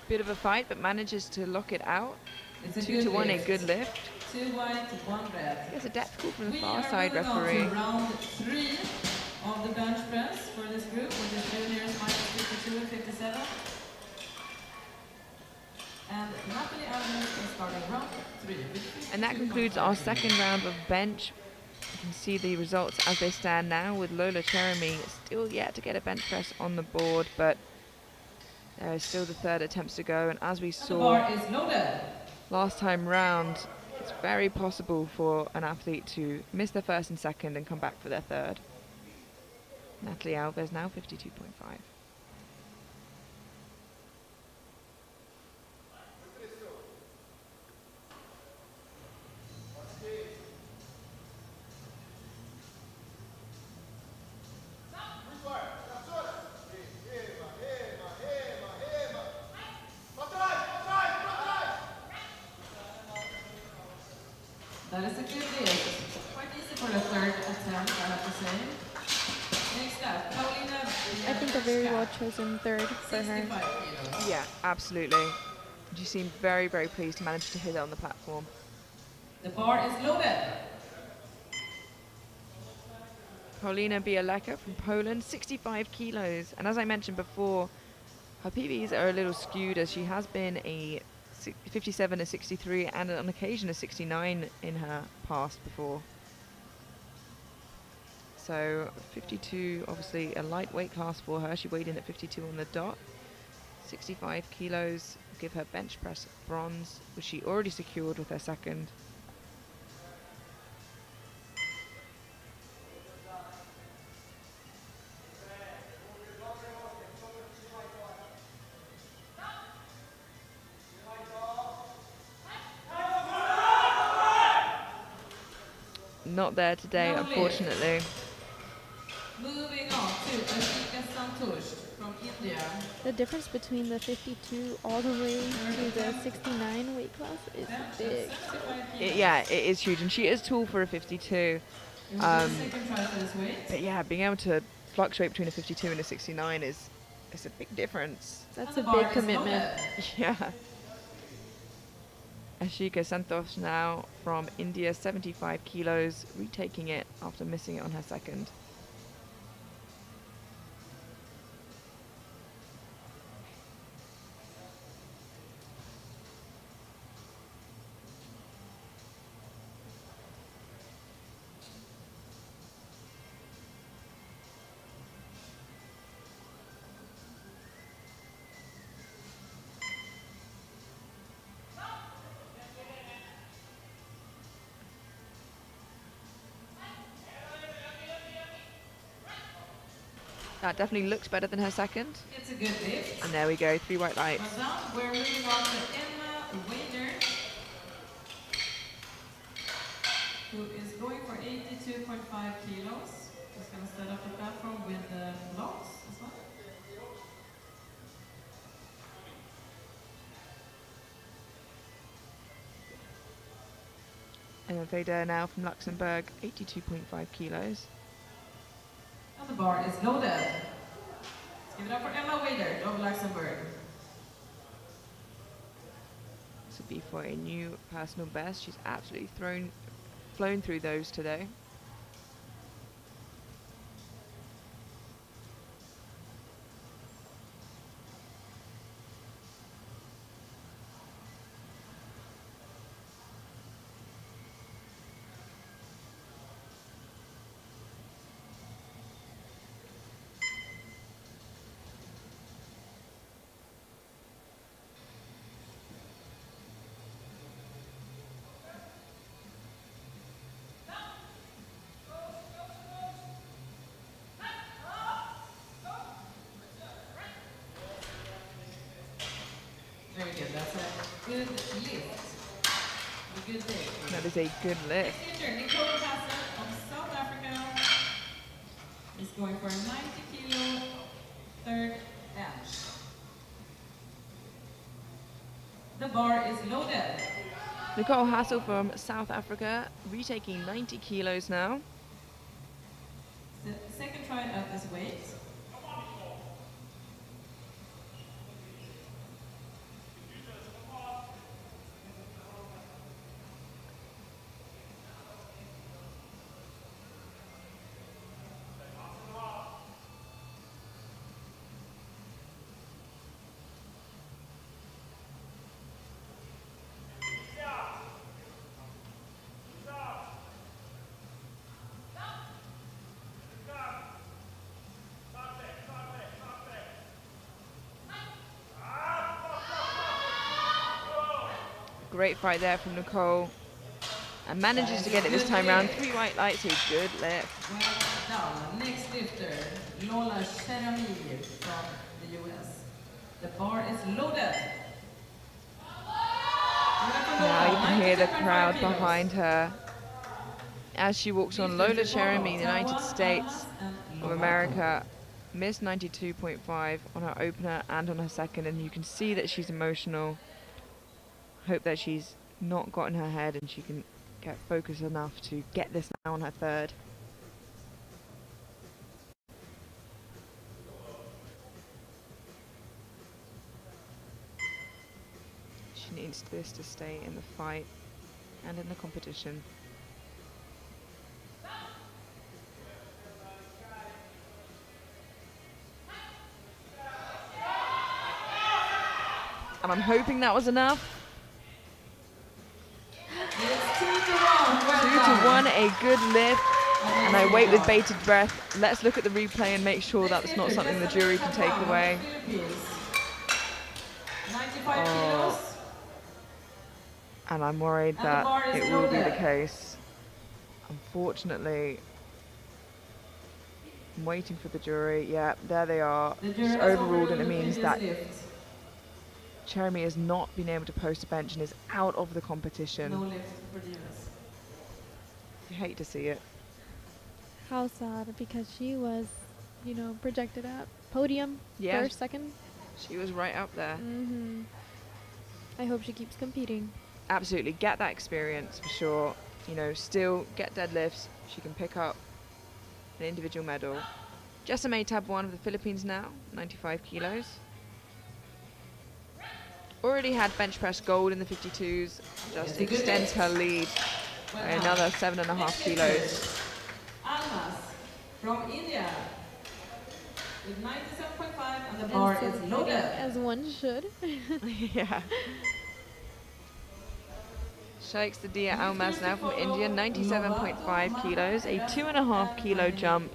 Bit of a fight, but manages to lock it out. It's a 2-1, a lift. good lift. 2 white, 1 red. There's a depth call from the We far are side moving on referee. to round 3 of the bench press for this group, which is juniors minus 52 and 57. And Natalie Adams is starting round 3. And that concludes our second round of bench. You can see the results as they stand now, with Lola Cherami still yet to get a bench press on the board, but there is still the third attempts to go. And as we The saw bar is loaded. last time round, it's very possible for an athlete to miss their first and second and come back for their third. Natalie Alves now 52.5. That is a good lift. Quite easy for the third attempt, I have to say. Next up, Paulina. I think a very well chosen third for her. 65 kilos. Yeah, absolutely. She seemed very, very pleased to manage to hit it on the platform. The bar is loaded. Paulina Bialeka from Poland, 65 kilos. And as I mentioned before, her PBs are a little skewed, as she has been a 57, a 63, and on occasion a 69 in her past before. So 52, obviously a lightweight class for her. She weighed in at 52 on the dot. 65 kilos, give her bench press bronze, which she already secured with her second. Not there today, No lift. unfortunately. Moving on to Ashika Santosh from India. The difference between the 52 all the way to the 69 weight class is big. 65 kilos. Yeah, it is huge, and she is tall for a 52. It was the second try for this weight. But yeah, being able to fluctuate between a 52 and a 69 is a big difference. That's And a the bar big is commitment. loaded. Yeah. Ashika Santosh now from India, 75 kilos, retaking it after missing it on her second. That definitely looks better than her second. It's a good lift. And there we go, 3 white lights. Well done. We're moving on to Emma Wader, who is going for 82.5 kilos. Just going to set up the platform with the blocks as well. Emma Vader now from Luxembourg, 82.5 kilos. And the bar is loaded. Let's give it up for Emma Wader of Luxembourg. This would be for a new personal best. She's absolutely flown through those today. Very good. That's a good lift. A good day. That is a good lift. Next lifter, Nicole Hassel of South Africa, is going for a 90 kilo third bench. The bar is loaded. Nicole Hassel from South Africa, retaking 90 kilos now. The second try at this weight. Great fight there from Nicole. And manages to get it this time round. 3 white lights, a good lift. Well done. Next lifter, Lola Cheramir from the US. The bar is loaded. Now you can hear the crowd behind her as she walks on. Lola Cherami, the United States of America, missed 92.5 on her opener and on her second, and you can see that she's emotional. Hope that she's not got in her head and she can get focused enough to get this now on her third. She needs this to stay in the fight and in the competition. And I'm hoping that was enough. It's 2 to 1. Well 2 to 1, a good lift. And I wait with bated breath. Let's look at the replay and make sure that's not something the jury can take away. 95 kilos. And I'm worried And the that bar is it will be the loaded. case. Unfortunately, I'm waiting for the jury. Yeah, there they are. The jury It's has overruled, and it means this that lift. Cherami has not been able to post a bench and is out of the competition. No lift for the US. You hate to see it. How sad, because she was, you know, projected at podium, Yeah. first, second. She was right up there. I hope she keeps competing. Absolutely, get that experience for sure. You know, still get deadlifts. She can pick up an individual medal. Jessame Tabwan of the Philippines now, 95 kilos. Already had bench press gold in the 52s. Just extends her lead by another 7.5 kilos. Almas from India with 97.5, and the bar is loaded. As one should. Yeah. Shakes the Dia Almas now from India, 97.5 kilos, a 2.5 kilo jump.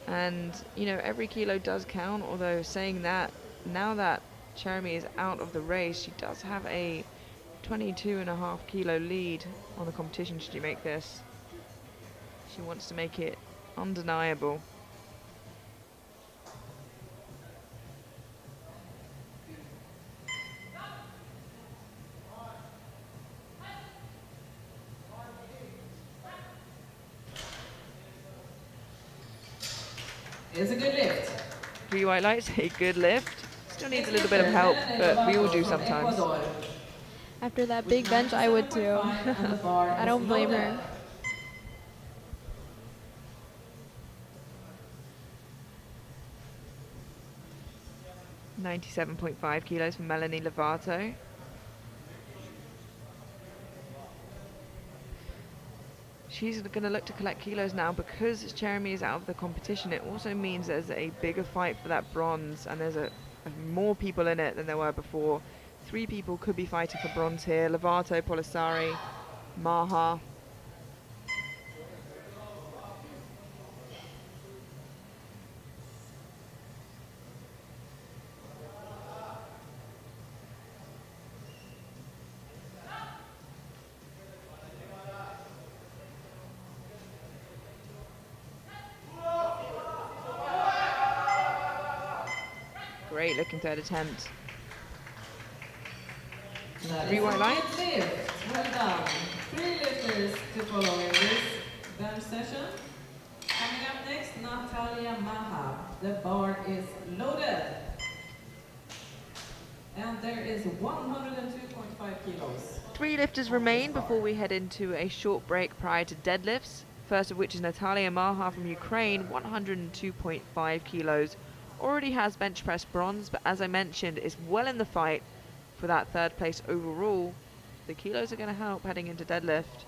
And, you know, every kilo does count, although saying that, now that Cherami is out of the race, she does have a 22.5 kilo lead on the competition should you make this. She wants to make it undeniable. is a good lift. 3 white lights, a good lift. Still needs a Next little bit of lifter, help, Melanie but we all Lovato do from sometimes. Ecuador, After that with big bench, I would too. 97.5, and the bar I is don't blame loaded. her. 97.5 kilos from Melanie Lovato. She's going to look to collect kilos now because Jeremy is out of the competition. It also means there's a bigger fight for that bronze, and there's more people in it than there were before. 3 people could be fighting for bronze here: Lovato, Polisari, Maha. Great looking third attempt. That 3 is white a lights. good lift. Well done. 3 lifters to follow in this bench session. Coming up next, Natalia Maha. The bar is loaded. And there is 102.5 kilos. 3 lifters remain before we head into a short break prior to deadlifts. First of which is Natalia Maha from Ukraine, 102.5 kilos. Already has bench press bronze, but as I mentioned, is well in the fight for that 3rd place overall. The kilos are going to help heading into deadlift.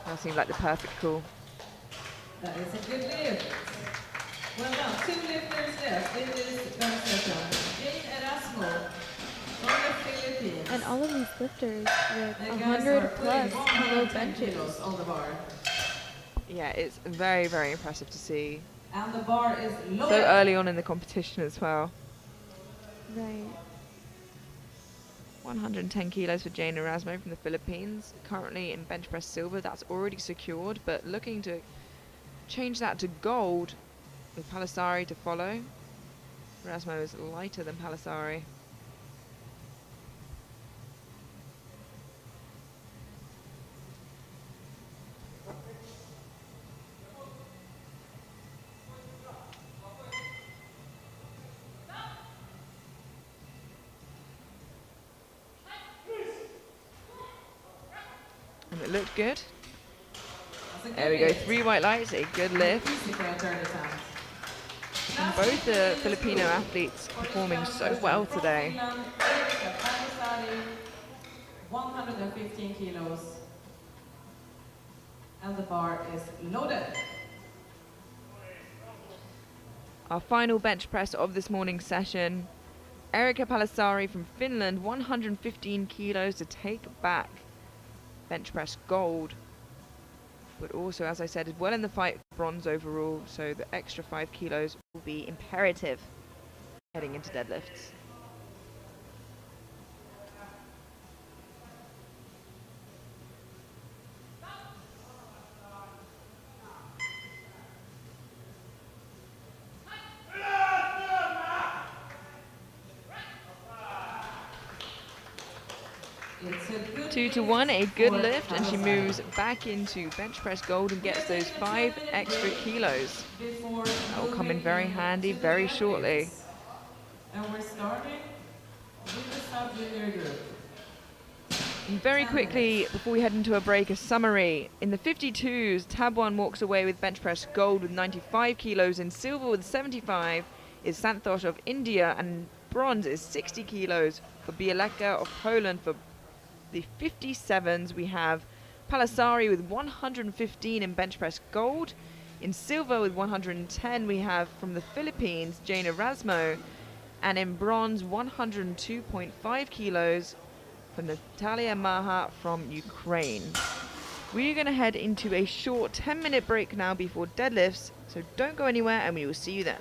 That seemed like the perfect call. That is a good lift. Well done. 2 lifters left in this bench session. Jane Erasmo from the Philippines. And all of these lifters with The guys are 100 plus putting kilo 110 kilos benches. on the bar. Yeah, it's very, very impressive to see. And the bar is loaded. So early on in the competition as well. Right. 110 kilos for Jane Erasmo from the Philippines. Currently in bench press silver, that's already secured, but looking to change that to gold with Palisari to follow. Erasmo is lighter than Palisari. And it looked good. There we go, 3 white lights, a good lift. And both the Filipino athletes performing so well today. 115 kilos. And the bar is loaded. Our final bench press of this morning's session. Erika Palisari from Finland, 115 kilos to take back bench press gold. But also, as I said, is well in the fight for bronze overall, so the extra 5 kilos will be imperative heading into deadlifts. It's a good 2 to 1, a good for lift, and she Palisari. moves back into bench press gold and gets those 5 extra kilos. Before That will come in moving very handy to the very deadlifts. shortly. And we're starting with the sub-junior group. And very quickly, before we head into a break, a summary. In the 52s, Tabwan walks away with bench press gold with 95 kilos. In silver with 75 is Santosh of India, and bronze is 60 kilos for Bieleka of Poland. For the 57s, we have Palisari with 115 in bench press gold. In silver with 110, we have from the Philippines, Jane Erasmo. And in bronze, 102.5 kilos for Natalia Maha from Ukraine. We're going to head into a short 10-minute break now before deadlifts, so don't go anywhere and we will see you then.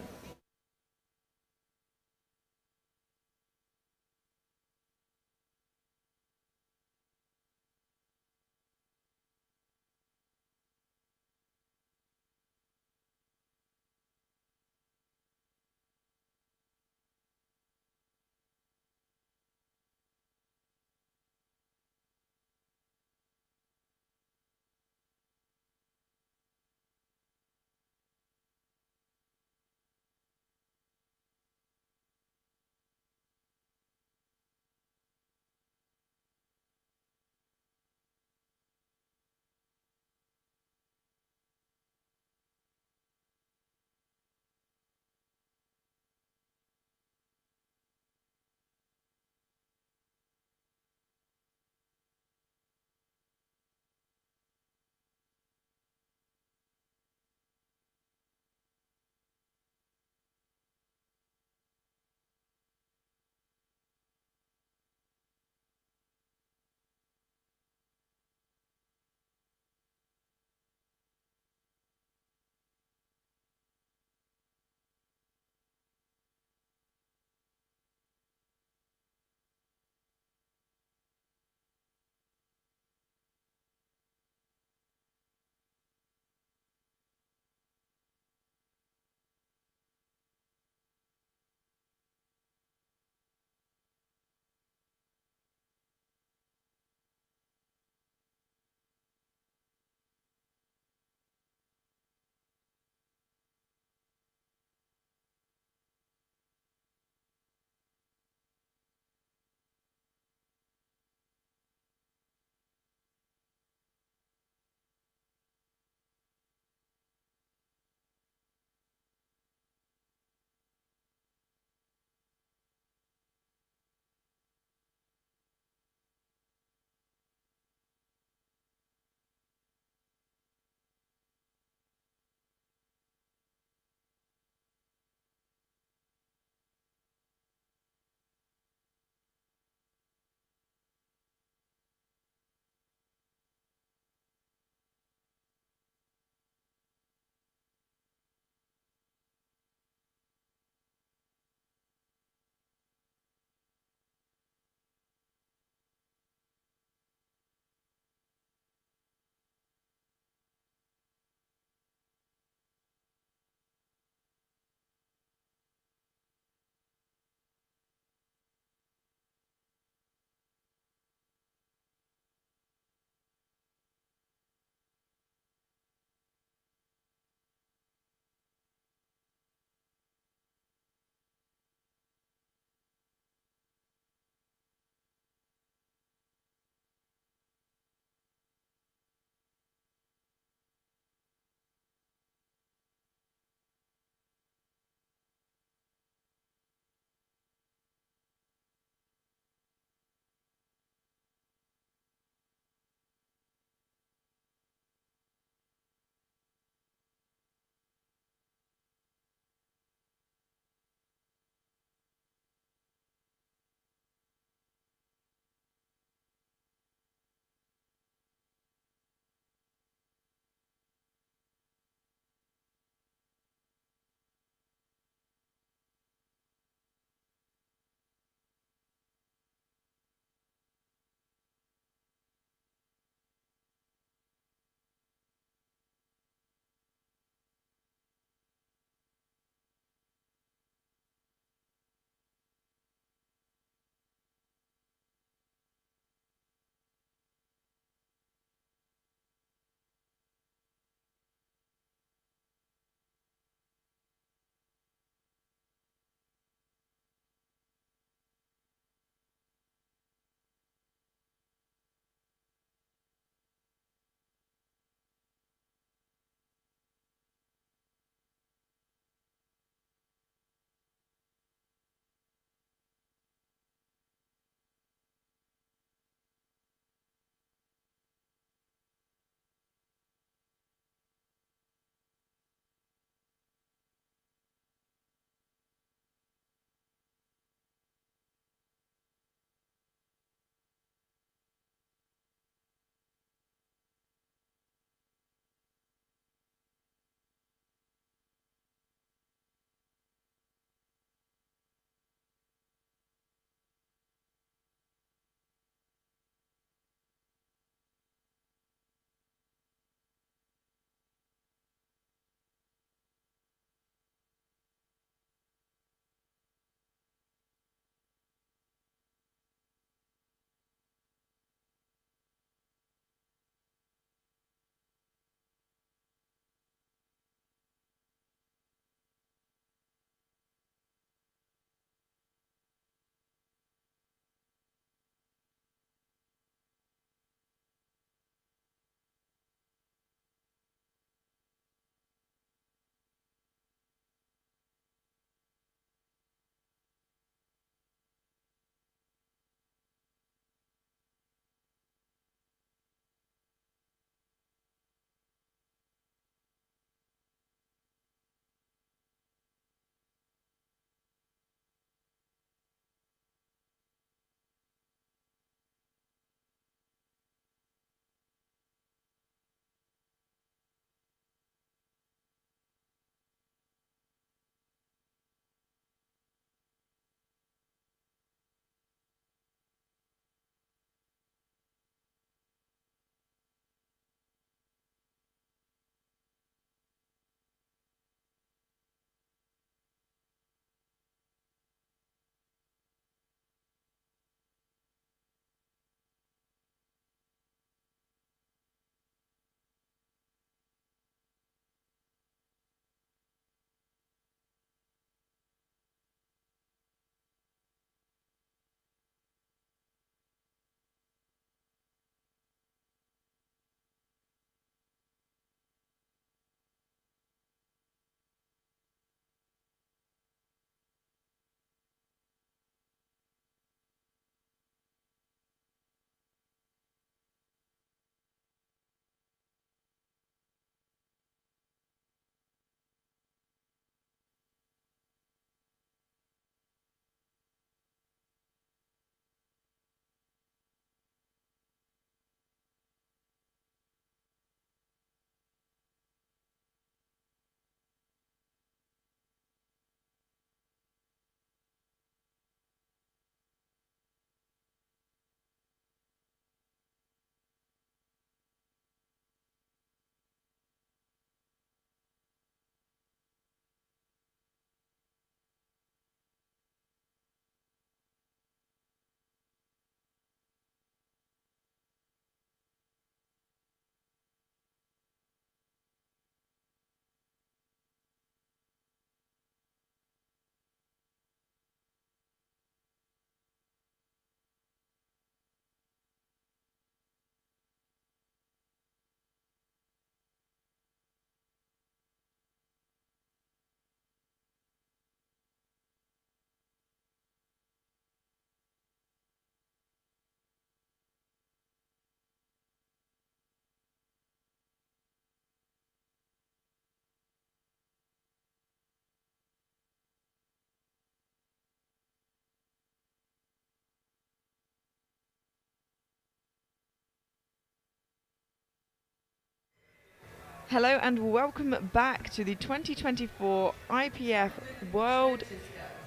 Hello and welcome back to the 2024 IPF World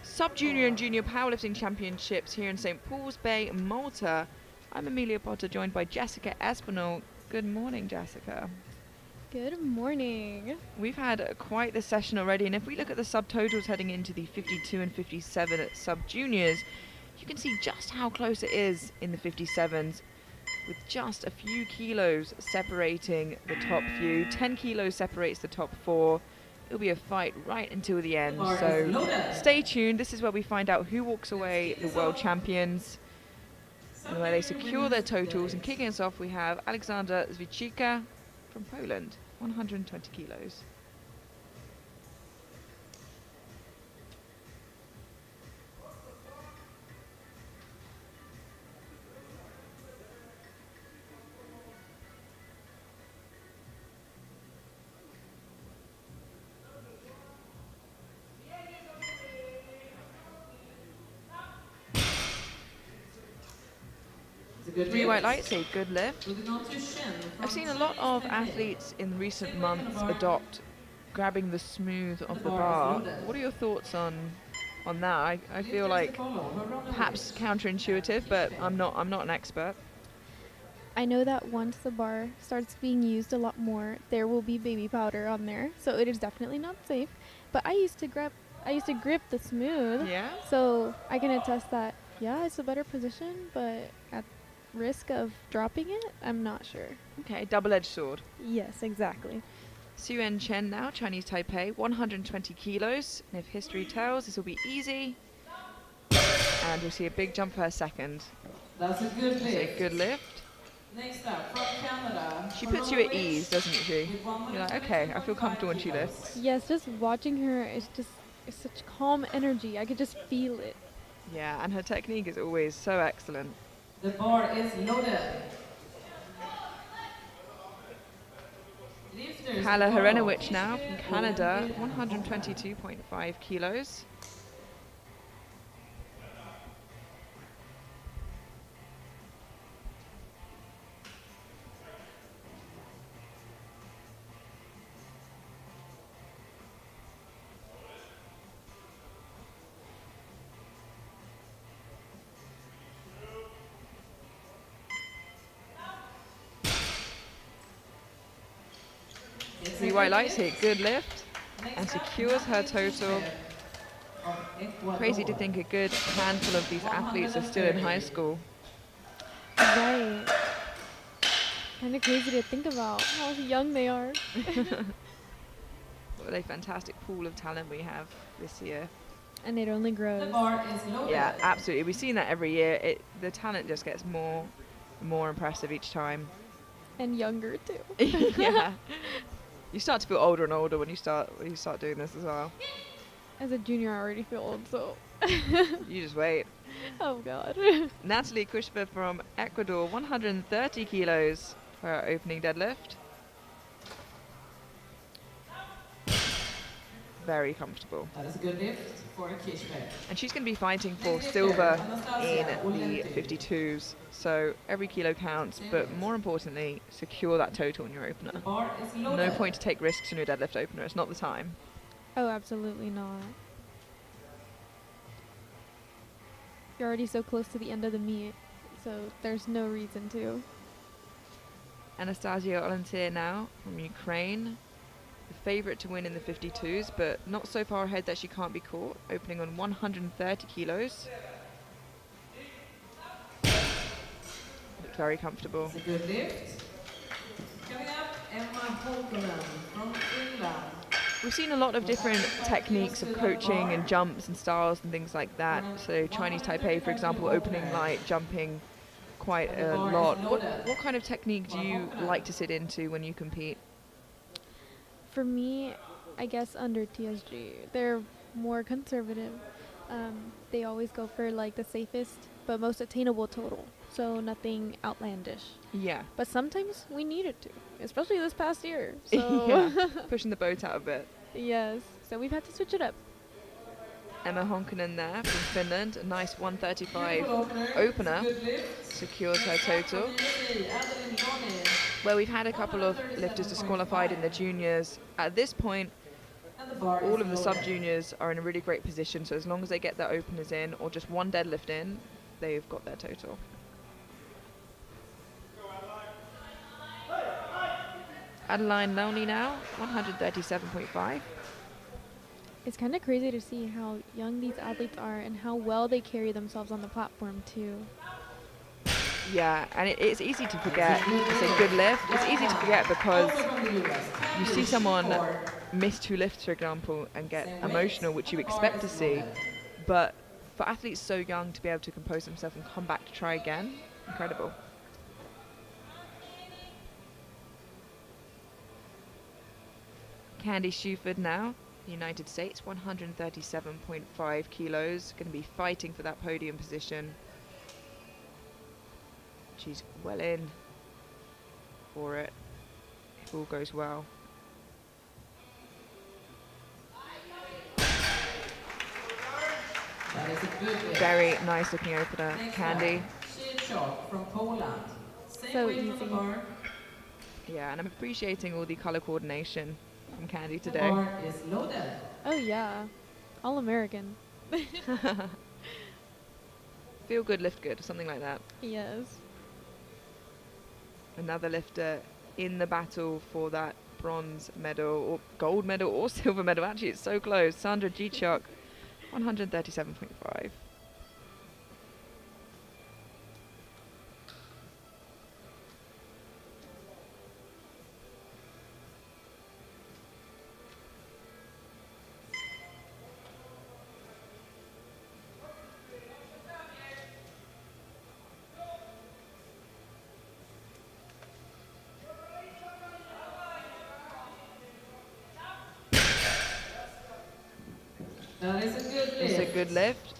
Sub-Junior and Junior Powerlifting Championships here in St. Paul's Bay, Malta. I'm Amelia Potter, joined by Jessica Espinal. Good morning, Jessica. Good morning. We've had quite the session already, and if we look at the subtotals heading into the 52 and 57 at sub-juniors, you can see just how close it is in the 57s, with just a few kilos separating the top few. 10 kilos separates the top 4. It'll be a fight right until the end, so stay tuned. This is where we find out who walks away the world champions and where they secure their totals. And kicking us off, we have Alexander Zwichika from Poland, 120 kilos. Three white lights, a good lift. I've seen a lot of athletes in recent months adopt grabbing the smooth of the bar. What are your thoughts on that? I feel like perhaps counterintuitive, but I'm not an expert. I know that once the bar starts being used a lot more, there will be baby powder on there, so it is definitely not safe. But I used to grip the smooth. Yeah. So I can attest that, yeah, it's a better position, but at risk of dropping it, I'm not sure. Okay, double-edged sword. Yes, exactly. Suen Chen now, Chinese Taipei, 120 kilos. And if history tells, this will be easy. And we'll see a big jump for her second. That's a good lift. A good lift. Next up, from Canada. She puts you at ease, doesn't she? You're like, okay, I feel comfortable when she lifts. Yes, just watching her is such calm energy. I could just feel it. Yeah, and her technique is always so excellent. The bar is loaded. Hala Herenowicz now from Canada, 122.5 kilos. Three white lights here, good lift, and secures her total. Crazy to think a good handful of these athletes are still in high school. Right. Kind of crazy to think about how young they are. What a fantastic pool of talent we have this year. And it only grows. The bar is loaded. Yeah, absolutely. We've seen that every year. The talent just gets more and more impressive each time. And younger too. Yeah. You start to feel older and older when you start doing this as well. As a junior, I already feel old, so. You just wait. Oh God. Natalie Kushba from Ecuador, 130 kilos for her opening deadlift. Very comfortable. That is a good lift for Kishbe. And she's going to be fighting for silver in the 52s. So every kilo counts, but more importantly, secure that total in your opener. The bar is loaded. No point to take risks in your deadlift opener. It's not the time. Oh, absolutely not. You're already so close to the end of the meet, so there's no reason to. Anastasia Olentir now from Ukraine. The favourite to win in the 52s, but not so far ahead that she can't be caught. Opening on 130 kilos. Looked very comfortable. It's a good lift. Coming up, Emma Holkonen from Finland. We've seen a lot of different techniques of coaching and jumps and styles and things like that. So Chinese Taipei, for example, opening light, jumping quite a lot. What kind of technique do you like to sit into when you compete? For me, I guess under TSG, they're more conservative. They always go for like the safest but most attainable total, so nothing outlandish. Yeah. But sometimes we needed to, especially this past year. So Yeah. Pushing the boat out a bit. yes, so we've had to switch it up. Emma Honkanen there from Finland, a nice 135 opener, secures her total. Adeline Lonnie. Well, we've had a couple of lifters disqualified in the juniors. At this point, And the bar all is of the loaded. sub-juniors are in a really great position, so as long as they get their openers in or just one deadlift in, they've got their total. Adeline Lonely now, 137.5. It's kind of crazy to see how young these athletes are and how well they carry themselves on the platform too. Yeah, and it's easy to forget. It's a good lift. It's easy to forget because Also from the US. you see someone 64. miss 2 lifts, for example, and get Same weight. emotional, which you And the bar expect to is see. loaded. But for athletes so young to be able to compose themselves and come back to try again, incredible. Candy Shuford now, United States, 137.5 kilos, going to be fighting for that podium position. She's well in for it, if all goes well. That is a good lift. Very nice looking opener, Next Candy. one, Shishok from Poland. Same So weight on the easy. bar. Yeah, and I'm appreciating all the color coordination from Candy The today. bar is loaded. Oh yeah, all American. Feel good, lift good, something like that. Yes. Another lifter in the battle for that bronze medal or gold medal or silver medal. Actually, it's so close. Sandra Gichuk, 137.5. That is a good lift. It's a good lift.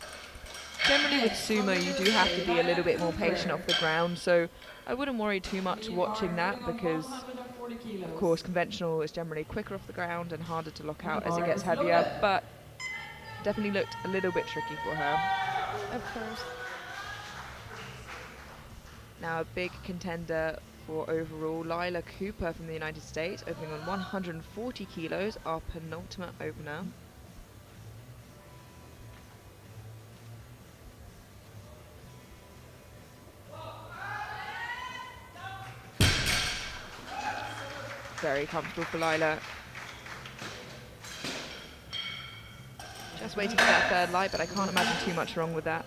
Generally with sumo, you do have to be a little bit more patient off the ground, so I wouldn't worry too much watching that because, of course, conventional is generally quicker off the ground and harder to lock out as it gets heavier, but definitely looked a little bit tricky for her. Of course. Now a big contender for overall, Lila Cooper from the United States, opening on 140 kilos, our penultimate opener. Very comfortable for Lila. Just waiting for that third light, but I can't imagine too much wrong with that.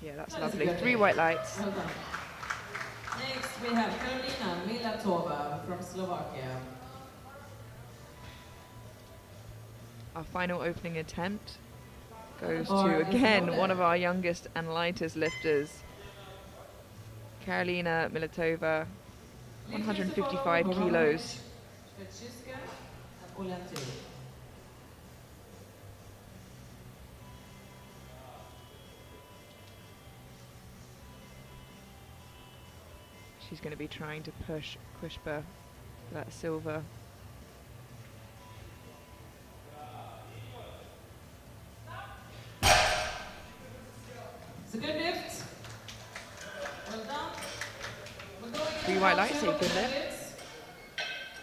Yeah, that's lovely. 3 white lights. Well done. Next we have Karolina Milatova from Slovakia. Our final opening attempt goes to, again, one of our youngest and lightest lifters, Karolina Milatova, 155 kilos. Shvetshiska and Olentu. She's going to be trying to push Kushba for that silver. It's a good lift. Well done. We're going 3 white lights, a good lift.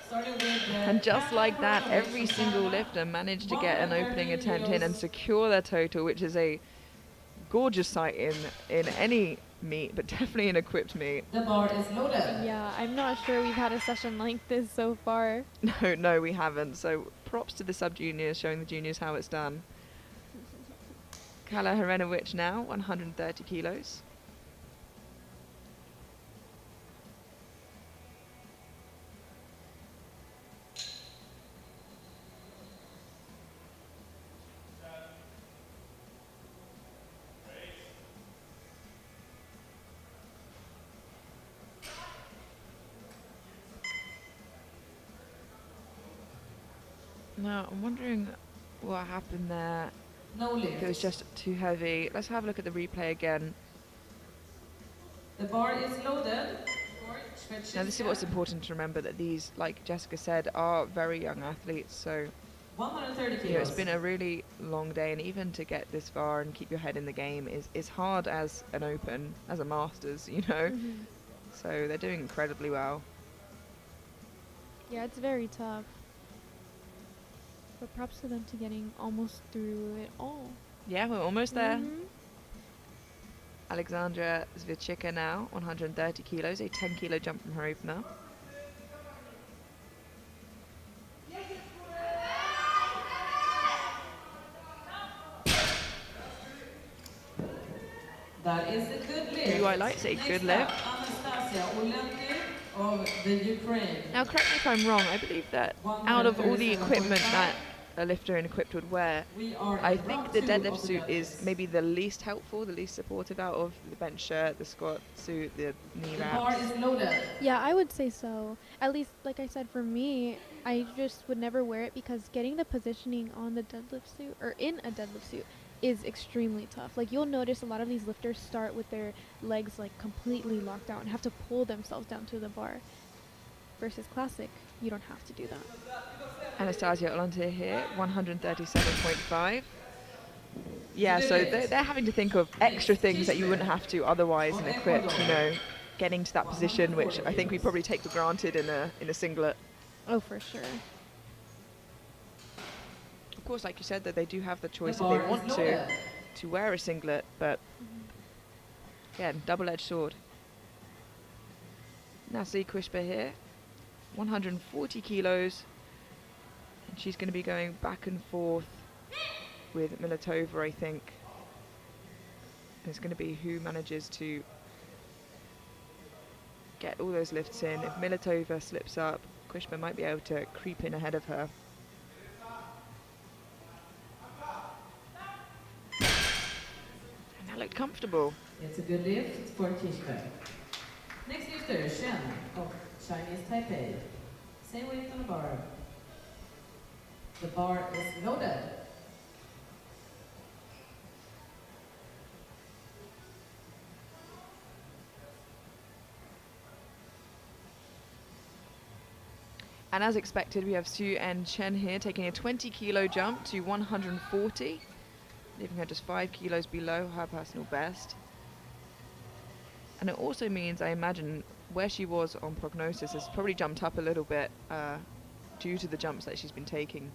Starting with And just like that, every single lifter managed to get an opening attempt in and secure their total, which is a gorgeous sight in any meet, but definitely an equipped meet. the bar is loaded. Yeah, I'm not sure we've had a session like this so far. No, we haven't. So props to the sub-juniors, showing the juniors how it's done. Kala Herenovic now, 130 kilos. Now, I'm wondering what happened there. No lift. It was just too heavy. Let's have a look at the replay again. The bar is loaded. Now, this is what's important to remember, that these, like Jessica said, are very young athletes, so 130 kilos. You know, it's been a really long day, and even to get this far and keep your head in the game is hard as an open, as a masters, you know. Mhm. So they're doing incredibly well. Yeah, it's very tough. But props to them to getting almost through it all. Yeah, we're almost there. Mhm. Alexandra Zvichika now, 130 kilos, a 10 kilo jump from her opener. That is a good lift. Three white lights, a good lift. Anastasia Olenty of the Ukraine. Now, correct me if I'm wrong, I believe that out of all the equipment that a lifter and equipped would wear, I think the deadlift suit is maybe the least helpful, the least supportive out of the bench shirt, the squat suit, the knee The bar wraps. is loaded. Yeah, I would say so. At least, like I said, for me, I just would never wear it because getting the positioning on the deadlift suit or in a deadlift suit is extremely tough. Like you'll notice a lot of these lifters start with their legs like completely locked out and have to pull themselves down to the bar. Versus classic, you don't have to do that. Anastasia Olenty here, 137.5. Yeah, so they're having to think of extra things that you wouldn't have to otherwise in equipped, you know, getting to that position, which I think we probably take for granted in a singlet. Oh, for sure. Of course, like you said, that they do have the choice if they want to wear a singlet, but again, double-edged sword. Nasi Kushba here, 140 kilos. And she's going to be going back and forth with Militova, I think. And it's going to be who manages to get all those lifts in. If Militova slips up, Kushba might be able to creep in ahead of her. And that looked comfortable. It's a good lift for Kishka. Next lifter, Shen of Chinese Taipei. Same weight on the bar. The bar is loaded. And as expected, we have Su and Chen here taking a 20 kilo jump to 140, leaving her just 5 kilos below her personal best. And it also means, I imagine, where she was on prognosis has probably jumped up a little bit due to the jumps that she's been taking.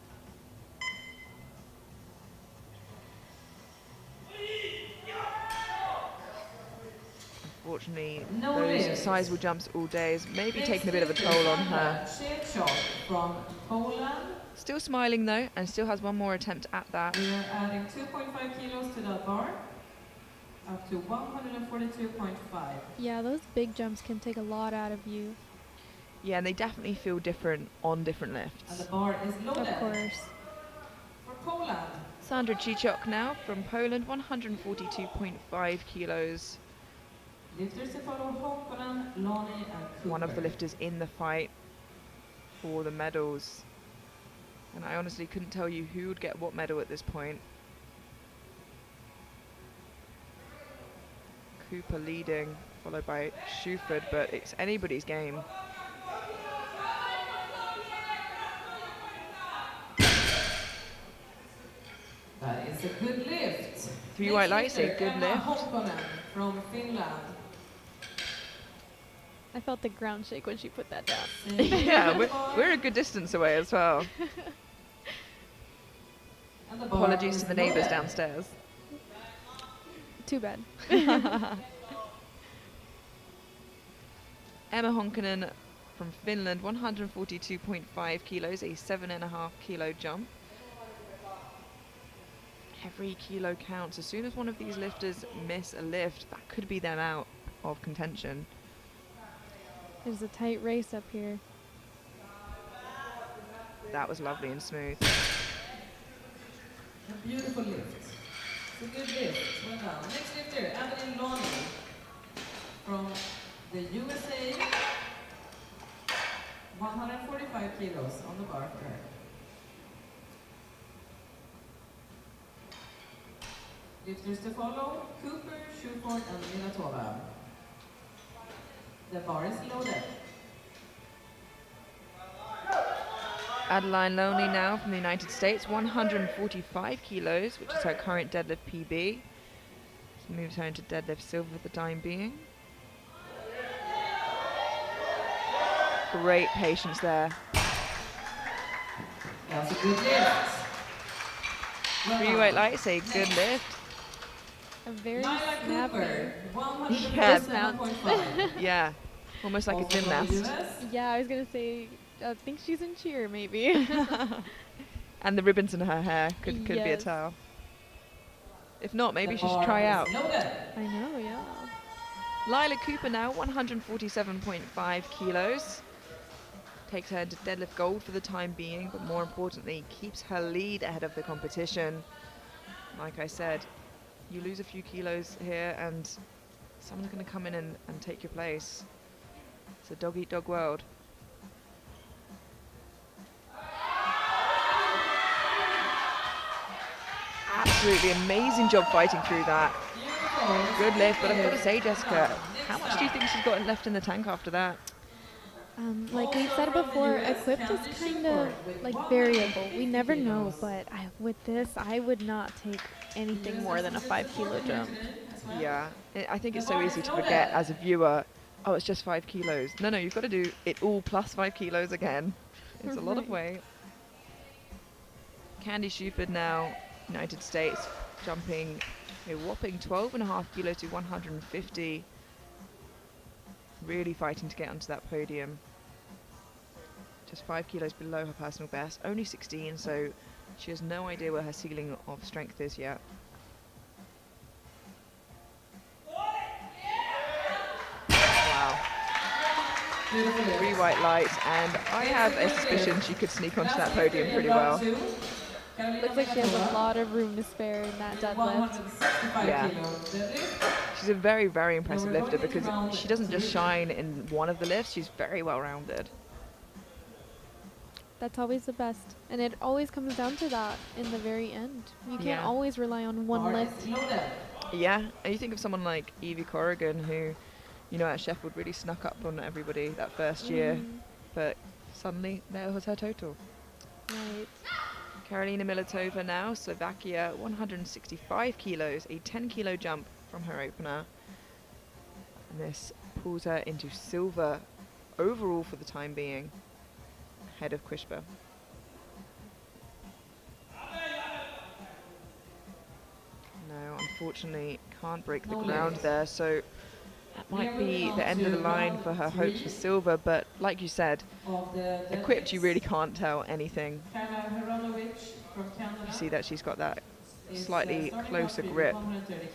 Unfortunately, those sizable jumps all day is maybe taking a bit of a toll on her. From Poland. Still smiling though, and still has one more attempt at that. We are adding 2.5 kilos to that bar, up to 142.5. Yeah, those big jumps can take a lot out of you. Yeah, and they definitely feel different on different And lifts. the bar is loaded. Of course. For Poland. Sandra Chichok now from Poland, 142.5 kilos. Lifters to follow Hokkonen, Lonnie and Cooper. One of the lifters in the fight for the medals. And I honestly couldn't tell you who would get what medal at this point. Cooper leading, followed by Shuford, but it's anybody's game. That is a good lift. Three white lights, a good Emma lift. Hokkonen from Finland. I felt the ground shake when she put that down. Yeah, we're a good distance away as well. And the bar Apologies is to the neighbours loaded. downstairs. Too bad. Emma Honkanen from Finland, 142.5 kilos, a 7.5 kilo jump. Every kilo counts. As soon as one of these lifters miss a lift, that could be them out of contention. There's a tight race up here. That was lovely and smooth. A beautiful lift. It's a good lift. Well done. Next lifter, Evelyn Lonnie from the USA. 145 kilos on the bar for her. Lifters to follow, Cooper, Shuford and Minatova. The bar is loaded. Adeline Lonely now from the United States, 145 kilos, which is her current deadlift PB. So moves her into deadlift silver for the time being. Great patience there. That's a good lift. Free weight lights, a good lift. A very Lila snappy Cooper, Yeah. 107.5. Yeah, almost like a Also from the gymnast. US. Yeah, I was gonna say, I think she's in cheer, maybe. And the ribbons in her hair could be a Yes. towel. If not, maybe The she should bar try is out. loaded. I know, yeah. Lila Cooper now, 147.5 kilos. Takes her to deadlift gold for the time being, but more importantly, keeps her lead ahead of the competition. Like I said, you lose a few kilos here and someone's going to come in and take your place. It's a dog-eat-dog world. Absolutely amazing job fighting through that. Good lift, but I've got to say, Jessica, how much do you think she's got left in the tank after that? Like we've said before, equipped is kind of like variable. We never know, but with this, I would not take anything more than a 5-kilo jump. Yeah, I think it's so easy to forget as a viewer, oh, it's just 5 kilos. No, you've got to do it all plus 5 kilos again. It's a lot of Right. weight. Candy Shuford now, United States, jumping a whopping 12.5 kilos to 150. Really fighting to get onto that podium. Just 5 kilos below her personal best. Only 16, so she has no idea where her ceiling of strength is yet. Wow. Three white lights, and I have a suspicion she could sneak onto that podium pretty well. Looks like she has a lot of room to spare in that deadlift. Yeah. She's a very, very impressive lifter because she doesn't just shine in one of the lifts, she's very well rounded. That's always the best. And it always comes down to that in the very end. You can't Yeah. always rely on one lift. Yeah, and you think of someone like Evie Corrigan who, you know, at Sheffield really snuck up on everybody that first year, but suddenly there was her total. Right. Karolina Militova now, Slovakia, 165 kilos, a 10-kilo jump from her opener. And this pulls her into silver overall for the time being, ahead of Quishba. No, unfortunately, can't break the ground there, so that might be the end of the line for her hopes for silver, but like you said, equipped you really can't tell anything. You see that she's got that slightly closer grip,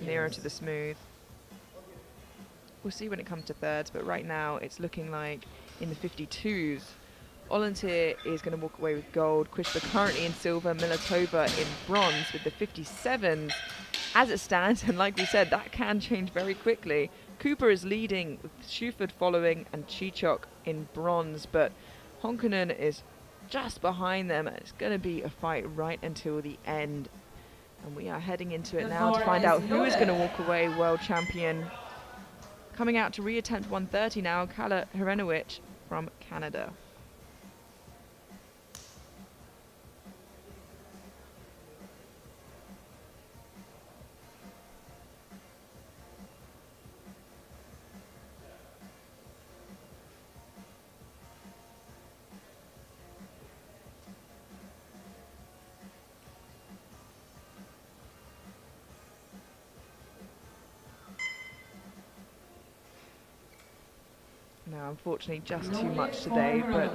nearer to the smooth. We'll see when it comes to thirds, but right now it's looking like in the 52s, Olentir is going to walk away with gold, Quishba currently in silver, Militova in bronze with the 57s. As it stands, and like we said, that can change very quickly. Cooper is leading, with Shuford following, and Chichok in bronze, but Honkanen is just behind them. It's going to be a fight right until the end. And we are heading into it now to find out who is going to walk away world champion. Coming out to reattempt 130 now, Kala Herenowicz from Canada. No, unfortunately, just too much today, but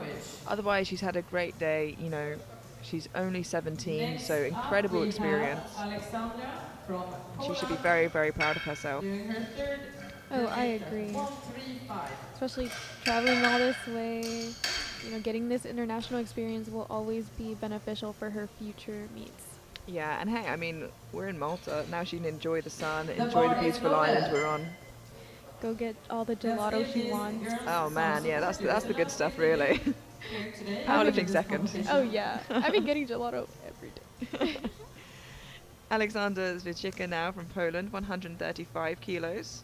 otherwise she's had a great day. You know, she's only 17, so incredible experience. She should be very, very proud of herself. Oh, I agree. Especially traveling all this way, you know, getting this international experience will always be beneficial for her future meets. Yeah, and hey, I mean, we're in Malta. Now she can enjoy the sun, enjoy the beautiful island we're on. Go get all the gelato she wants. Oh man, yeah, that's the good stuff, really. Powerlifting second. Oh yeah, I've been getting gelato every day. Alexander Zwiecka now from Poland, 135 kilos.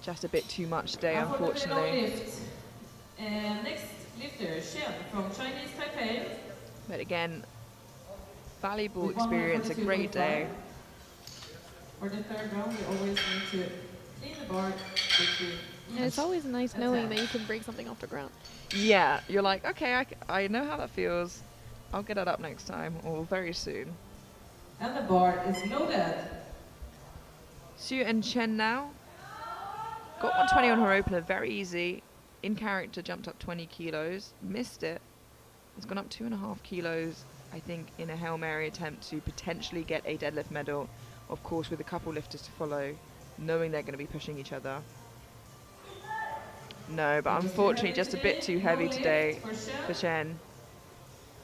just a bit too much today, And for the unfortunately. lift, next lifter, Shen from Chinese Taipei. But again, valuable With experience, a great 142.5. day. For the third round, we always need to clean the bar between And it's always nice and knowing 10. that you can break something off the ground. Yeah, you're like, okay, I know how that feels. I'll get it up next time or very soon. And the bar is loaded. Su and Chen now. Got 120 on her opener, very easy. In character, jumped up 20 kilos, missed it. It's gone up 2.5 kilos, I think, in a Hail Mary attempt to potentially get a deadlift medal. Of course, with a couple lifters to follow, knowing they're going to be pushing each other. No, but unfortunately, just a bit too heavy today for Shen.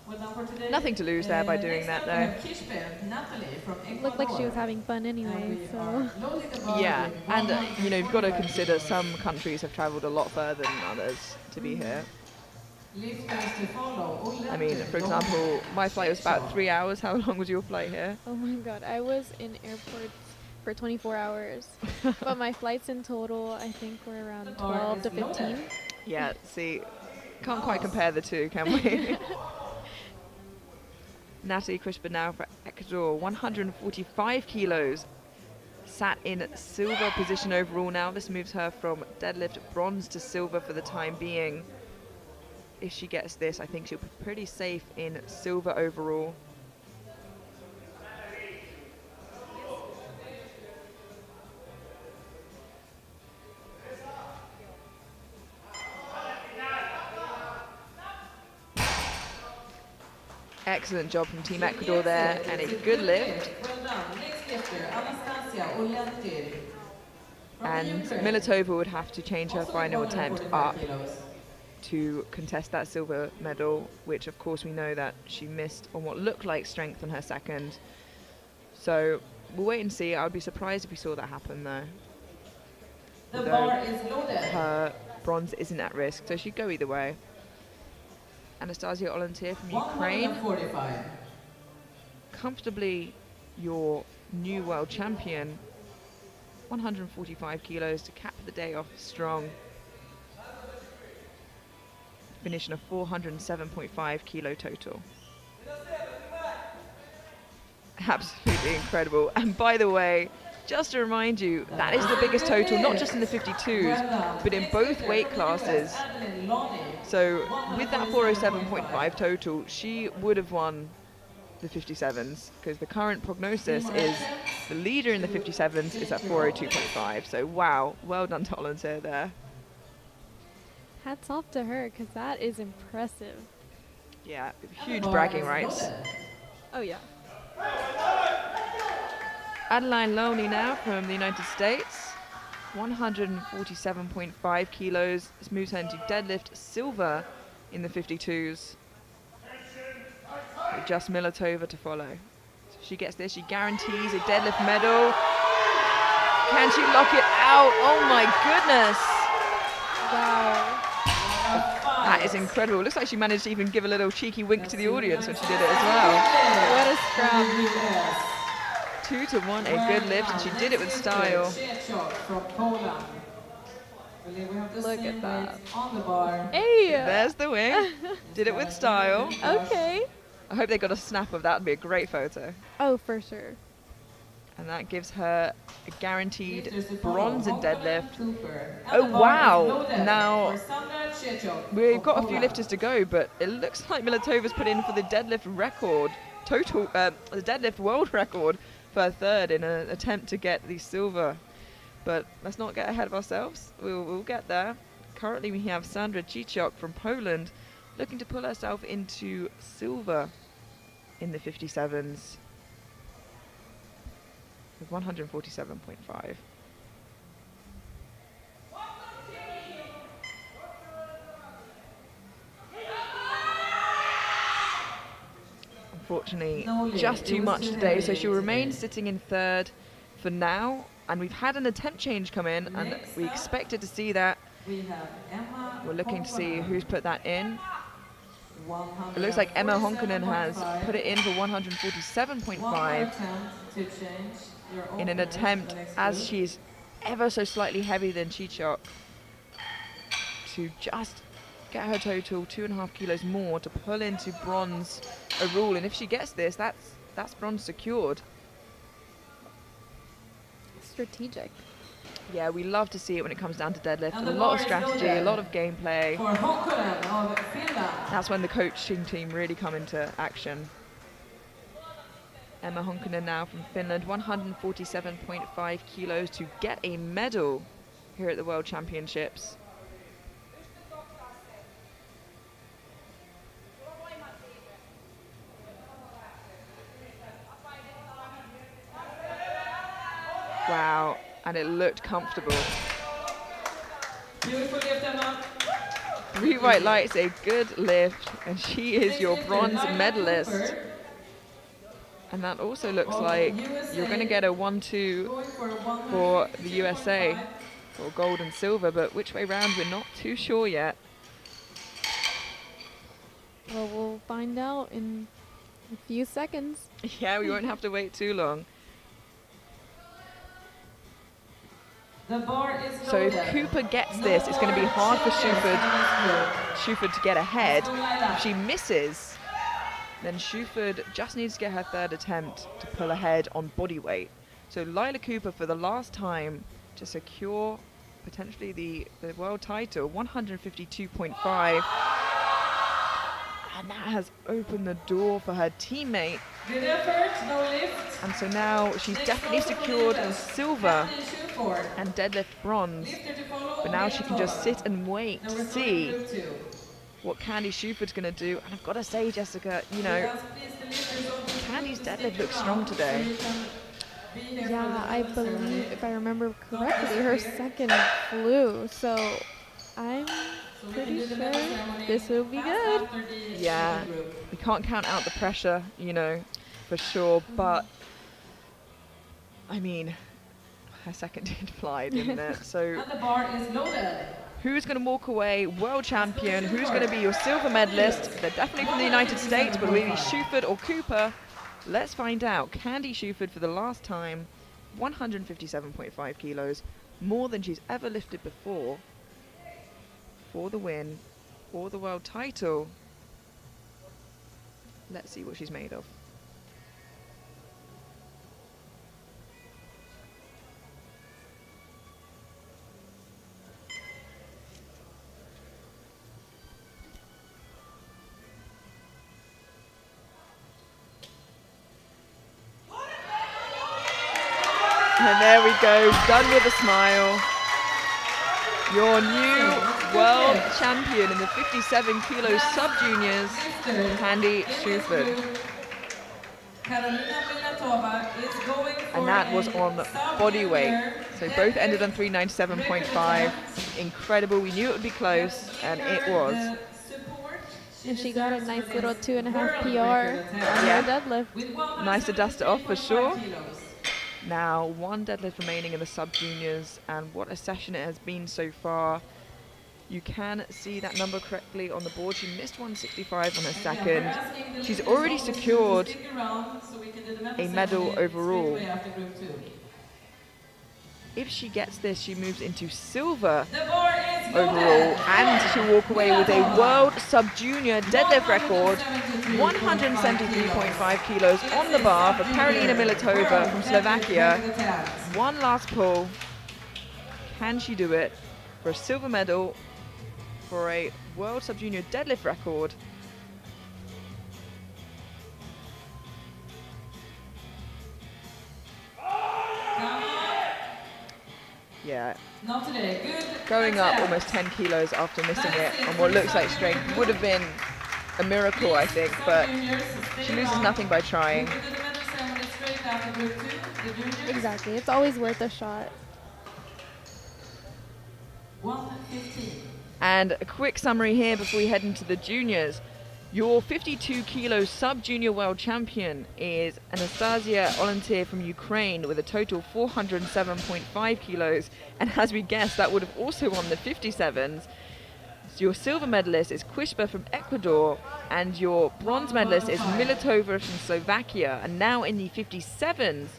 Well done for today. Nothing to lose there by doing that, though. Next up, we have Kishbe Natalie from Ecuador. Looked like she was having fun And anyway, we so. are loading the bar Yeah, with and you know, you've got to 145 consider kilos. some countries have travelled a lot further than others to be here. Lifters to follow. I mean, for example, my flight was about 3 hours. How long was your flight here? Oh my god, I was in airports for 24 hours. But my flights in total, I think, were around 12 to 15. Yeah, see, can't quite compare the two, can we? Natalie Krishba now for Ecuador, 145 kilos. Sat in silver position overall now. This moves her from deadlift bronze to silver for the time being. If she gets this, I think she'll be pretty safe in silver overall. Excellent job from Team Ecuador there, and a good lift. Well done. Next lifter, Anastasia Olentir. And Militova would have to change her final attempt up to contest that silver medal, which of course we know that she missed on what looked like strength on her second. So we'll wait and see. I'd be surprised if we saw that happen though. The Although bar is loaded. her bronze isn't at risk, so she'd go either way. Anastasia Olentir from Ukraine, 145. comfortably your new world champion. 145 kilos to cap the day off strong. Finishing a 407.5 kilo total. Absolutely incredible. And by the way, just to remind you, that is the biggest total, not just in the 52s, but in both weight classes. So with that 407.5 total, she would have won the 57s, because the current prognosis is the leader in the 57s is at 402.5. So wow, well done to Olentir there. Hats off to her, because that is impressive. Yeah, huge bragging rights. Oh yeah. Adeline Loney now from the United States, 147.5 kilos. This moves her into deadlift silver in the 52s. With just Militova to follow. So if she gets this, she guarantees a deadlift medal. Can she lock it out? Oh my goodness. Wow. That is incredible. Looks like she managed to even give a little cheeky wink to the audience when she did it as well. What a scrum. 2-1, a good lift, and she did it with style. Look at that. On the bar. Hey! There's the wing. Did it with style. Okay. I hope they got a snap of that. Would be a great photo. Oh, for sure. And that gives her a guaranteed Lifters to bronze in follow. deadlift. Cooper. And Oh the bar wow! is loaded Now for Sandra Chechok we've got a from few Poland. lifters to go, but it looks like Militova's put in for the deadlift record, total, the deadlift world record for a third in an attempt to get the silver. But let's not get ahead of ourselves. We'll get there. Currently we have Sandra Chichok from Poland looking to pull herself into silver in the 57s with 147.5. Unfortunately, just too much today, so she'll remain sitting in third for now. And we've had an attempt change come in, and we expected to see that. We have Emma We're looking to see who's put that in. 147.5. It looks like Emma Honkonen has put it in for 147.5 One more attempt to change your in an opener attempt, the next as group. she's ever so slightly heavier than Chichok to just get her total 2.5 kilos more to pull into bronze overall. And if she gets this, that's bronze secured. Strategic. Yeah, we love to see it when it comes down to deadlift. And A the lot bar of is strategy, loaded a lot of gameplay. For Honkonen of Finland. That's when the coaching team really come into action. Emma Honkonen now from Finland, 147.5 kilos to get a medal here at the World Championships. Wow, and it looked comfortable. Beautiful lift, Emma. 3 white lights, a good lift, and she is your bronze medalist. And that also looks like you're going to get a 1-2 for the USA for gold and silver, but which way round we're not too sure yet. Well, we'll find out in a few seconds. Yeah, we won't have to wait too long. The bar is So if loaded. Cooper gets this, it's going to be hard for Shuford to get ahead. If she misses, then Shuford just needs to get her 3rd attempt to pull ahead on body weight. So Lila Cooper for the last time to secure potentially the world title, 152.5. And that has opened the door for her teammate. Good effort, no lift. And so now she's definitely secured silver and deadlift bronze. But now she can just sit and wait to see what Candy Shuford's going to do. And I've got to say, Jessica, you know, Candy's deadlift looks strong today. Yeah, I believe, if I remember correctly, her second flew. So I'm pretty sure this will be good. Yeah, we can't count out the pressure, you know, for sure. But, I mean, her second did fly, didn't it? So And the bar is loaded. who's going to walk away world champion? Who's going to be your silver medalist? They're definitely from the United States, but will it be Shuford or Cooper? Let's find out. Candy Shuford for the last time, 157.5 kilos, more than she's ever lifted before, for the win, for the world title. Let's see what she's made of. And there we go, done with a smile. Your new world champion in the 57 kilo sub-juniors, Candy Shuford. And that was on body weight. So both ended on 397.5. Incredible, we knew it would be close, and it was. And she got a nice little 2.5 PR on her deadlift. Nice to dust it off for sure. Now, 1 deadlift remaining in the sub-juniors, and what a session it has been so far. You can see that number correctly on the board. She missed 165 on her second. She's already secured a medal overall. If she gets this, she moves into silver overall, and she'll walk away with a world sub-junior deadlift record, 173.5 kilos on the bar for Karolina Militova from Slovakia. One last pull. Can she do it for a silver medal for a world sub-junior deadlift record? Yeah. Not today. Good. Going up attempt. almost 10 kilos after missing it on what looks like strength would have been a miracle, I think, but she loses nothing by trying. Exactly, it's always worth a shot. 1:15. And a quick summary here before we head into the juniors. Your 52 kilo sub-junior world champion is Anastasia Olentyr from Ukraine with a total 407.5 kilos. And as we guessed, that would have also won the 57s. So your silver medalist is Quishba from Ecuador, and your bronze medalist is Militova from Slovakia. And now in the 57s,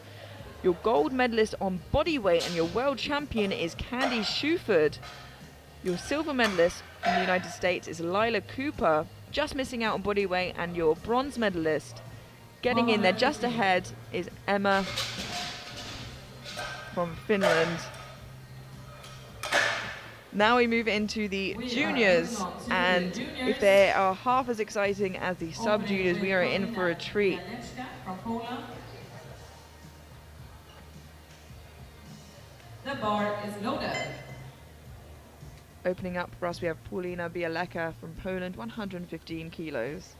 Your gold medalist on bodyweight and your world champion is Candy Shuford. Your silver medalist from the United States is Lila Cooper, just missing out on bodyweight, and your bronze medalist getting in there just ahead is Emma from Finland. Now we move into the juniors, and if they are half as exciting as the sub-juniors, we are in for a treat. The bar is loaded. Opening up for us, we have Paulina Bialeka from Poland, 115 kilos.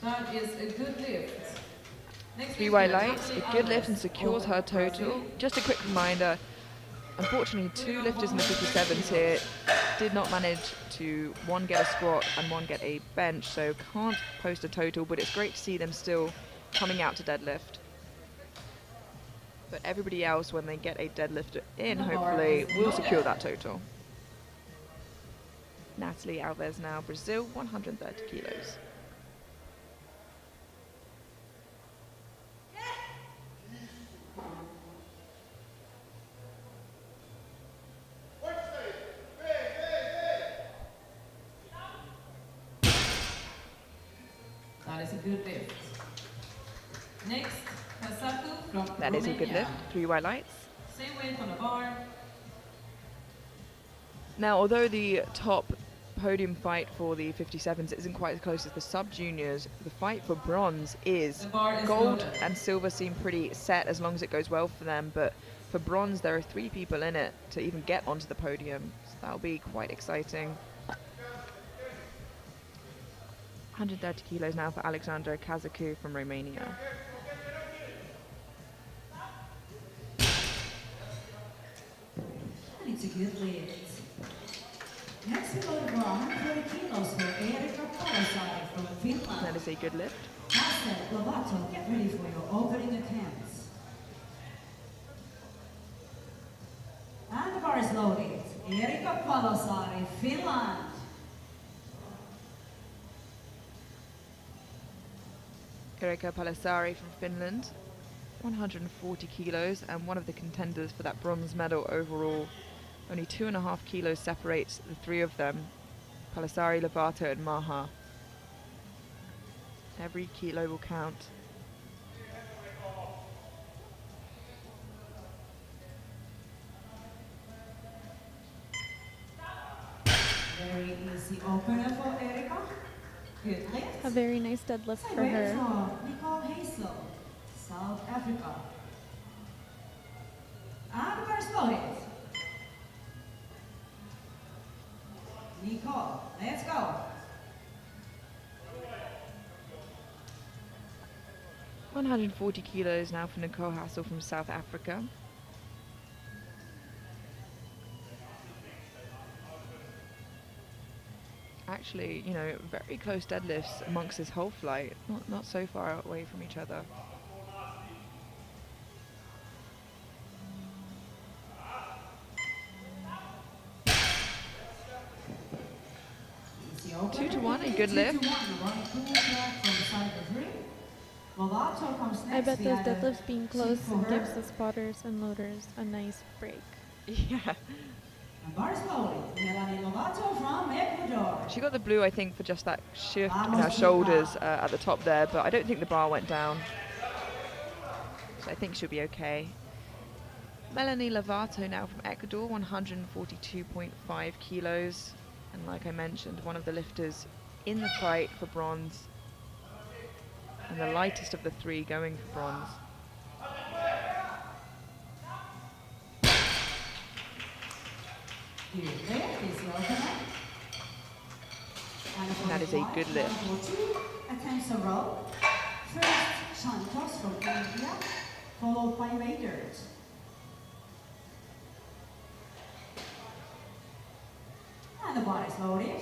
That is a good lift. Next 3 white lifter, lights, a Natalie good lift and Alves, secures over her total. Brazil. Just a quick reminder, unfortunately 2 lifters in the 57s here did not manage to, one get a squat and one get a bench, so can't post a total, but it's great to see them still coming out to deadlift. But everybody else, when they get a deadlift in, hopefully will secure that total. Natalie Alves now, Brazil, 130 kilos. That is a good lift. Next, Kasaku from That is a good Romania. lift, 3 white lights. Same weight on the bar. Now, although the top podium fight for the 57s isn't quite as close as the sub-juniors, the fight for bronze is. The bar is Gold loaded. and silver seem pretty set as long as it goes well for them, but for bronze there are 3 people in it to even get onto the podium, so that'll be quite exciting. 130 kilos now for Alexandra Kazaku from Romania. And it's a good lift. Next we go to 130 kilos for Erika Palasari from That Finland. is a good lift. Hasse Lovato, get ready for your opening attempts. And the bar is loaded. Erika Palasari, Finland. Erika Palasari from Finland, 140 kilos and one of the contenders for that bronze medal overall. Only 2.5 kilos separates the 3 of them, Palasari, Lovato and Maha. Every kilo will count. Very easy opener for Erika. Good lift. A very nice deadlift for her. Nicole Hazel, South Africa. And the bar is loaded. Nicole, let's go. 140 kilos now for Nicole Hassel from South Africa. Actually, you know, very close deadlifts amongst this whole flight. Not so far away from each other. Easy opener. 2 to 1, a good 2 lift. to 1, right pull back from the side of the ring. Lovato comes next. I bet those behind the deadlifts being seat close for her. gives the spotters and loaders a nice break. Yeah. And bar is loaded. Melanie Lovato from Ecuador. She got the blue, I think, for just that shift in her shoulders at the top there, but I don't think the bar went down. So I think she'll be okay. Melanie Lovato now from Ecuador, 142.5 kilos. And like I mentioned, one of the lifters in the fight for bronze. And the lightest of the 3 going for bronze. Good lift. Easy opener. And that is a good lift. Attempts a row. First, Santos from India, followed by Raiders. And the bar is loaded.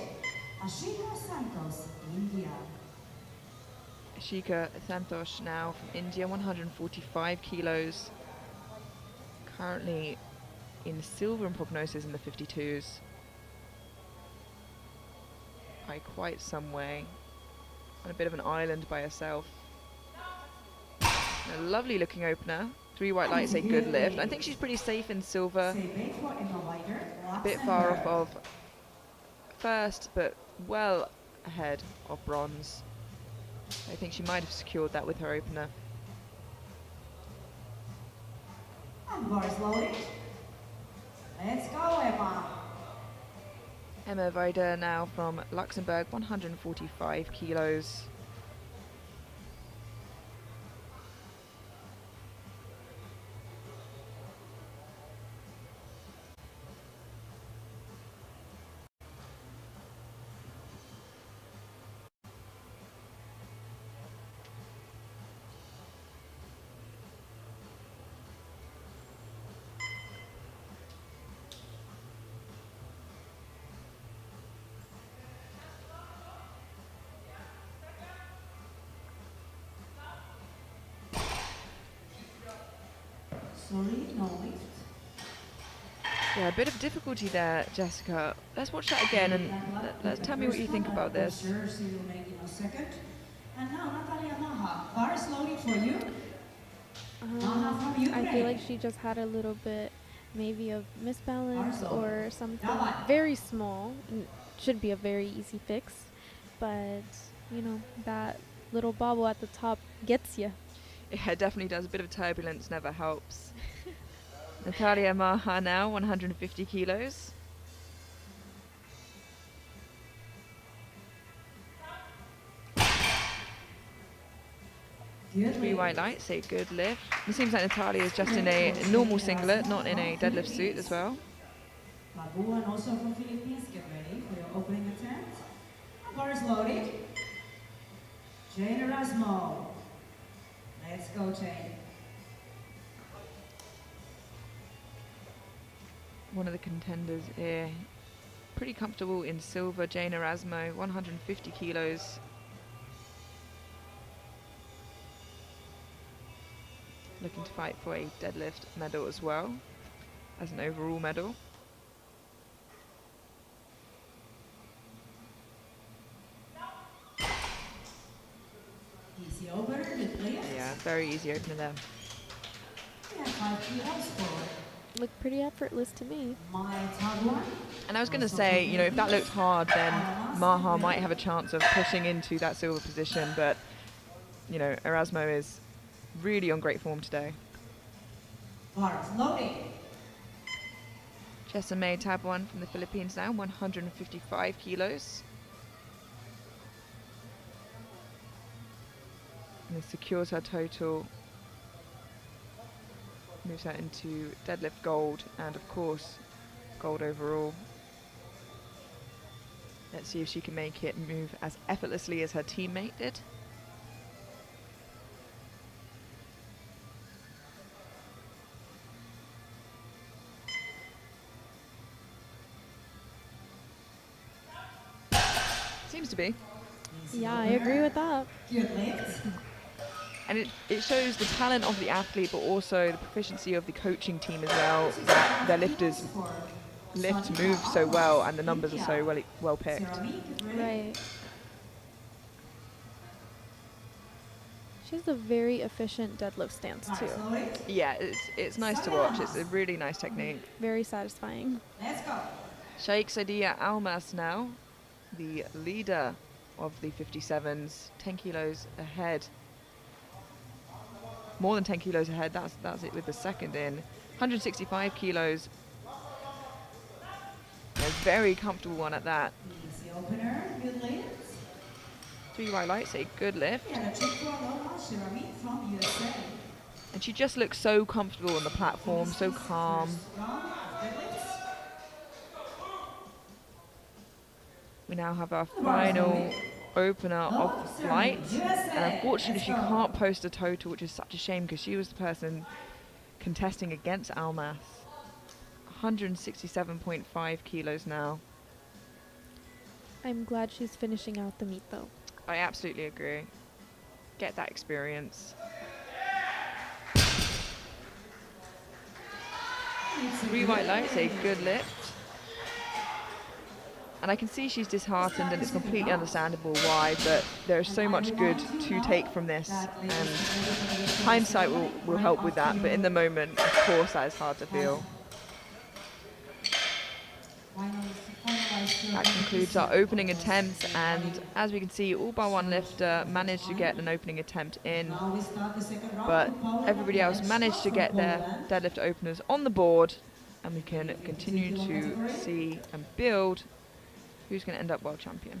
Ashika Santos, India. Ashika Santosh now from India, 145 kilos. Currently in silver in prognosis in the 52s. By quite some way. On a bit of an island by herself. A lovely looking opener. 3 white lights, a good lift. I think she's pretty safe in silver. A bit far off of first, but well ahead of bronze. I think she might have secured that with her opener. And bar is loaded. Let's go, Emma. Emma Weider now from Luxembourg, 145 kilos. Sorry, no lift. Yeah, a bit of difficulty there, Jessica. Let's watch that again and let's tell me what you think about this. Jersey will make in a second. And now Natalia Maha. Bar is loaded for you. Maha from Ukraine. I feel like she just had a little bit maybe of misbalance or something very small. Should be a very easy fix. But, you know, that little bobble at the top gets you. Yeah, it definitely does. A bit of turbulence never helps. Natalia Maha now, 150 kilos. Good 3 white lights, a good lift. It seems like Natalia is just in a normal singlet, not in a deadlift suit as well. Babu and also from Philippines, get ready for your opening attempt. Bar is loaded. Jane Erasmo. Let's go, Jane. One of the contenders here. Pretty comfortable in silver, Jane Erasmo, 150 kilos. Looking to fight for a deadlift medal as well, as an overall medal. Easy opener with lift. Yeah, very easy opener there. We have 5 kilos for Looked pretty effortless to me. my Tagwan. And I was going to say, you know, if that looked hard, then Maha might have a chance of pushing into that silver position, but, you know, Erasmo is really on great form today. Bar is loaded. Jessamay Tabuan from the Philippines now, 155 kilos. And this secures her total. Moves her into deadlift gold and, of course, gold overall. Let's see if she can make it move as effortlessly as her teammate did. Seems to be. Yeah, I agree with that. Good lift. And it shows the talent of the athlete, but also the proficiency of the coaching team as well, that their lifters lift move so well and the numbers are so well picked. Right. She has a very efficient deadlift stance too. Yeah, it's nice to watch. It's a really nice technique. Very satisfying. Let's go. Sheikh Sadia Almas now, the leader of the 57s, 10 kilos ahead. More than 10 kilos ahead, that's it with the second in. 165 kilos. A very comfortable one at that. Easy opener, good lift. 3 white lights, a good lift. And a check for Aloha Shirami from USA. And she just looks so comfortable on the platform, so calm. First round of deadlifts. We now have our final opener of the flight. And unfortunately, she can't post a total, which is such a shame because she was the person contesting against Almas. 167.5 kilos now. I'm glad she's finishing out the meet though. I absolutely agree. Get that experience. 3 white lights, a good lift. And I can see she's disheartened, and it's completely understandable why, but there's so much good to take from this, and hindsight will help with that, but in the moment, of course, that is hard to feel. That concludes our opening attempts, and as we can see, all bar one lifter managed to get an opening attempt in, but everybody else managed to get their deadlift openers on the board, and we can continue to see and build who's going to end up world champion.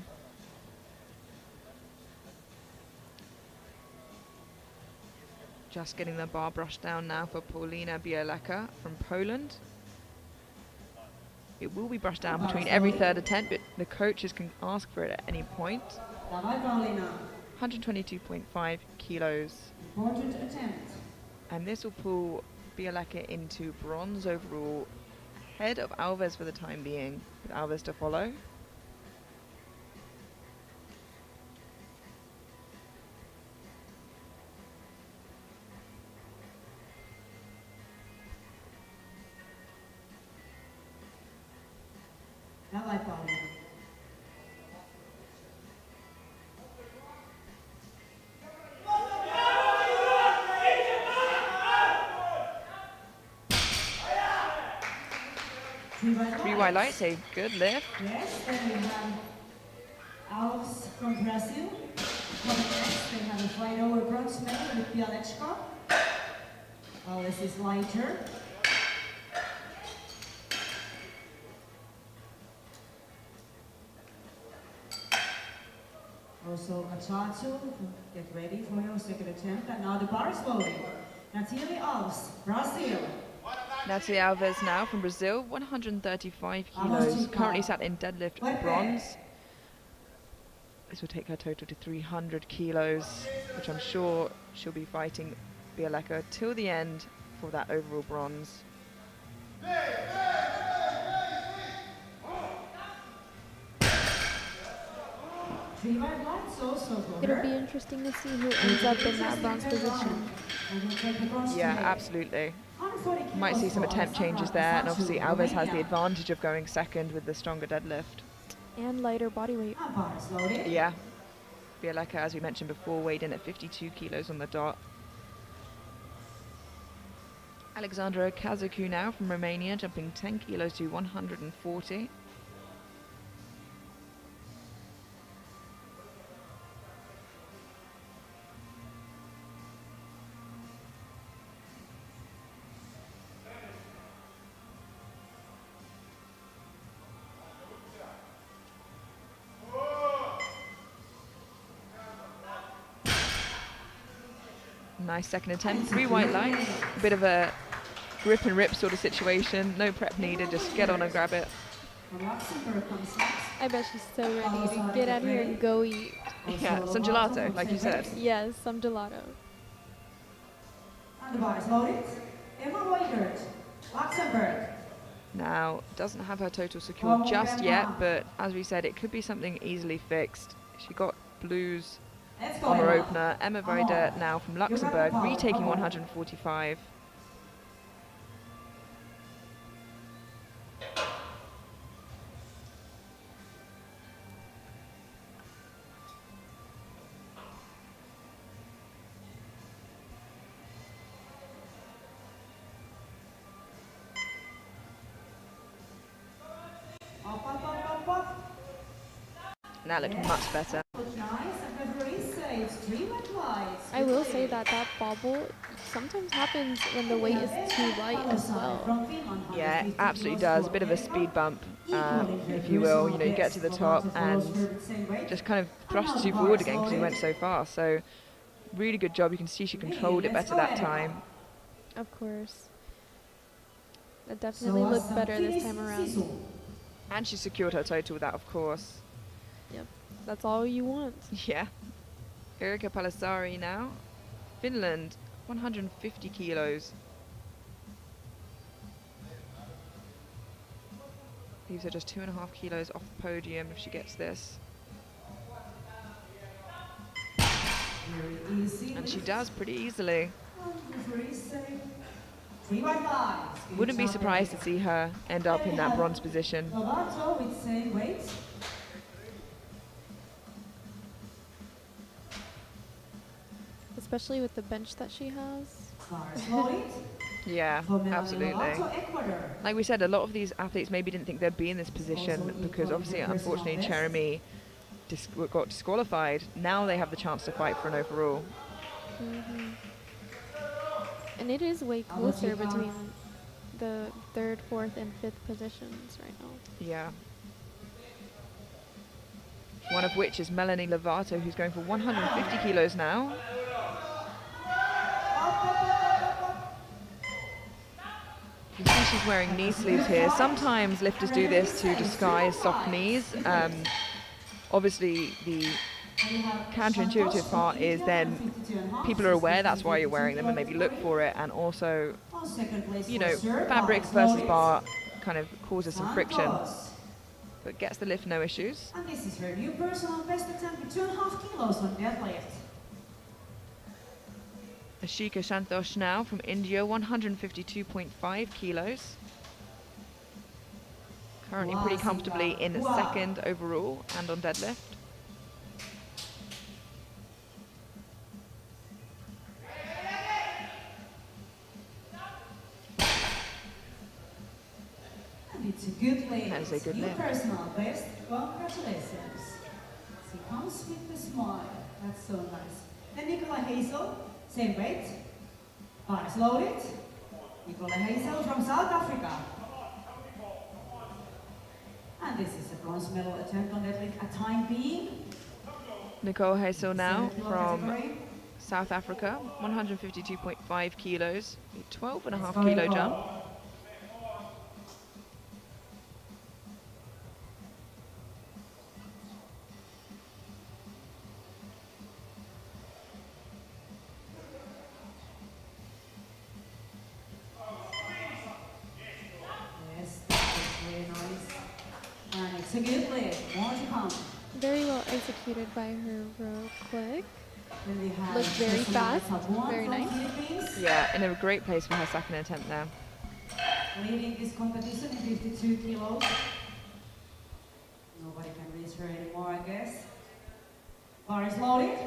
Just getting the bar brush down now for Paulina Bielaka from Poland. It will be brushed down between every third attempt, but the coaches can ask for it at any point. 122.5 kilos. Important attempt. And this will pull Bielaka into bronze overall, ahead of Alves for the time being, with Alves to follow. Dawaj, Paulina. Three white lights, a good lift. Yes, then we have Alves from Brazil. Coming next, they have a fight over bronze medal with Bialeczka. Alves is lighter. Also, Atatu, get ready for your second attempt. And now the bar is loading. Natalie Alves, Brazil. Natalie Alves now from Brazil, 135 kilos, currently sat in deadlift bronze. This will take her total to 300 kilos, which I'm sure she'll be fighting Bielaka till the end for that overall bronze. It'll be interesting to see who ends up in that bronze position. Yeah, absolutely. Might see some attempt changes there, and obviously Alves has the advantage of going second with the stronger deadlift. And lighter body weight. Yeah. Bielaka, as we mentioned before, weighed in at 52 kilos on the dot. Alexandra Kazaku now from Romania, jumping 10 kilos to 140. Nice second attempt, 3 white lights, a bit of a grip and rip sort of situation, no prep needed, just get on and grab it. I bet she's so ready to get out here and go eat. Yeah, some gelato, like you said. Yes, some gelato. And the bar is loaded. Emma Weigert, Luxembourg. Now, doesn't have her total secured just yet, but as we said, it could be something easily fixed. She got blues on her opener. Emma Weigert now from Luxembourg, retaking 145. Now looking much better. I will say that that bobble sometimes happens when the weight is too light as well. Yeah, it absolutely does. A bit of a speed bump, if you will. You know, you get to the top and just kind of thrusts you forward again because you went so fast. So really good job. You can see she controlled it better that time. Of course. That definitely looked better this time around. And she secured her total with that, of course. Yep. That's all you want. Yeah. Erika Palisari now. Finland, 150 kilos. Leaves her just 2.5 kilos off the podium if she gets this. Very easy. And she does pretty easily. Referee say 3 by 5. Good Wouldn't be job, surprised to Erika. see her end up And in we that have bronze position. Lovato with same weight. Especially with the bench that she has. Bars loaded. Yeah, For Melanie absolutely. Lovato, Ecuador. Like we said, a lot of these athletes maybe didn't think they'd be in this position because obviously, unfortunately, Jeremy got disqualified. Now they have the chance to fight for an overall. Hmm. And it is way How much you closer got? between the 3rd, 4th, and 5th positions right now. Yeah. One of which is Melanie Lovato, who's going for 150 kilos now. You can see she's wearing knee sleeves here. Sometimes lifters do this to disguise soft knees. Obviously, the counterintuitive part is then people are aware that's why you're wearing them and maybe look for it, and also, you know, fabric versus bar kind of causes some friction, but gets the lift no issues. And this is her new personal best attempt with 2.5 kilos on deadlift. Ashika Santosh now from India, 152.5 kilos. Currently pretty comfortably in 2nd overall and on deadlift. And it's a good lift. That is a good new lift. personal best. Congratulations. She comes with a smile. That's so nice. Then Nicola Hazel, same weight. Bars loaded. Nicola Hazel from South Africa. And this is a bronze medal attempt on deadlift at time being. Nicole Hazel now 7 kilo from category. South Africa, 152.5 kilos, a 12.5 Let's go, kilo Nicole. jump. Yes, that is really nice. And it's a good lift. More to come. Very well executed by her real quick. Then we have Looked very Jessica fast, Tabuan very from nice. Philippines. Yeah, in a great place for her 2nd attempt there. Leading this competition in 52 kilos. Nobody can reach her anymore, I guess. Bar is loaded.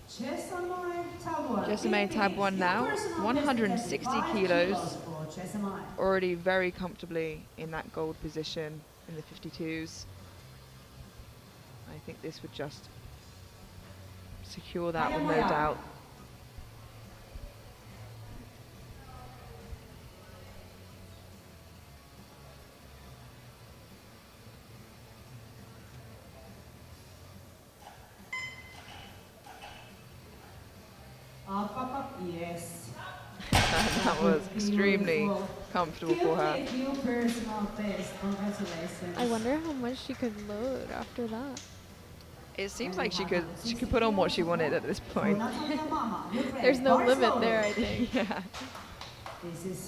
Jessamine Tabuan. Jessamine Tabuan now, 160 kilos. For Jessamine. Already very comfortably in that gold position in the 52s. I think this would just secure that with no doubt. Up, yes. That was extremely Beautiful. comfortable for her. Good new personal best. Congratulations. I wonder how much she could load after that. It seems like she could put on what she wanted at this point. There's no limit there, I think. Yeah.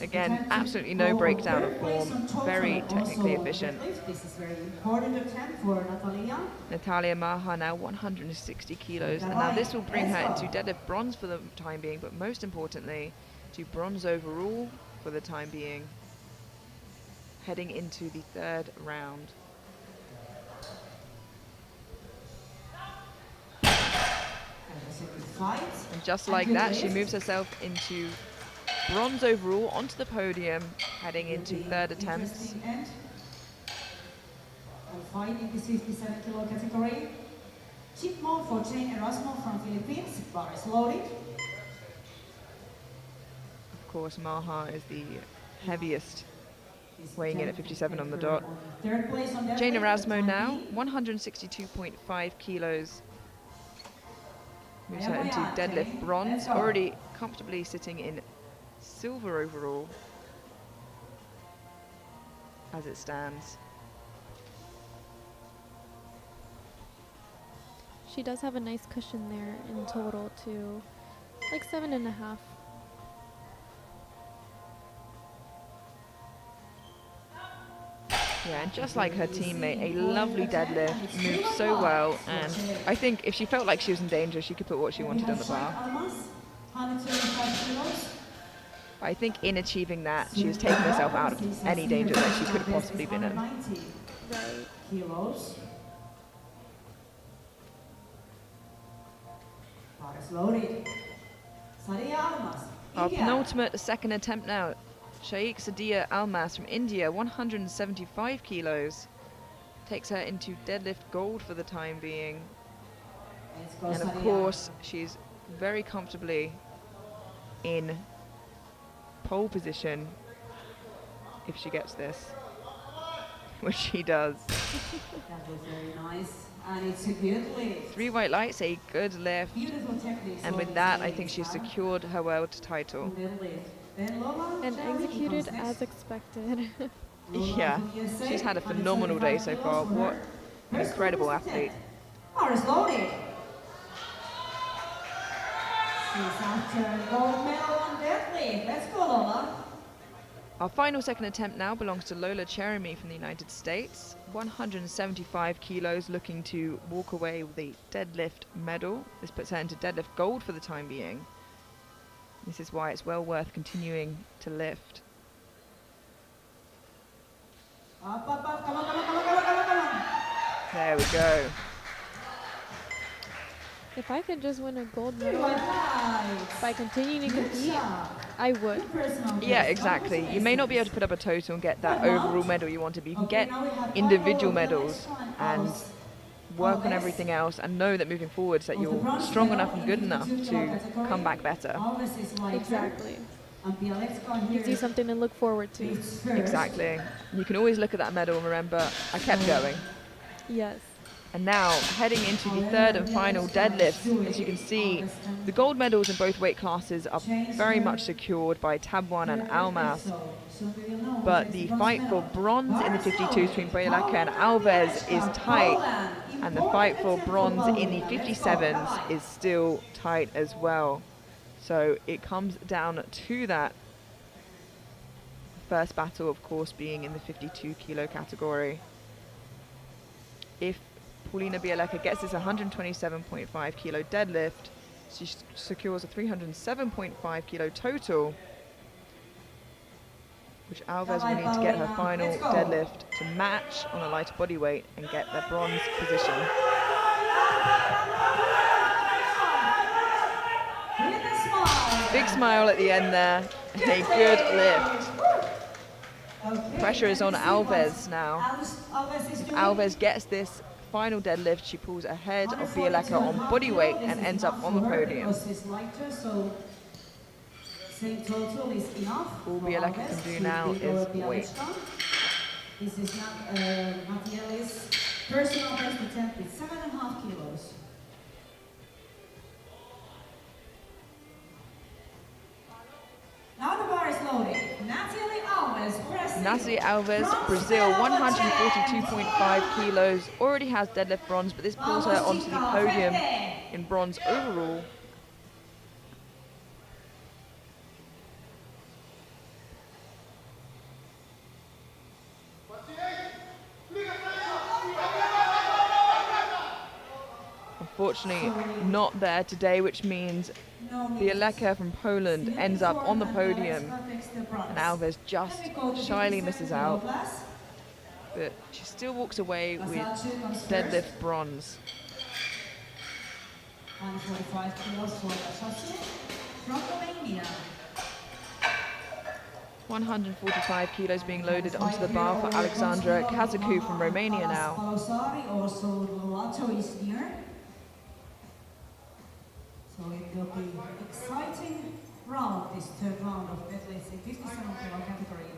Again, absolutely no breakdown of form. Very technically efficient. This is very important attempt for Natalia. Natalia Maha now 160 kilos, and now this will bring her into deadlift bronze for the time being, but most importantly, to bronze overall for the time being, heading into the 3rd round. And just like that, she moves herself into bronze overall onto the podium, heading into 3rd attempts. And fight in the 57 kilo category. Chip mode for Jane Erasmo from Philippines. Bar is loaded. Of course, Maha is the heaviest, weighing in at 57 on the dot. Third place on Jane deadlift, Erasmo time now, being. 162.5 kilos. Moves her Maya into Maya, deadlift Jane. bronze, Let's go. already comfortably sitting in silver overall as it stands. she does have a nice cushion there in total too, like 7.5. Yeah, and just like her teammate, a lovely deadlift, moved so well, and I think if she felt like she was in danger, she could put what she wanted on the bar. But I think in achieving that, she was taking herself out of any danger that she could have possibly been in. Right. Kilos. Bar is loaded. Sadia Almas. Our India. penultimate second attempt now. Shaikh Sadia Almas from India, 175 kilos. Takes her into deadlift gold for the time being. Let's go, And of Sadia. course, she's very comfortably in pole position if she gets this, which she does. That was very nice. And it's a good lift. 3 white lights, a good lift. Beautiful technique. And with that, I think she's secured her world title. And executed as expected. Yeah, she's had a phenomenal day so far. What an incredible athlete. Bar is loaded. She's after gold medal on deadlift. Let's go, Lola. Our final second attempt now belongs to Lola Cheremy from the United States. 175 kilos, looking to walk away with the deadlift medal. This puts her into deadlift gold for the time being. This is why it's well worth continuing to lift. Up, come on. There we go. If I could just win a gold Three medal white lights. by continuing to Good compete, job. I would. Personal Yeah, best. exactly. You may not be able to put up a total and get that overall medal you wanted, but you can get individual medals and work on everything else and know that moving forwards that you're strong enough and good enough to come back better. Exactly. Gives Gives you something to look forward to. Exactly. You can always look at that medal and remember, I kept going. Yes. And now, heading into the third and final deadlift, as you can see, the gold medals in both weight classes are very much secured by Tabwan and Almas. But the fight for bronze in the 52s between Boyalaka and Alves is tight, and the fight for bronze in the 57s is still tight as well. So it comes down to that. First battle, of course, being in the 52 kilo category. If Paulina Bialeka gets this 127.5 kilo deadlift, she secures a 307.5 kilo total, which Alves will need to get her final deadlift to match on a lighter body weight and get the bronze position. Big smile at the end there, and a good lift. Pressure is on Alves now. If Alves gets this final deadlift, she pulls ahead of Bialeka on body weight and ends up on the podium. All Bialeka can do now is wait. This is not Matiel's personal best attempt with 7.5 kilos. Now the bar is loaded. Natalie Alves, Brazil. Natalie Alves, Brazil, 142.5 kilos, already has deadlift bronze, but this pulls her onto the podium in bronze overall. Unfortunately, not there today, which means Bialeka from Poland ends up on the podium, and Alves just shyly misses out, but she still walks away with deadlift bronze. 145 kilos for Asasi from Romania. 145 kilos being loaded onto the bar for Alexandra Kazaku from Romania now. Also, Lotto is near. So it will be exciting round, this third round of deadlifts in 57 kilo category.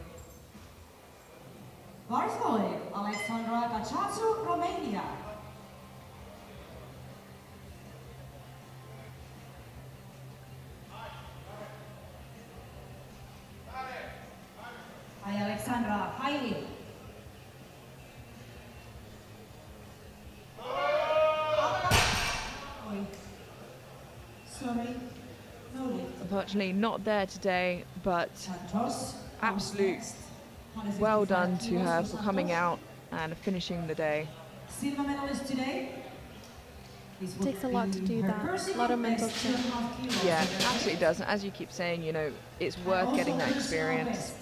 Bar is loaded. Alexandra Kachazu, Romania. Hi Alexandra, hi. unfortunately not there today, but Santos. absolute well done to her for coming out and finishing the day. Silver medalist today. It takes a lot to do that. A lot of mental strength. Yeah, absolutely does. And as you keep saying, you know, it's worth getting that experience.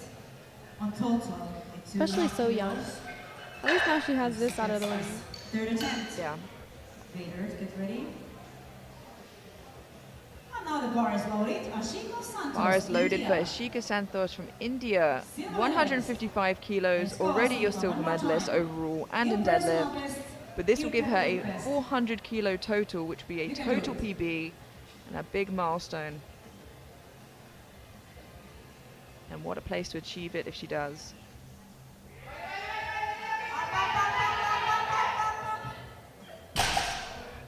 On total, Especially so young. At least now she has this out of the way. Third attempt. Yeah. Waiters, get ready. And now the bar is loaded. Ashika Santos. Bar is loaded for India. Ashika Santos from India. 155 kilos, already your silver medalist overall and in deadlift. But this will give her a 400 kilo total, which will be a total PB and a big milestone. And what a place to achieve it if she does.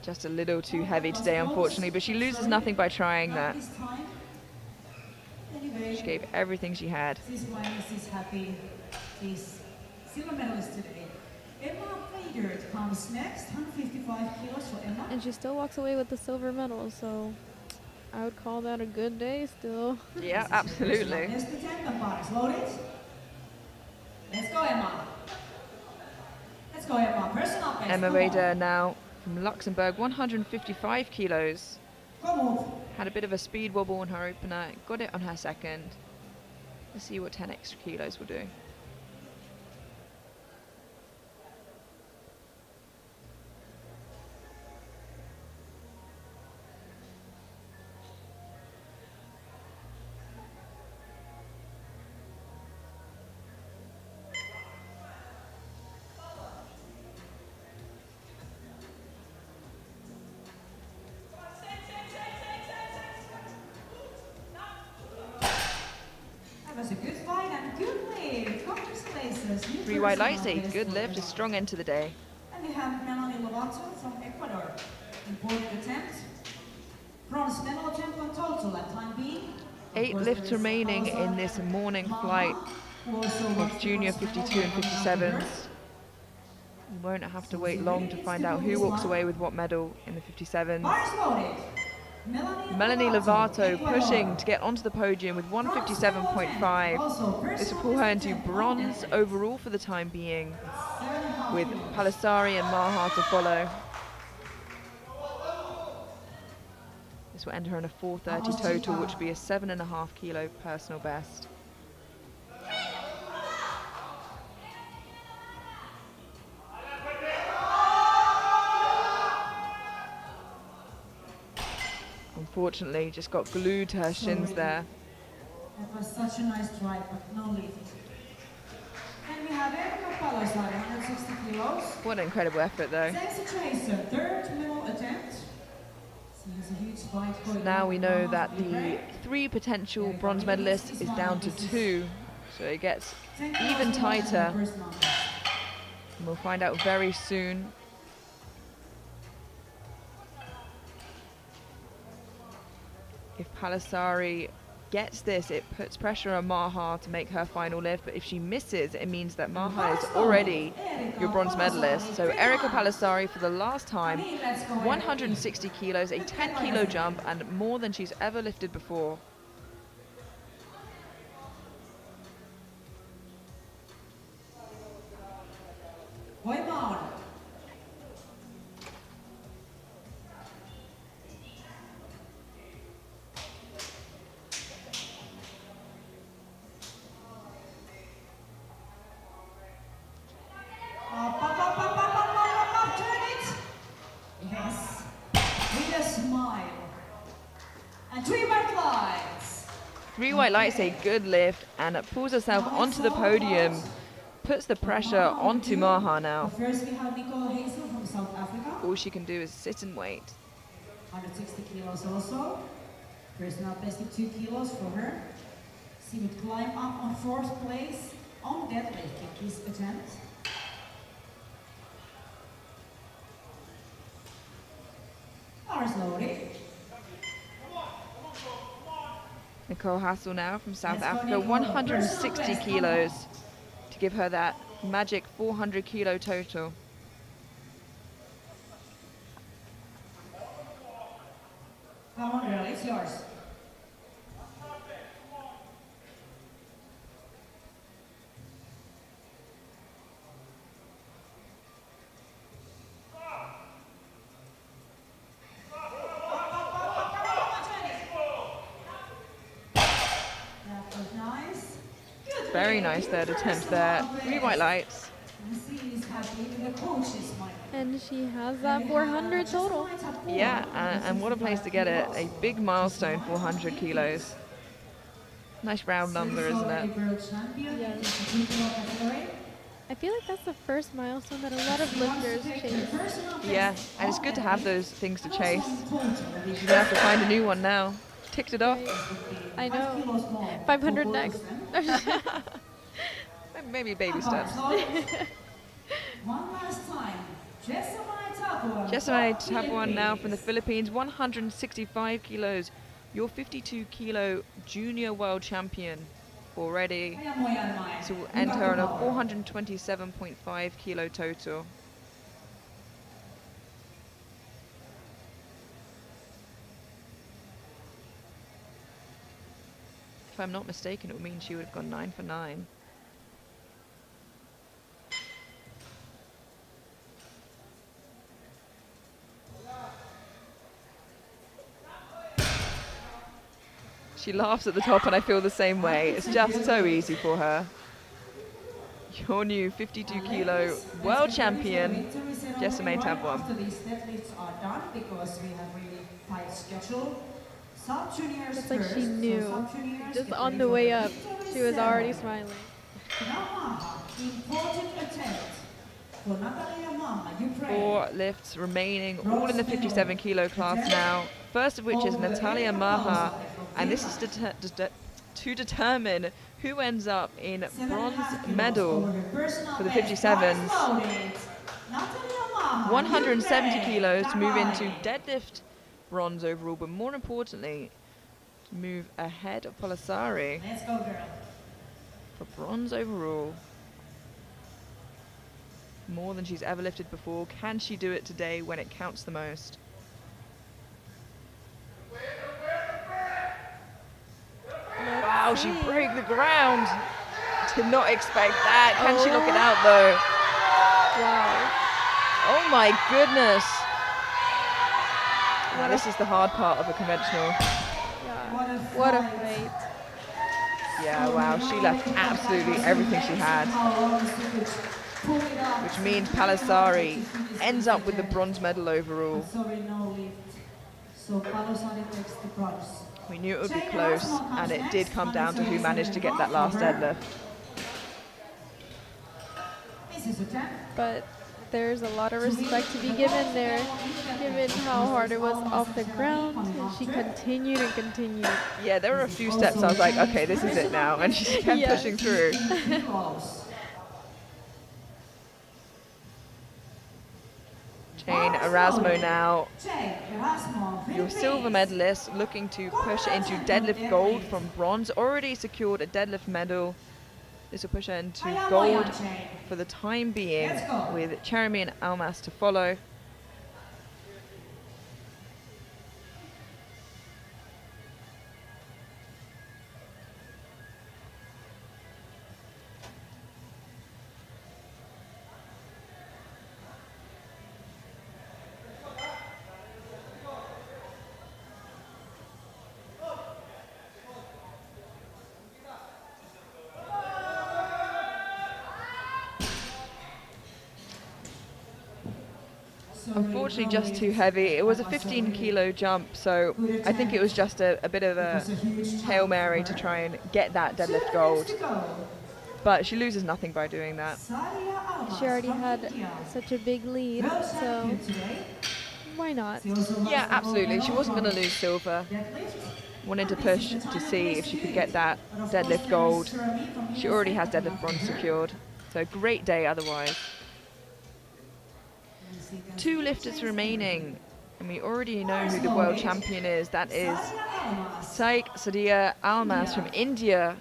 Just a little too heavy today, unfortunately, but she loses nothing by trying that. She gave everything she had. This is why Mrs. Happy is silver medalist today. Emma Vader comes next, 155 kilos for Emma. And she still walks away with the silver medal, so I would call that a good day still. Yeah, absolutely. Next attempt, the bar is loaded. Let's go, Emma. Let's go, Emma. Personal best. Emma Come Rader on. now from Luxembourg, 155 kilos. Come on. Had a bit of a speed wobble on her opener, got it on her second. Let's see what 10 extra kilos will do. That was a good fight and good lift. Congratulations. New Three white personal lights, a best good for lift, a Emma. strong end to the day. And we have Melanie Lovato from Ecuador. Important attempt. Bronze medal attempt on total at time being. Of 8 course, lifts there is remaining in Salazar this and morning Mama, flight who also of wants the junior bronze 52 and medal coming after her. 57s. We won't have to wait long to find out who walks away with what medal in the 57s. Bar is loaded. Melanie Lovato Ecuador. pushing to get onto the podium with 157.5. This will pull her into bronze overall for the time being, with Palisari and Maha to follow. This will end her in a 430 total, which will be a 7.5 kilo personal best. Unfortunately, just got glued to her shins there. That was such a nice try, but no lift. And we have Erika Palisari, 160 kilos. What an incredible effort, though. Same situation, third medal attempt. She has a huge fight going Now on we with know Mama that the Libre. 3 potential bronze medalists is down to 2, so it gets 10 even kilos tighter. for personal best. And we'll find out very soon. If Palisari gets this, it puts pressure on Maha to make her final lift, but if she misses, it means that Maha is already your bronze medalist. So Erika Palisari, for the last time, 160 kilos, a 10 kilo jump, and more than she's ever lifted before. Voimaan. Up, turn it. Yes. With a smile. And 3 white lights. 3 white lights, a good lift, and it pulls herself onto the podium, puts the pressure onto Maha now. But first we have Nicole Hazel from South Africa. All she can do is sit and wait. 160 kilos also. Personal best of 2 kilos for her. She would climb up on 4th place on deadlift in this attempt. Bar is loaded. Nicole Hassel now from South Let's go, Africa, Nicole. 160 Personal best, kilos to give her that magic 400 kilo total. Come on, girl, it's yours. Very nice third attempt there. 3 white lights. And she has that 400 total. Yeah, and what a place to get it. A big milestone, 400 kilos. Nice round number, isn't it? Yes. I feel like that's the first milestone that a lot of lifters chase. Yeah, and it's good to have those things to chase. You're gonna have to find a new one now. Ticked it off. I know. 500 next. Maybe baby steps. One last time. Jessamine Tabuan now from the Philippines, 165 kilos. Your 52 kilo junior world champion already. So we'll enter on a 427.5 kilo total. If I'm not mistaken, it would mean she would have gone 9 for 9. She laughs at the top, and I feel the same way. It's just so easy for her. Your new 52 kilo world champion, Jessamine Tabuan. After these deadlifts are done, because we have really tight schedule. Sub-juniors It's like she first, so knew. sub-juniors Just get on ready the for way the up, she was already smiling. Yamaha, important attempt for Natalia Mama, Ukraine. 4 lifts remaining, all in the 57 kilo class now. First of which is Natalia Maha, and this is to determine who ends up in bronze medal for the 57s. 170 kilos to move into deadlift bronze overall, but more importantly, to move ahead of Polasari Let's go, girl. for bronze overall. More than she's ever lifted before. Can she do it today when it counts the most? Wow, she broke the ground. Did not expect that. Can she lock it out though? Wow. Oh my goodness. Now, this is the hard part of a conventional. Yeah. What a fight. Yeah, wow, she left absolutely everything she had. Which means Palasari ends up with the bronze medal overall. Sorry, no lift. So Palasari takes the bronze. We knew it would be close, and it did come down to who managed to get that last deadlift. But there's a lot of respect to be given there, given how hard it was off the ground, and she continued and continued. Yeah, there were a few steps I was like, okay, this is it now, and she kept Yeah. pushing through. Jane Erasmo now, your silver medalist, looking to push into deadlift gold from bronze. Already secured a deadlift medal. This will push her into gold for the time being, with Jeremy and Almas to follow. Unfortunately, just too heavy. It was a 15 kilo jump, so I think it was just a bit of a Hail Mary to try and get that deadlift gold. But she loses nothing by doing that. She already had such a big lead, so why not? Yeah, absolutely. She wasn't going to lose silver. Wanted to push to see if she could get that deadlift gold. She already has deadlift bronze secured, so great day otherwise. 2 lifters remaining, and we already know who the world champion is. That is Saik Sadia Almas from India.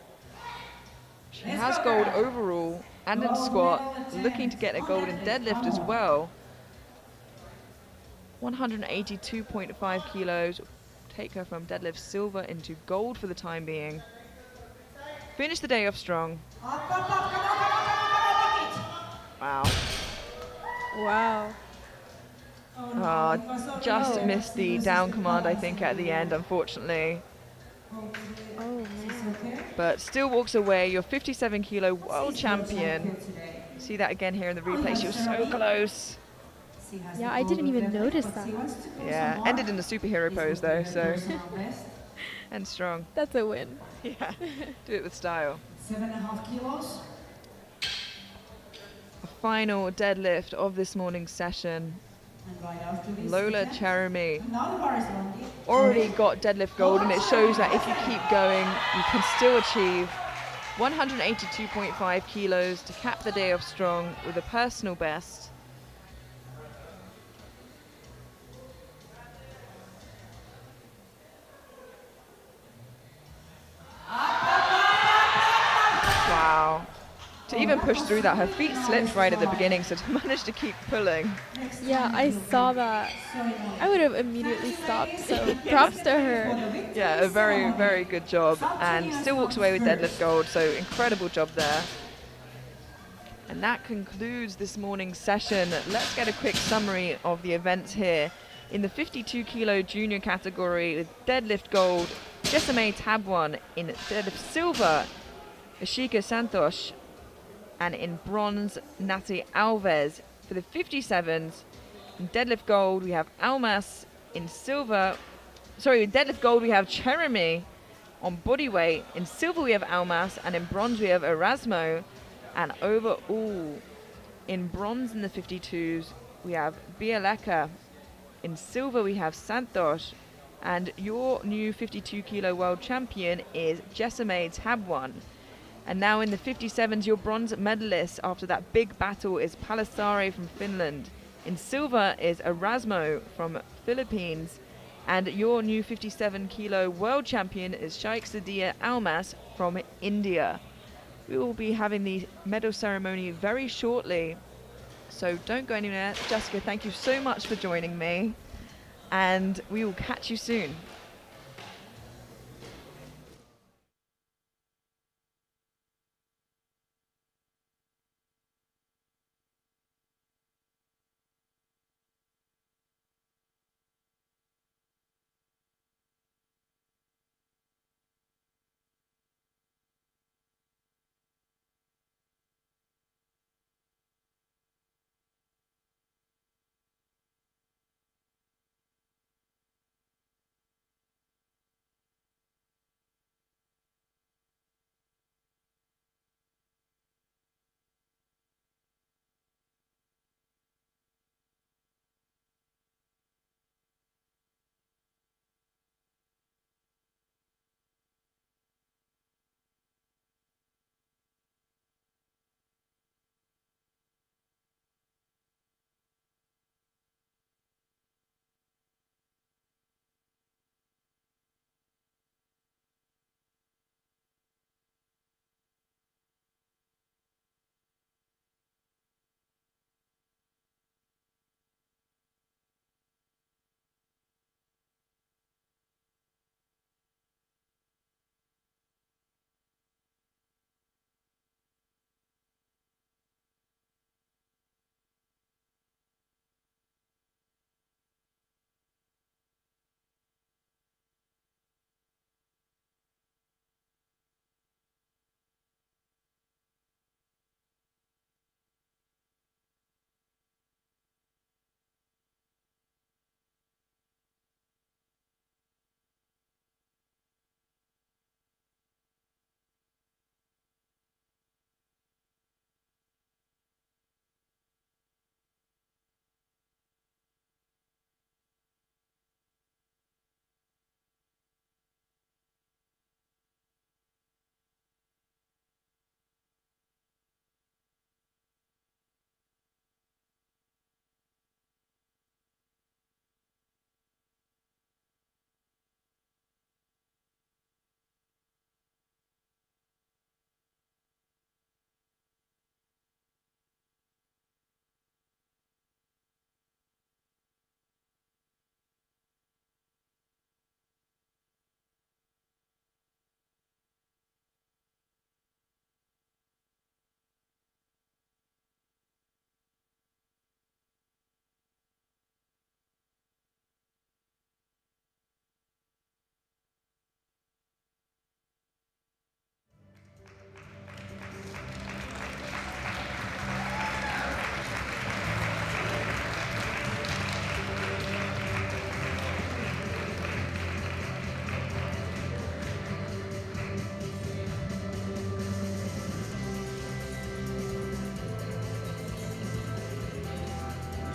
She has gold overall and in squat, looking to get a gold in deadlift as well. 182.5 kilos, take her from deadlift silver into gold for the time being. Finish the day off strong. Wow. Wow. Just missed the down command, I think, at the end, unfortunately. Oh man. but still walks away. Your 57 kilo world champion. See that again here in the replay. She was so close. Yeah, I didn't even notice that. Yeah, ended in the superhero pose though, so. And strong. That's a win. Yeah, do it with style. 7.5 kilos. A final deadlift of this morning's session. And right after this, Lola again. Cherami Now the bar is on. already got deadlift gold, and it shows that if you keep going, you can still achieve 182.5 kilos to cap the day off strong with a personal best. Wow. To even push through that, her feet slipped right at the beginning, so to manage to keep pulling. Yeah, I saw that. I would have immediately stopped, so props to her. Yeah, a very, very good job, and still walks away with deadlift gold, so incredible job there. And that concludes this morning's session. Let's get a quick summary of the events here. In the 52 kilo junior category, with deadlift gold, Jessamay Tabwan; in deadlift silver, Ashika Santosh; and in bronze, Nati Alves. For the 57s, in deadlift gold, we have Almas; in silver, in deadlift gold, we have Cherami; on bodyweight, in silver, we have Almas; and in bronze, we have Erasmo. And overall, in bronze in the 52s, we have Bialeka; in silver, we have Santosh; and your new 52 kilo world champion is Jessamay Tabwan. And now in the 57s, your bronze medalist after that big battle is Palisare from Finland. In silver is Erasmo from Philippines. And your new 57 kilo world champion is Shaikh Sadia Almas from India. We will be having the medal ceremony very shortly, so don't go anywhere. Jessica, thank you so much for joining me, and we will catch you soon.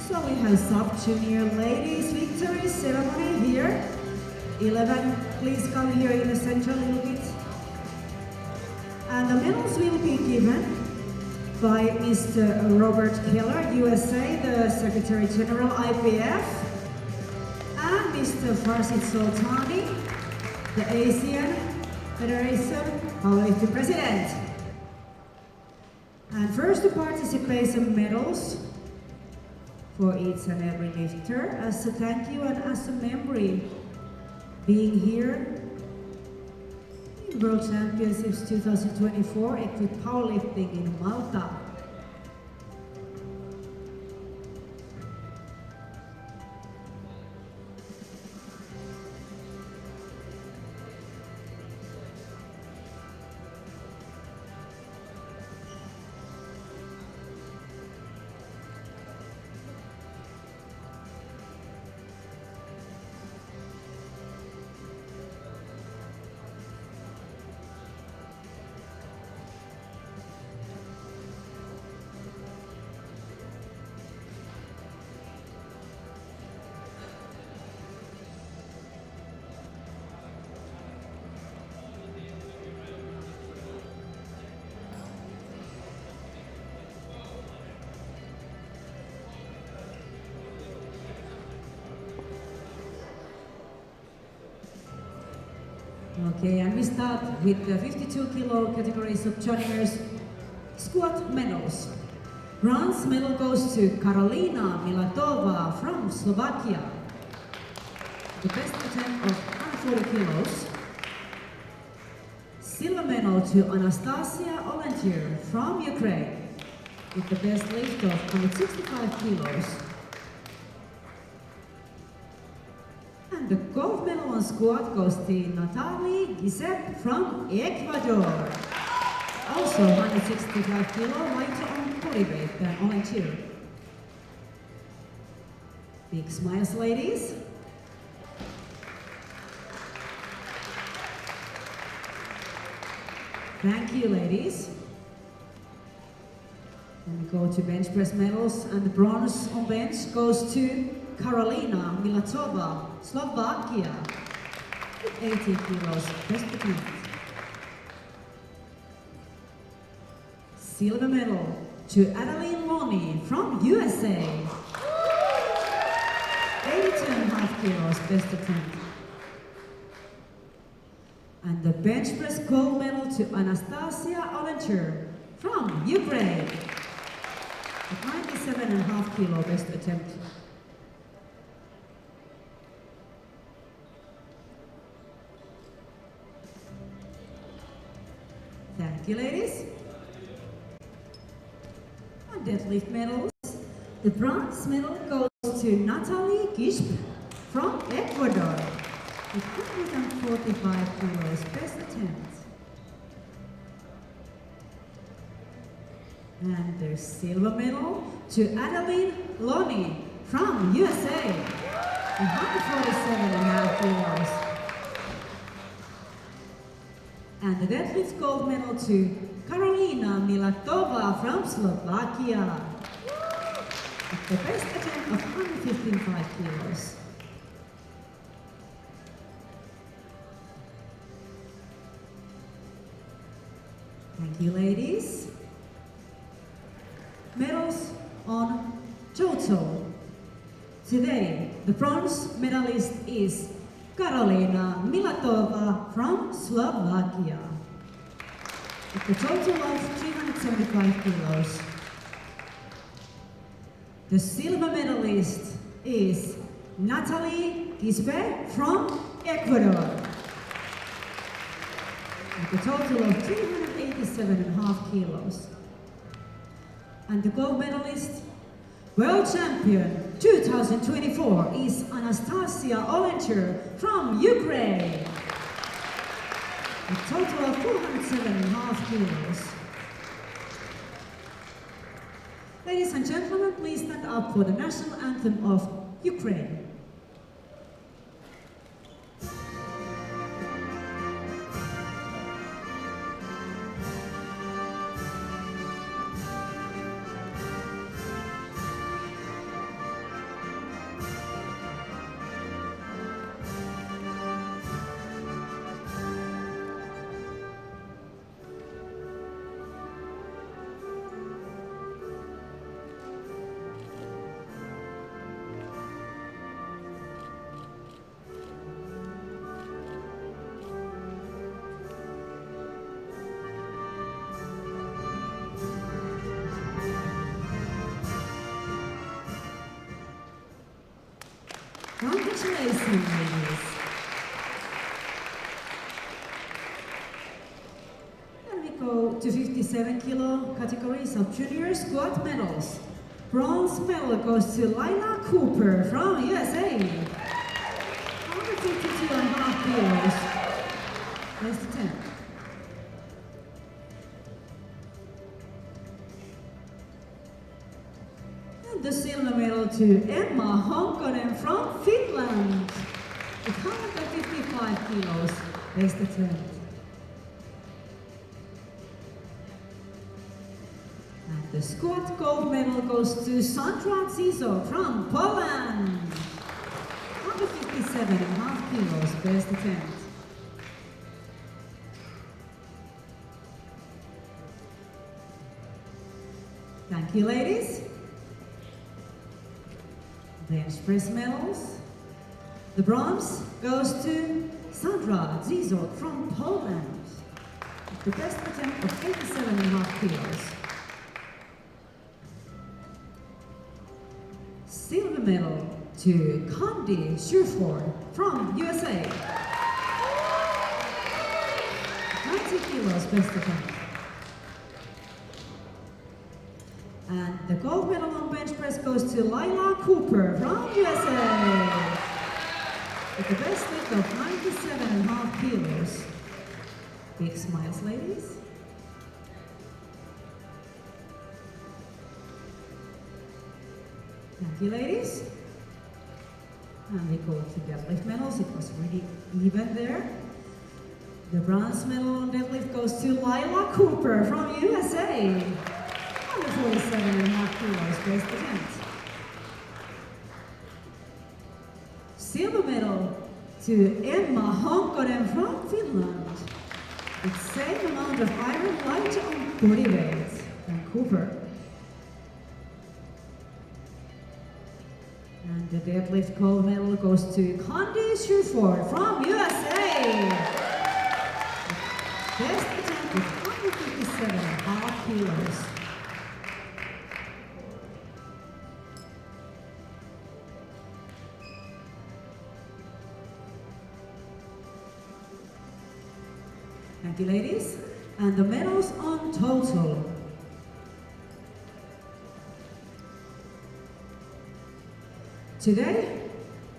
So we have sub-junior ladies victory ceremony here. 11, please come here in the center a little bit. And the medals will be given by Mr. Robert Keller, USA, the Secretary General IPF, and Mr. Farsid Soltani, the Asian Federation Powerlifting President. And first the participation medals for each and every lifter as a thank you and as a memory being here in World Championships 2024 at the Powerlifting in Malta. Okay, and we start with the 52 kilo categories of juniors squat medals. Bronze medal goes to Karolina Milatova from Slovakia. The best attempt of 140 kilos. Silver medal to Anastasia Olentier from Ukraine with the best lift of 165 kilos. And the gold medal on squat goes to Natalie Gisep from Ecuador. Also 165 kilo lighter on body weight than Olentier. Big smiles, ladies. Thank you, ladies. And we go to bench press medals, and the bronze on bench goes to Karolina Milatova, Slovakia, with 80 kilos, best attempt. Silver medal to Adeline Loney from USA, 82.5 kilos, best attempt. And the bench press gold medal to Anastasia Olentier from Ukraine, with 97.5 kilo, best attempt. Thank you, ladies. And deadlift medals. The bronze medal goes to Natalie Gisp from Ecuador with 145 kilos, best attempt. And the silver medal to Adeline Loney from USA with 147.5 kilos. And the deadlift gold medal to Karolina Milatova from Slovakia with the best attempt of 155 kilos. Thank you, ladies. Medals on total. Today, the bronze medalist is Karolina Milatova from Slovakia with a total of 375 kilos. The silver medalist is Natalie Gispe from Ecuador with a total of 387.5 kilos. And the gold medalist, world champion 2024 is Anastasia Olentier from Ukraine. A total of 407.5 kilos. Ladies and gentlemen, please stand up for the national anthem of Ukraine. Congratulations, ladies. And we go to 57 kilo categories of junior squat medals. Bronze medal goes to Lila Cooper from USA. 152.5 kilos. That's the 10. And the silver medal to Emma Honkonen from Finland. With 155 kilos. That's the 10. And the squat gold medal goes to Sandra Zizo from Poland. 157.5 kilos, best attempt. Thank you, ladies. Bench press medals. The bronze goes to Sandra Zizo from Poland. The best attempt of 87.5 kilos. Silver medal to Candy Sherford from USA. 90 kilos best attempt. And the gold medal on bench press goes to Lila Cooper from USA. With the best lift of 97.5 kilos. Big smiles, ladies. Thank you, ladies. And we go to deadlift medals. It was really even there. The bronze medal on deadlift goes to Lila Cooper from USA. 147.5 kilos, best attempt. Silver medal to Emma Honkonen from Finland. With same amount of iron light on body weight than Cooper. And the deadlift gold medal goes to Candy Sherford from USA. Best attempt with 157.5 kilos. Thank you, ladies. And the medals on total. Today,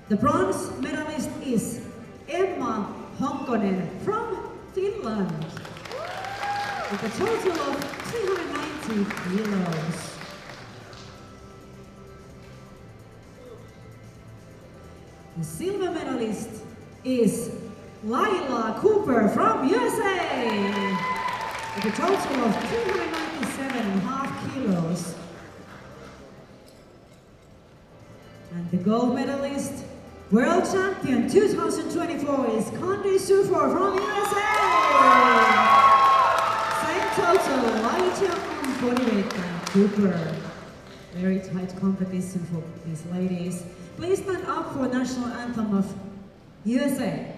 the bronze medalist is Emma Honkonen from Finland. With a total of 390 kilos. The silver medalist is Lila Cooper from USA. With a total of 397.5 kilos. And the gold medalist, world champion 2024 is Candy Sherford from USA. Same total, lighter on body weight than Cooper. Very tight competition for these ladies. Please stand up for national anthem of USA.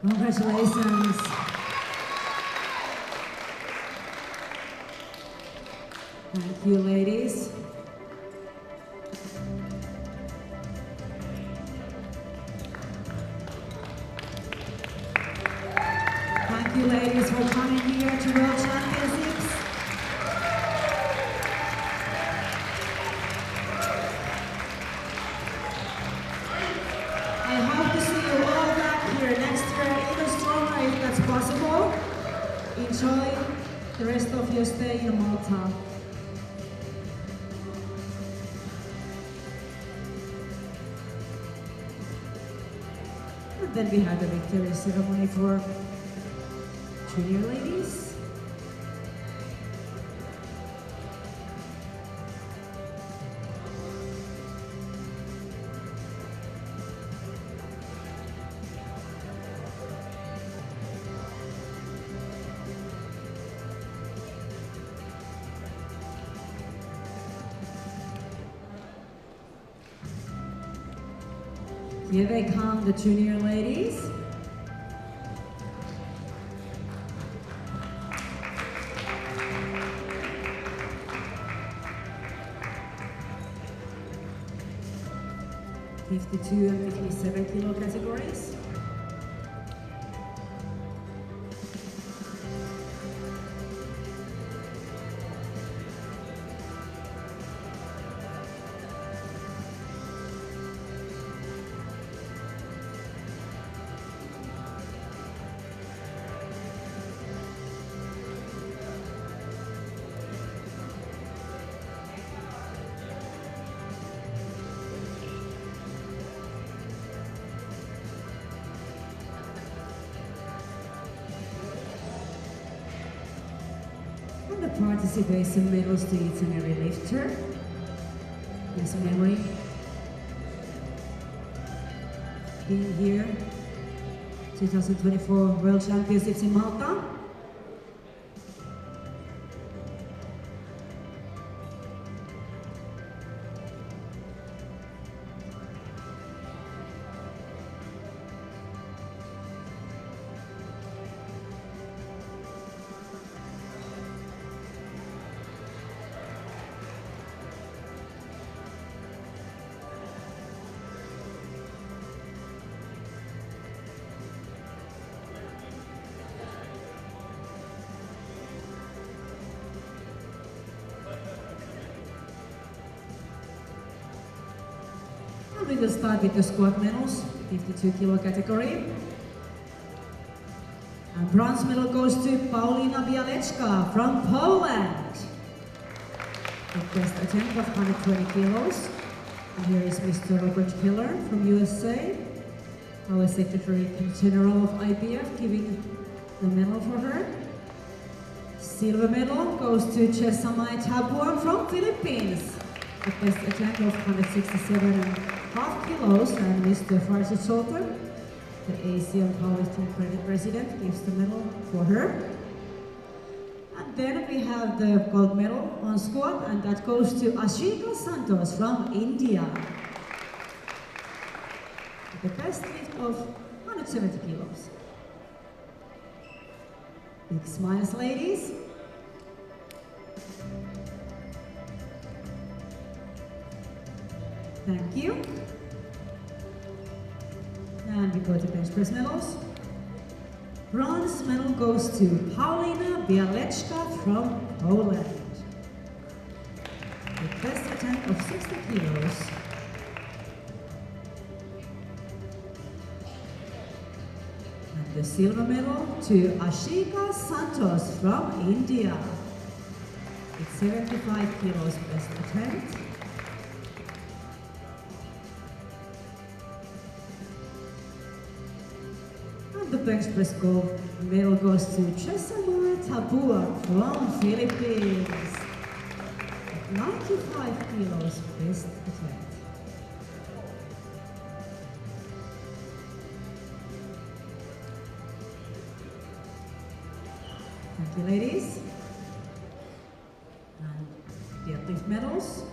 Congratulations. Thank you, ladies. Thank you, ladies, for coming here to World Championships. I hope to see you all back here next year, even stronger if that's possible. Enjoy the rest of your stay in Malta. then we have the victory ceremony for junior ladies. Here they come, the junior ladies. (52 and 57 kilo categories. And the participation medals to each and every lifter. As a memory, being here, 2024 World Championships in Malta. We will start with the squat medals, 52 kilo category. And bronze medal goes to Paulina Bialeczka from Poland. The best attempt of 120 kilos. And here is Mr. Robert Hiller from USA, our Secretary General of IPF, giving the medal for her. Silver medal goes to Chesamai Tabuan from Philippines. The best attempt of 167.5 kilos, and Mr. Farsi Sultan, the Asian Powerlifting President, gives the medal for her. And then we have the gold medal on squat, and that goes to Ashika Santos from India. The best lift of 170 kilos. Big smiles, ladies. Thank you. And we go to bench press medals. Bronze medal goes to Paulina Bialeczka from Poland. The best attempt of 60 kilos. And the silver medal to Ashika Santos from India. It's 75 kilos best attempt. The bench press gold medal goes to Chesamai Tapua from Philippines. 95 kilos best attempt. Thank you, ladies. And deadlift medals.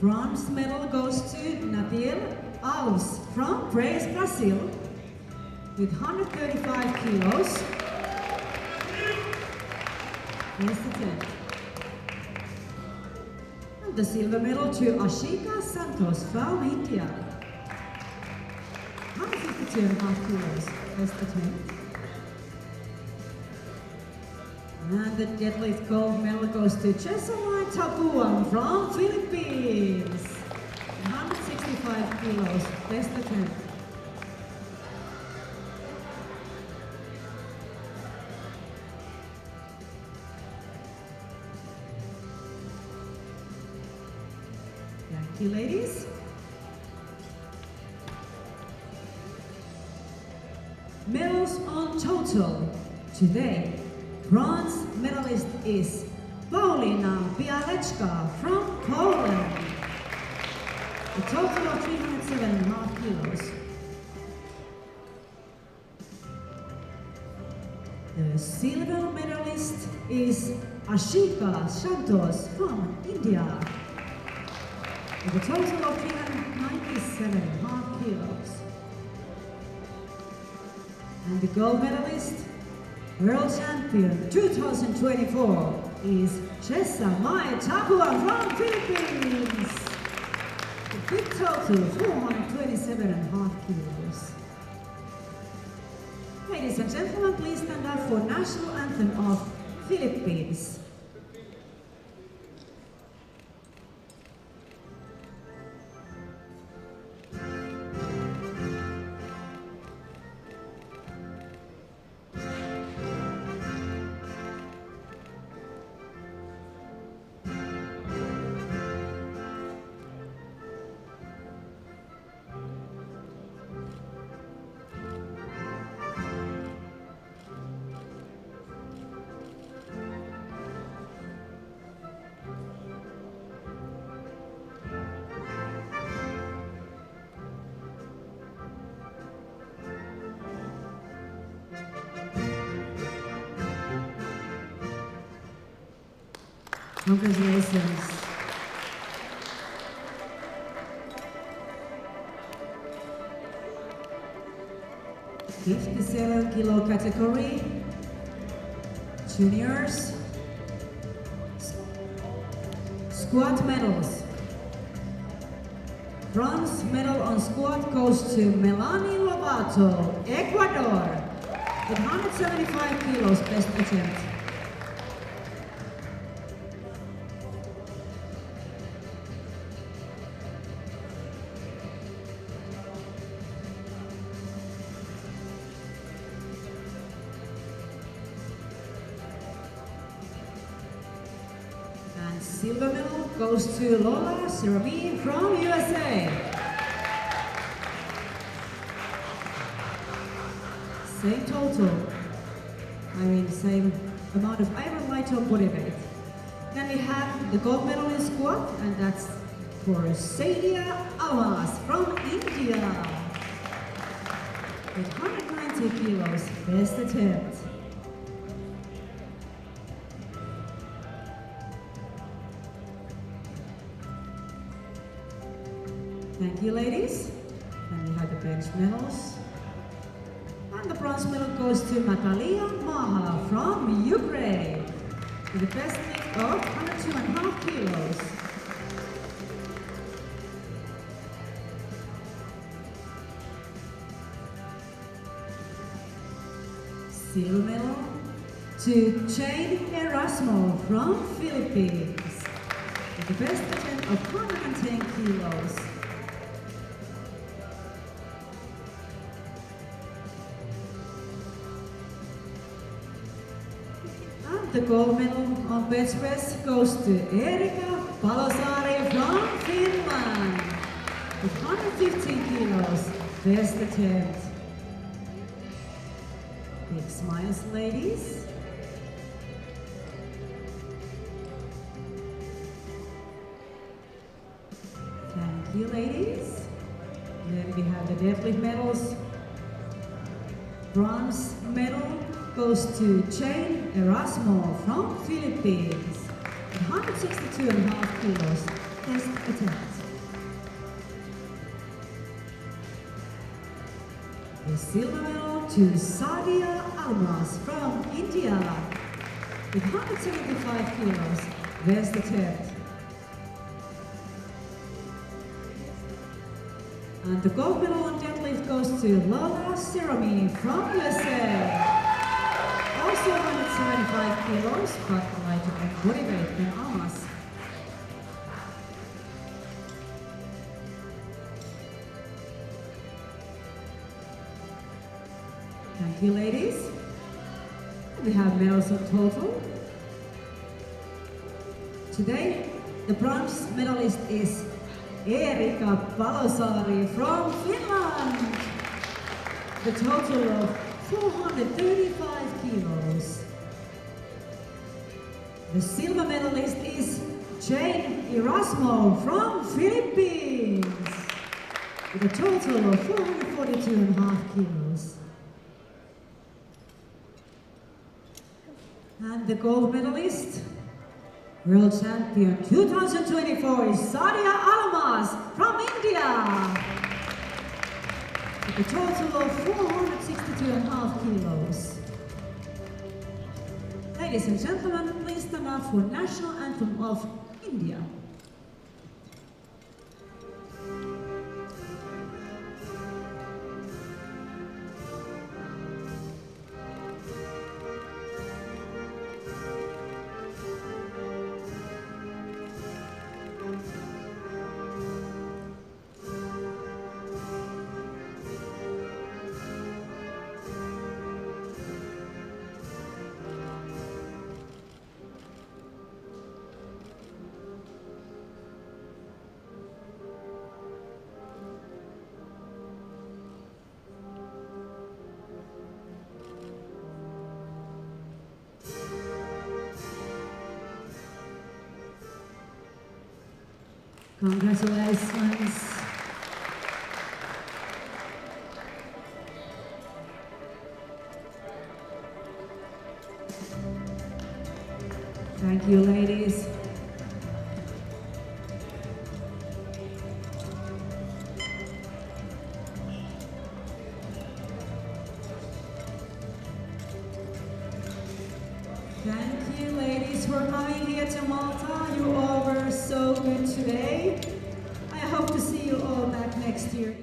Bronze medal goes to Nathaniel Alves from Brazil, with 135 kilos. Best attempt. And the silver medal to Ashika Santos from India. 152.5 kilos. Best attempt. And the deadlift gold medal goes to Chesamai Tapuan from Philippines. 165 kilos. Best attempt. Thank you, ladies. medals on total. Today, bronze medalist is Paulina Bialeczka from Poland. A total of 307.5 kilos. The silver medalist is Ashika Santos from India. With a total of 397.5 kilos. And the gold medalist, world champion 2024, is Chesa Mai Tapua from Philippines. A big total, 427.5 kilos. Ladies and gentlemen, please stand up for national anthem of Philippines. Congratulations. $57-kilo category, juniors, squat medals. Bronze medal on squat goes to Melanie Lovato, Ecuador, with 175 kilos, best attempt. And silver medal goes to Lola Sirami from USA. Same total. Same amount of iron light on body weight. Then we have the gold medal in squat, and that's for Sadia Awas from India. With 190 kilos, best attempt. Thank you, ladies. And we have the bench medals. And the bronze medal goes to Natalia Maha from Ukraine, with the best lift of 102.5 kilos. Silver medal to Jane Erasmo from Philippines, with the best attempt of 110 kilos. The gold medal on bench press goes to Erika Palosari from Finland with 115 kilos, best attempt. Big smiles, ladies. Thank you, ladies. Then we have the deadlift medals. Bronze medal goes to Jane Erasmo from Philippines, 162.5 kilos, best attempt. The silver medal to Sadia Almas from India, with 175 kilos, best attempt. And the gold medal on deadlift goes to Lola Sirami from USA. Also 175 kilos, but lighter on body weight than Almas. Thank you, ladies. We have medals in total. Today, the bronze medalist is Erika Palosari from Finland. The total of 435 kilos. The silver medalist is Jane Erasmo from Philippines with a total of 442.5 kilos. And the gold medalist, world champion 2024 is Sadia Almas from India with a total of 462.5 kilos. Ladies and gentlemen, please stand up for National Anthem of India. Congratulations. Thank you, ladies. Thank you, ladies, for coming here to Malta. You all were so good today. I hope to see you all back next year.